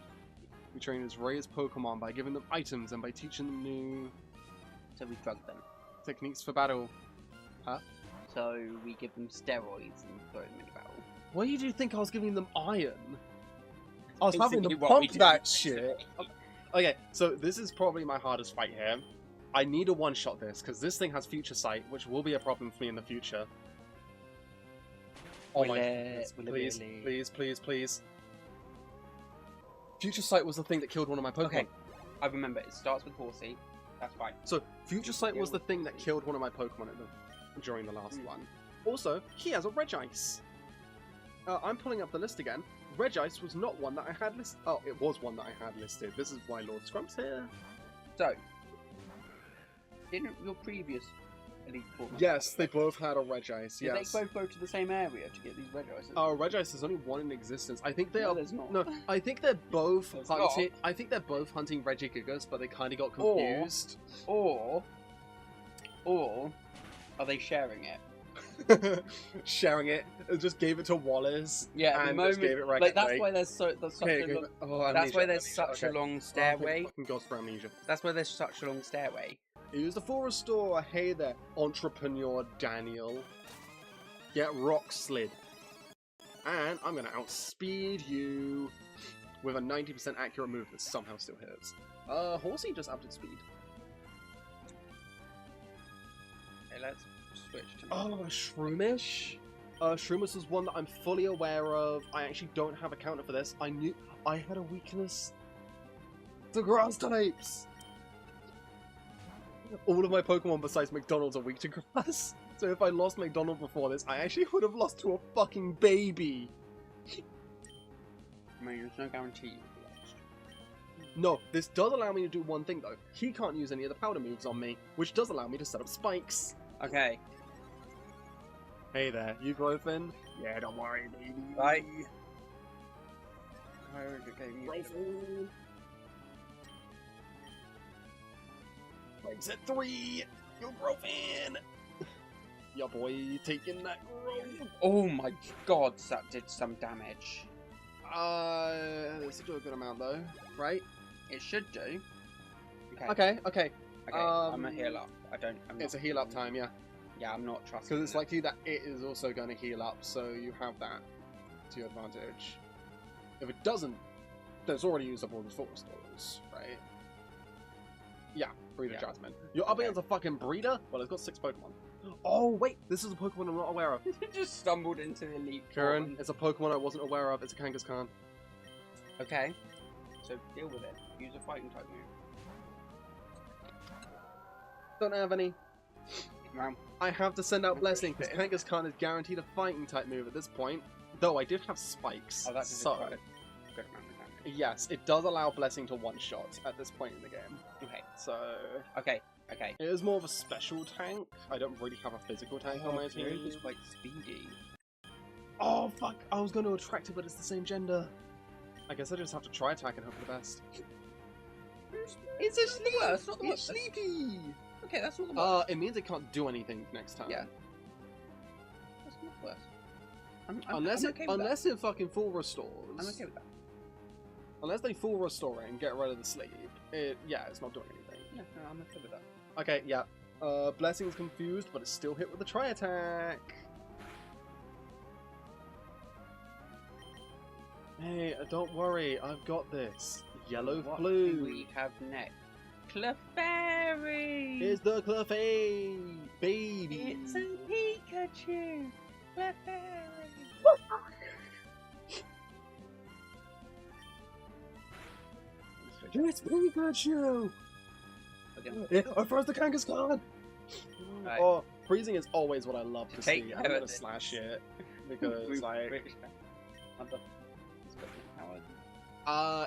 We train as raised Pokemon by giving them items and by teaching them new... So we drug them. Techniques for battle. Huh? So we give them steroids and throw them into battle. Why did you think I was giving them iron? I was having to Basically what we pump do. that shit. Okay, so this is probably my hardest fight here. I need to one-shot this, because this thing has Future Sight, which will be a problem for me in the future. Oh my goodness, please, please, please, please. Future Sight was the thing that killed one of my Pokemon. Okay, I remember. It starts with Horsey. That's fine. So, Future Sight was the thing that killed one of my Pokemon during the last one. Also, he has a Regice. I'm pulling up the list again. Regice was not one that I had listed. Oh, it was one that I had listed. This is why Lord Scrump's here. So, didn't your previous Elite Four? Yes, they both had a Regice. Did Yes. they both go to the same area to get these Regices? Oh, Regice is only one in existence. I think they No, are. there's not. No, I think they're both There's hunting. I think they're both hunting Regigigas, but they kind of got confused. Or are they sharing it? Sharing it, just gave it to Wallace. Yeah, and the moment, just gave it like that's why there's such Okay, a long, oh, that's why amnesia, there's amnesia, such okay. a long Oh, stairway. thank fucking God for amnesia. That's why there's such a long stairway. Use the full restore. Hey there, entrepreneur Daniel. Get rock slid. And I'm going to outspeed you with a 90% accurate move that somehow still hits. Horsey just upped its speed. Okay, let's switch to... Oh, Shroomish? Shroomish was one that I'm fully aware of. I actually don't have a counter for this. I knew I had a weakness to grass types. All of my Pokemon besides McDonald's are weak to grass. So if I lost McDonald before this, I actually would have lost to a fucking baby. I mean, there's no guarantee you'll be lost. No, this does allow me to do one thing though. He can't use any of the powder moves on me, which does allow me to set up spikes. Okay. Hey there, you Growthin? Yeah, don't worry, baby. Right. Growthin. Spikes at 3! You're Growthin! Yeah, boy, taking that growth. Oh my god, that did some damage. This will do a good amount though, right? It should do. Okay. Okay, I'm a heal up. It's a heal up time, yeah. Yeah, I'm not trusting. Because it's likely that it is also going to heal up, so you have that to your advantage. If it doesn't, then it's already used up all the full restores, right? Yeah, Breeder Jasmine. You're up against a fucking breeder? Well, it's got 6 Pokemon. Oh, wait, this is a Pokemon I'm not aware of. Just stumbled into the elite. Kieran, it's a Pokemon I wasn't aware of. It's a Kangaskhan. Okay, so deal with it. Use a fighting type move. Don't have any. Well, I have to send out Blessing, because Kangaskhan is guaranteed a fighting type move at this point. Though I did have spikes. oh, that's so, a good amount of damage. yes, it does allow Blessing to one-shot at this point in the game. Okay. So... Okay. it is more of a special tank. I don't really have a physical tank on my team. It's quite speedy. Oh, fuck! I was going to attract it, but it's the same gender. I guess I just have to try attack and hope for the best. It's a sleepy. It's not the It's worst. sleepy! Okay, that's not the worst. It means it can't do anything next time. Yeah. That's not the worst. I'm okay with unless it fucking full restores. that. I'm okay with that. Unless they full restore it and get rid of the sleep, it's not doing anything. Yeah, no, I'm okay with that. Okay, yeah. Blessing's confused, but it's still hit with a tri-attack. Hey, don't worry, I've got this. Yellow What blue. do we have next? Clefairy! It's the Clefairy, baby. It's a Pikachu! Clefairy! It's Pikachu! I first the Kangaskhan! Right. Oh, freezing is always what I love to Take see. care I'm of gonna this. slash it because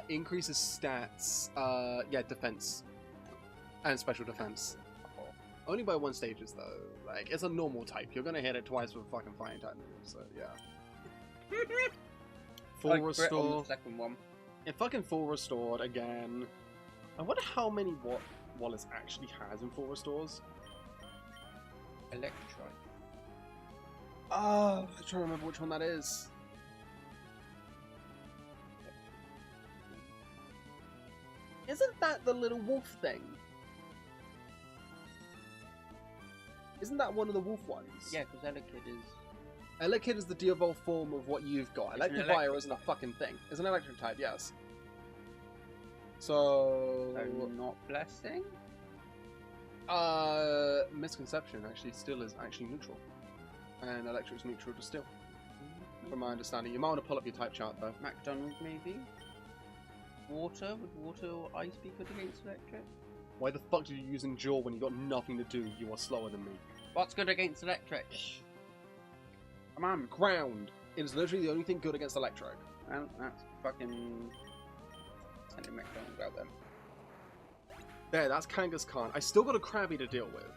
increases stats. Defense and special defense. Only by 1 stages though. Like it's a normal type. You're gonna hit it twice with a fucking fighting type move. So yeah. Full restore. On the second one. It fucking full restored again. I wonder how many Wallace actually has in full restores. Electroid. I'm trying to remember which one that is. Isn't that the little wolf thing? Isn't that one of the wolf ones? Yeah, because Elekid is... Elekid is the de-evolved form of what you've got. It's an Electivire electric isn't a type. fucking thing. It's an electric type, yes. So... So not Blessing? Misconception actually still is actually neutral. And electric's neutral to still. From my understanding. You might want to pull up your type chart though. McDonald maybe? Water? Would water or ice be good against electric? Why the fuck did you use Endure when you got nothing to do? You are slower than me. What's good against electric? Come on. Ground. It is literally the only thing good against electric. Well, that's fucking... sending McDonald out then. There, that's Kangaskhan. I still got a Krabby to deal with.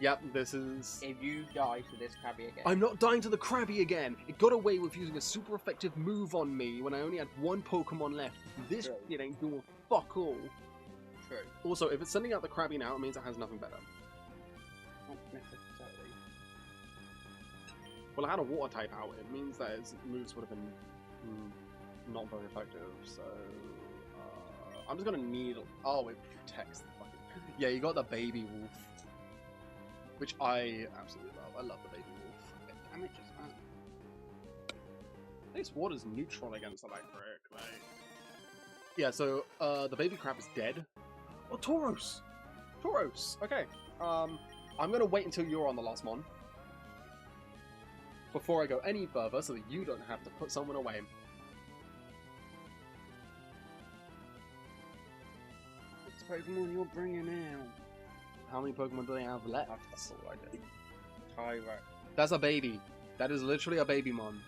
Yep, this is... If you die to this Krabby again... I'm not dying to the Krabby again! It got away with using a super effective move on me when I only had 1 Pokemon left. This True. shit ain't doing fuck all. True. Also, if it's sending out the Krabby now, it means it has nothing better. Not necessarily. Well, I had a water type out. It means that its moves would have been not very effective, so... I'm just gonna need... Oh, it protects the fucking... Yeah, you got the baby wolf. Which I absolutely love. I love the baby wolf. Damage as well. This water's neutral against electric. Like... Yeah, so the baby crab is dead. Oh, Tauros! Tauros! Okay. I'm gonna wait until you're on the last mon. Before I go any further, so that you don't have to put someone away. Which Pokemon you're bringing out? How many Pokemon do they have left? That's all I do. Tyro. That's a baby. That is literally a baby mon.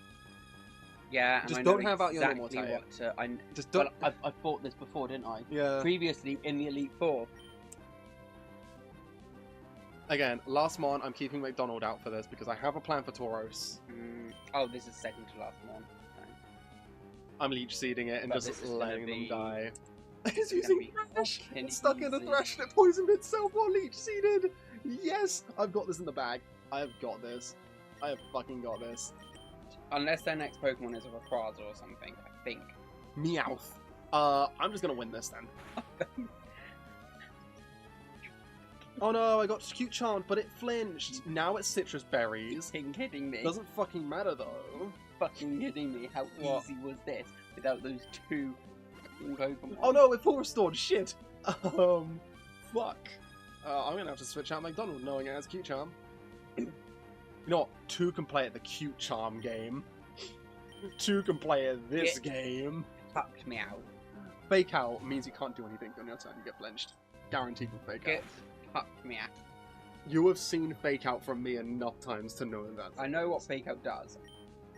Yeah, and Just I know don't have out your exactly normal what to, I Just don't. Well, I fought this before, didn't I? Yeah. Previously in the Elite Four. Again, last mon, I'm keeping McDonald out for this because I have a plan for Tauros. Oh, this is second to last one. Okay. I'm leech seeding it and But just this is letting gonna them be- die. It's gonna using be Thresh! fucking It's stuck in a easy. Thresh and it poisoned itself while leech seeded! Yes! I've got this in the bag. I've got this. I have fucking got this. Unless their next Pokemon is a Rayquaza or something, I think. Meowth. I'm just gonna win this then. Oh no, I got cute charmed, but it flinched. Now it's citrus berries. Fucking kidding me. Doesn't fucking matter though. Fucking kidding me. How What? easy was this without those two Pokemon? Oh no, it's full restored. Shit. Fuck. I'm gonna have to switch out McDonald knowing it has cute charm. You know what? 2 can play at the cute charm game. 2 can play at this game. Fucked me out. Fake out means you can't do anything on your turn. You get flinched. Guaranteed with fake Get out. fucked me out. You have seen fake out from me enough times to know that. I know what Fake Out does.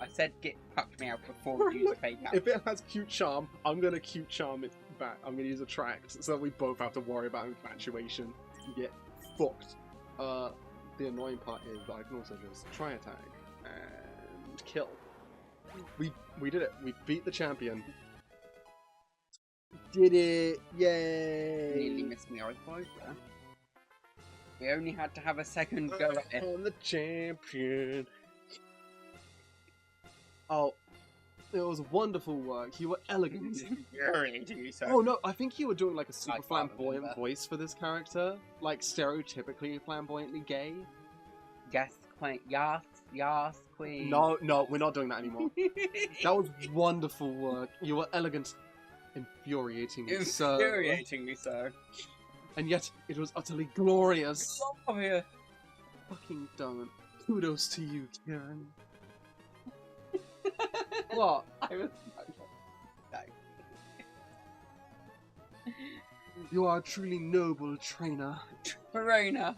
I said get fucked me out before you use Fake Out. If it has cute charm, I'm gonna cute charm it back. I'm gonna use attract, so that we both have to worry about infatuation. You get fucked. The annoying part is that I can also just try attack and kill. We did it. We beat the champion. Did it! Yay! Nearly missed me Rayquaza. We only had to have a second go at it. I'm the champion. Oh, it was wonderful work. You were elegant. Oh no, I think you were doing like a super can't flamboyant remember. voice for this character, like stereotypically flamboyantly gay. Yes, queen. Yes, queen. No, we're not doing that anymore. That was wonderful work. You were elegant, infuriatingly so, Infuriatingly so. and yet it was utterly glorious. Over here. Fucking don't. Kudos to you, Kieran. What? I was. No. You are a truly noble trainer. Trainer.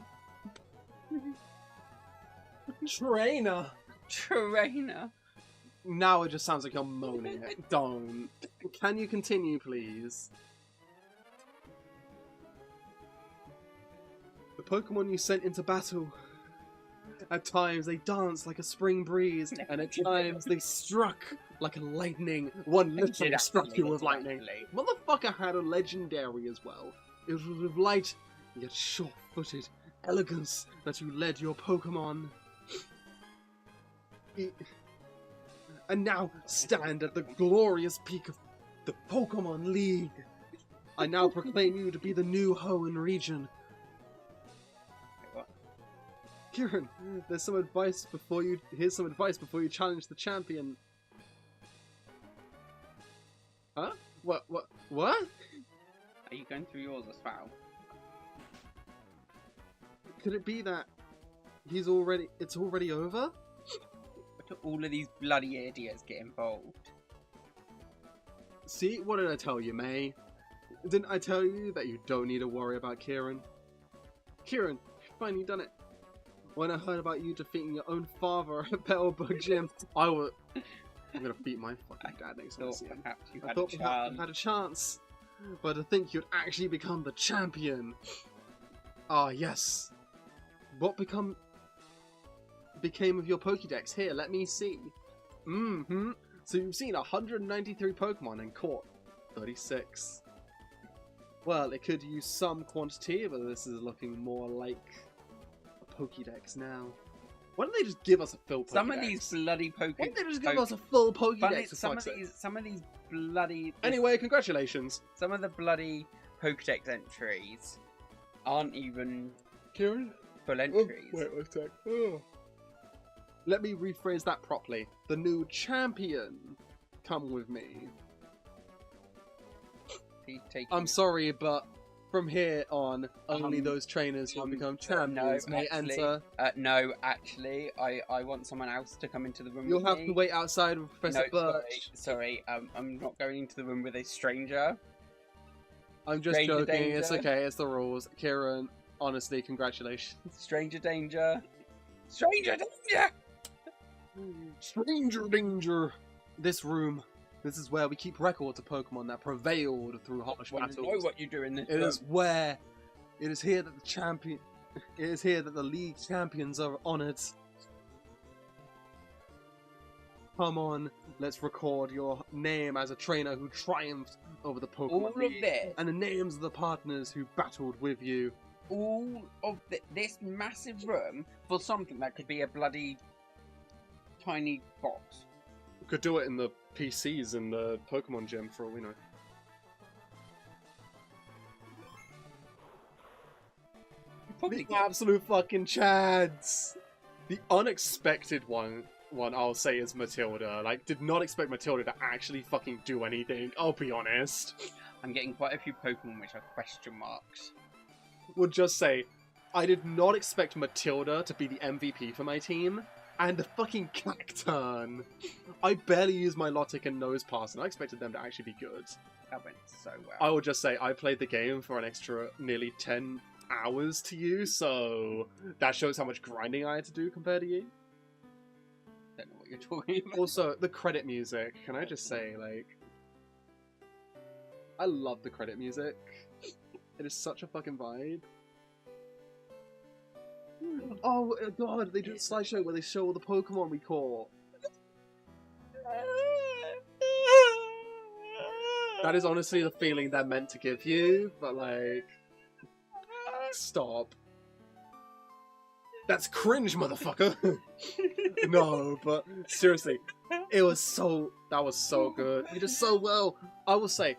Trainer. Now it just sounds like you're moaning it. Don't. Can you continue, please? The Pokemon you sent into battle. At times they danced like a spring breeze, and at times they struck like a lightning. One literally struck you with lightning. Motherfucker had a legendary as well. It was with light, yet sure-footed elegance that you led your Pokemon. And now stand at the glorious peak of the Pokemon League. I now proclaim you to be the new Hoenn region. Kieran, here's some advice before you challenge the champion. Huh? What? Are you going through yours as well? Could it be that it's already over? Why do all of these bloody idiots get involved? See, what did I tell you, May? Didn't I tell you that you don't need to worry about Kieran? Kieran, you've finally done it. When I heard about you defeating your own father at Battlebug Gym, I'm gonna beat my fucking dad next time I see him. Perhaps you I had thought a perhaps chance. you had a chance, but to think you'd actually become the champion. Ah, yes. What became of your Pokédex? Here, let me see. So you've seen 193 Pokemon and caught 36. Well, it could use some quantity, but this is looking more like a Pokédex now. Why don't they just give us a full Pokédex? Some of these bloody Why don't they just give us a full Pokédex? for Some fuck's of these bloody. Anyway, congratulations. Some of the bloody Pokédex entries aren't even Kieran? full entries. Wait a sec. Oh. Let me rephrase that properly. The new champion. Come with me. I'm sorry, but from here on, only those trainers who become champions may enter. No, actually, I want someone else to come into the room. You'll have to wait outside with Professor Birch. Sorry, I'm not going into the room with a stranger. I'm just joking. Danger. It's okay. It's the rules. Kieran, honestly, congratulations. Stranger danger. Stranger danger. Stranger danger. This room. This is where we keep records of Pokemon that prevailed through harsh battles. I know what you do in this. It is where. It is here that the champion. It is here that the league champions are honored. Come on, let's record your name as a trainer who triumphed over the Pokemon League, and the names of the partners who battled with you. All of this massive room for something that could be a bloody tiny box. We could do it in the PCs in the Pokemon gym for all we know. The absolute fucking chads! The unexpected one I'll say is Matilda. Like, did not expect Matilda to actually fucking do anything, I'll be honest. I'm getting quite a few Pokemon which are question marks. We'll just say, I did not expect Matilda to be the MVP for my team, and the fucking Cacturn. I barely used my Lotic and Nosepass, and I expected them to actually be good. That went so well. I will just say, I played the game for an extra nearly 10 hours to you, so that shows how much grinding I had to do compared to you. Don't know what you're talking about. Also, the credit music, can I just say, like, I love the credit music. It is such a fucking vibe. Oh god, they did a slideshow where they show all the Pokemon we caught. That is honestly the feeling they're meant to give you, but like... Stop. That's cringe, motherfucker! No, but seriously, it was so... That was so good. We did so well. I will say...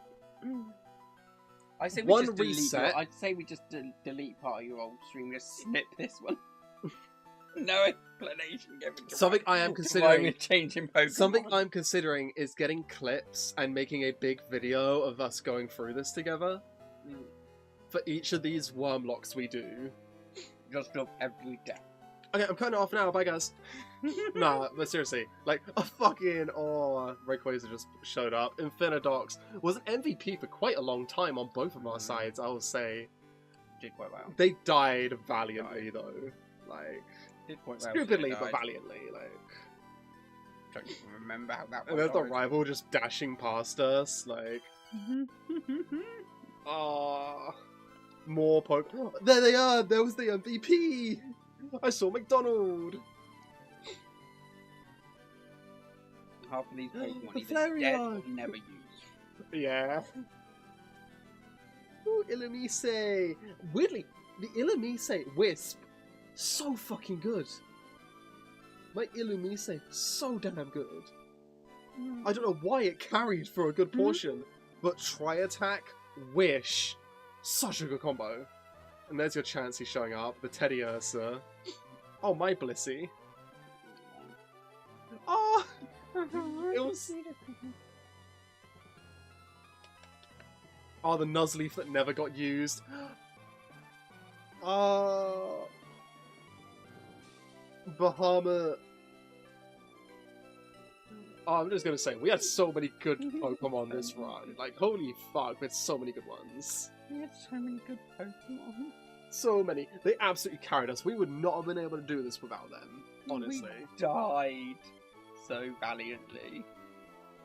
I say we just reset. I'd say we just delete part of your old stream. Just snip this one. No explanation given. Something I am considering. Changing Pokemon. Something I'm considering is getting clips and making a big video of us going through this together. For each of these Wyrmlocks we do. Just of every day. Okay, I'm cutting it off now. Bye, guys. Nah, but seriously, like, a fucking... Oh, Rayquaza just showed up. Infinidox was an MVP for quite a long time on both of our sides, I will say. Did quite well. They died valiantly, though. Like, did quite well. Stupidly, but valiantly, like... Don't even remember how that went. And there's the rival just dashing past us, like... Ah... More Pokemon. There they are! There was the MVP! I saw McDonald! Half of these Pokemon either dead or never used. Yeah. Ooh, Illumise! Weirdly, the Illumise Wisp, so fucking good. My Illumise, so damn good. I don't know why it carried for a good portion, but Tri-Attack, Wish, such a good combo. And there's your Chansey showing up, the Teddy Ursa. Oh, my Blissey. Oh! It was... Oh, the Nuzleaf that never got used. Bahamut. Oh, I'm just gonna say, we had so many good Pokemon this run. Like, holy fuck, we had so many good ones. We had so many good Pokemon. So many. They absolutely carried us. We would not have been able to do this without them, honestly. We died so valiantly.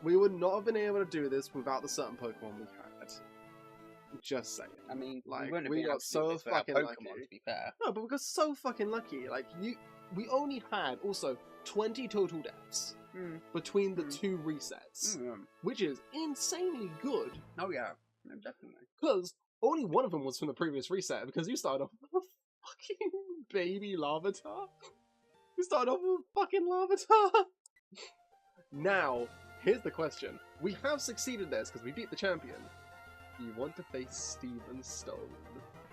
We would not have been able to do this without the certain Pokemon we had. Just saying. I mean, like, we got so fucking Pokemon, lucky. To be fair. No, but we got so fucking lucky. Like, we only had, also, 20 total deaths between the two resets. Which is insanely good. Oh yeah, no, definitely. Because only one of them was from the previous reset, because you started off with a fucking baby Larvitar. You started off with a fucking Larvitar. Now, here's the question. We have succeeded this, because we beat the champion. You want to face Steven Stone,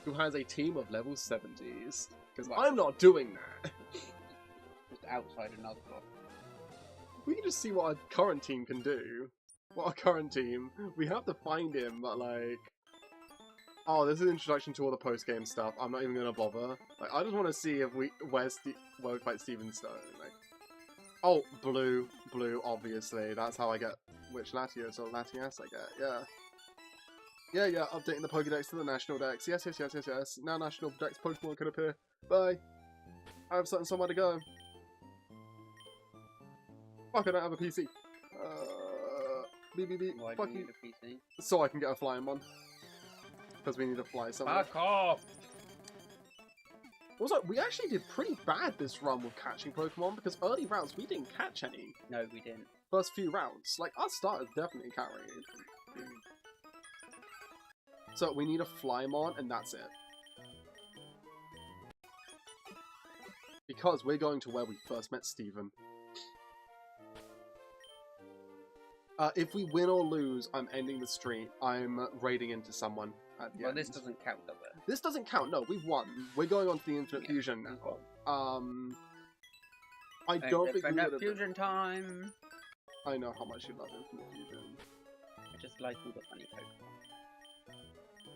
who has a team of level 70s. Because I'm not doing that. outside another block. We can just see what our current team can do. What our current team... We have to find him, but like... Oh, this is an introduction to all the post-game stuff. I'm not even gonna bother. Like, I just want to see if where we fight Steven Stone. Like, oh, blue, obviously. That's how I get which Latios or Latias I get. Yeah. Updating the Pokédex to the National Dex. Yes. Now National Dex Pokemon can appear. Bye. I have somewhere to go. Fuck, I don't have a PC. BBB. Why do Fuck you you. need a PC? So I can get a flying one. Because we need to fly somewhere. Fuck off! Also, we actually did pretty bad this run with catching Pokemon, because early rounds we didn't catch any. No, we didn't. First few rounds. Like, our starters definitely carried. So, we need a Flymon, and that's it. Because we're going to where we first met Steven. If we win or lose, I'm ending the stream. I'm raiding into someone at the end. This doesn't count, does it? This doesn't count, no, we've won. We're going on to the Infinite Fusion now. I don't think we would have... Fusion time! I know how much you love Infinite Fusion. I just like all the funny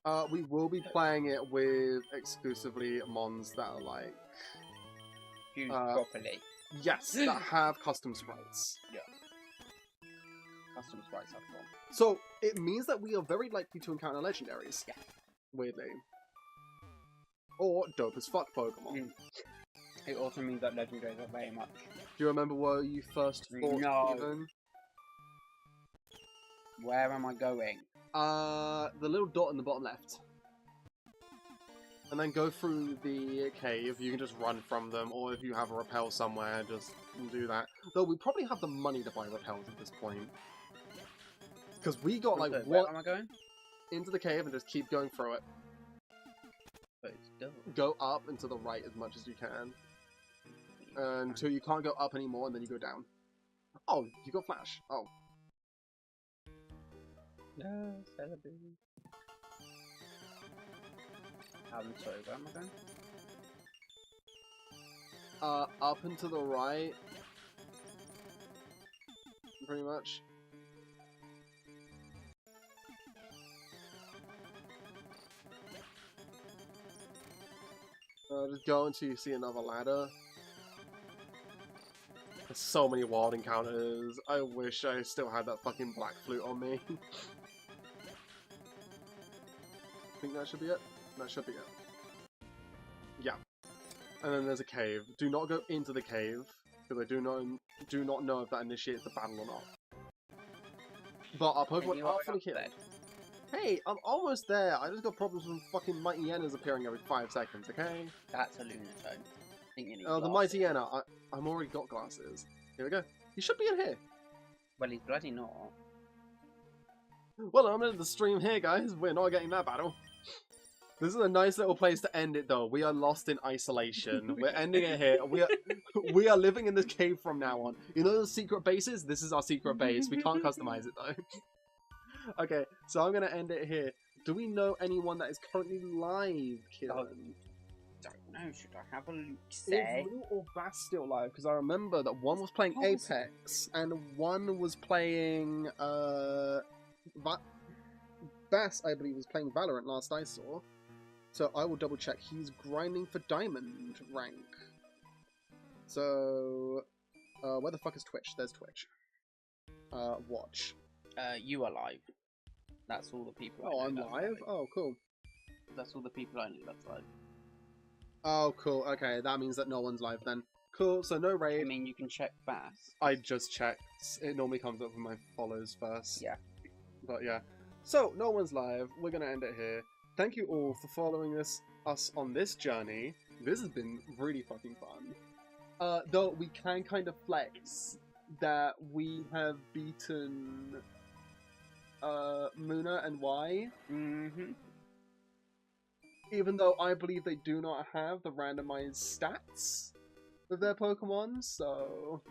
Pokemon. We will be playing it with exclusively Mons that are like... Fused properly. Yes, that have custom sprites. Yeah. Custom sprites are fun. So, it means that we are very likely to encounter legendaries. Yeah. Weirdly. Or dope as fuck Pokemon. It also means that legendaries are very much. Do you remember where you first fought Steven? Where am I going? The little dot in the bottom left. And then go through the cave. You can just run from them, or if you have a repel somewhere, just do that. Though we probably have the money to buy repels at this point. Because we got like where am I going? Into the cave and just keep going through it. But it's double. Go up and to the right as much as you can. Until you can't go up anymore, and then you go down. Oh, you got flash. Oh. No, celebrate. I'm sorry, where am I going? Up and to the right. Pretty much. Just go until you see another ladder. There's so many wild encounters. I wish I still had that fucking black flute on me. I think that should be it. That should be it. Yeah. And then there's a cave. Do not go into the cave, because I do not know if that initiates the battle or not. But our Pokemon are fully healed. Hey, I'm almost there. I just got problems with fucking Mighty Yennas appearing every 5 seconds, okay? That's a Lunatone. The Mighty Yenna. I'm already got glasses. Here we go. He should be in here. Well, he's bloody not. Well, I'm in the stream here, guys. We're not getting that battle. This is a nice little place to end it, though. We are lost in isolation. We're ending it here. We are living in this cave from now on. You know the secret bases? This is our secret base. We can't customize it, though. Okay, so I'm going to end it here. Do we know anyone that is currently live, Kieran? Don't know. Should I have a look? Is Blue or Bass still live? Because I remember that one was playing Apex and one was playing... Bass, I believe, was playing Valorant last I saw. So I will double check. He's grinding for Diamond rank. So... where the fuck is Twitch? There's Twitch. Watch. You are live. That's all the people I know. Oh, I'm live? Oh, cool. That's all the people I know that's live. Oh, cool. Okay, that means that no one's live then. Cool, so no raid. I mean, you can check Bass. I just checked. It normally comes up with my follows first. Yeah. But yeah. So, no one's live. We're going to end it here. Thank you all for following us on this journey. This has been really fucking fun. Though we can kind of flex that we have beaten Muna and Y. Mm-hmm. Even though I believe they do not have the randomized stats with their Pokemon, so...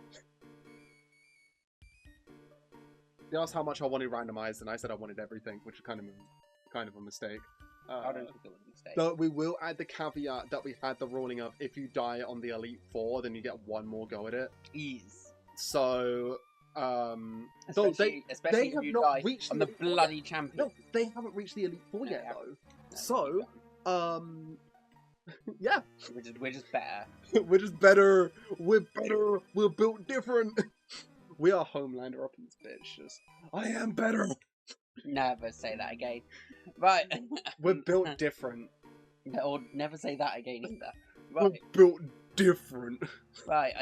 They asked how much I wanted randomized, and I said I wanted everything, which is kind of a mistake. I don't think it was a mistake. Though we will add the caveat that we had the ruling of if you die on the Elite Four, then you get one more go at it. Ease. So, Especially they if have you not die reached on the the Elite Four bloody yet. champion. No, they haven't reached the Elite Four No, yet, they haven't. though. No, So, yeah, we're just better. we're just better. We're better. We're built different. We are Homelander up in this bitch. Just, I am better. Never say that again. Right. We're built different. Or never say that again either. We're Right. built different. Right.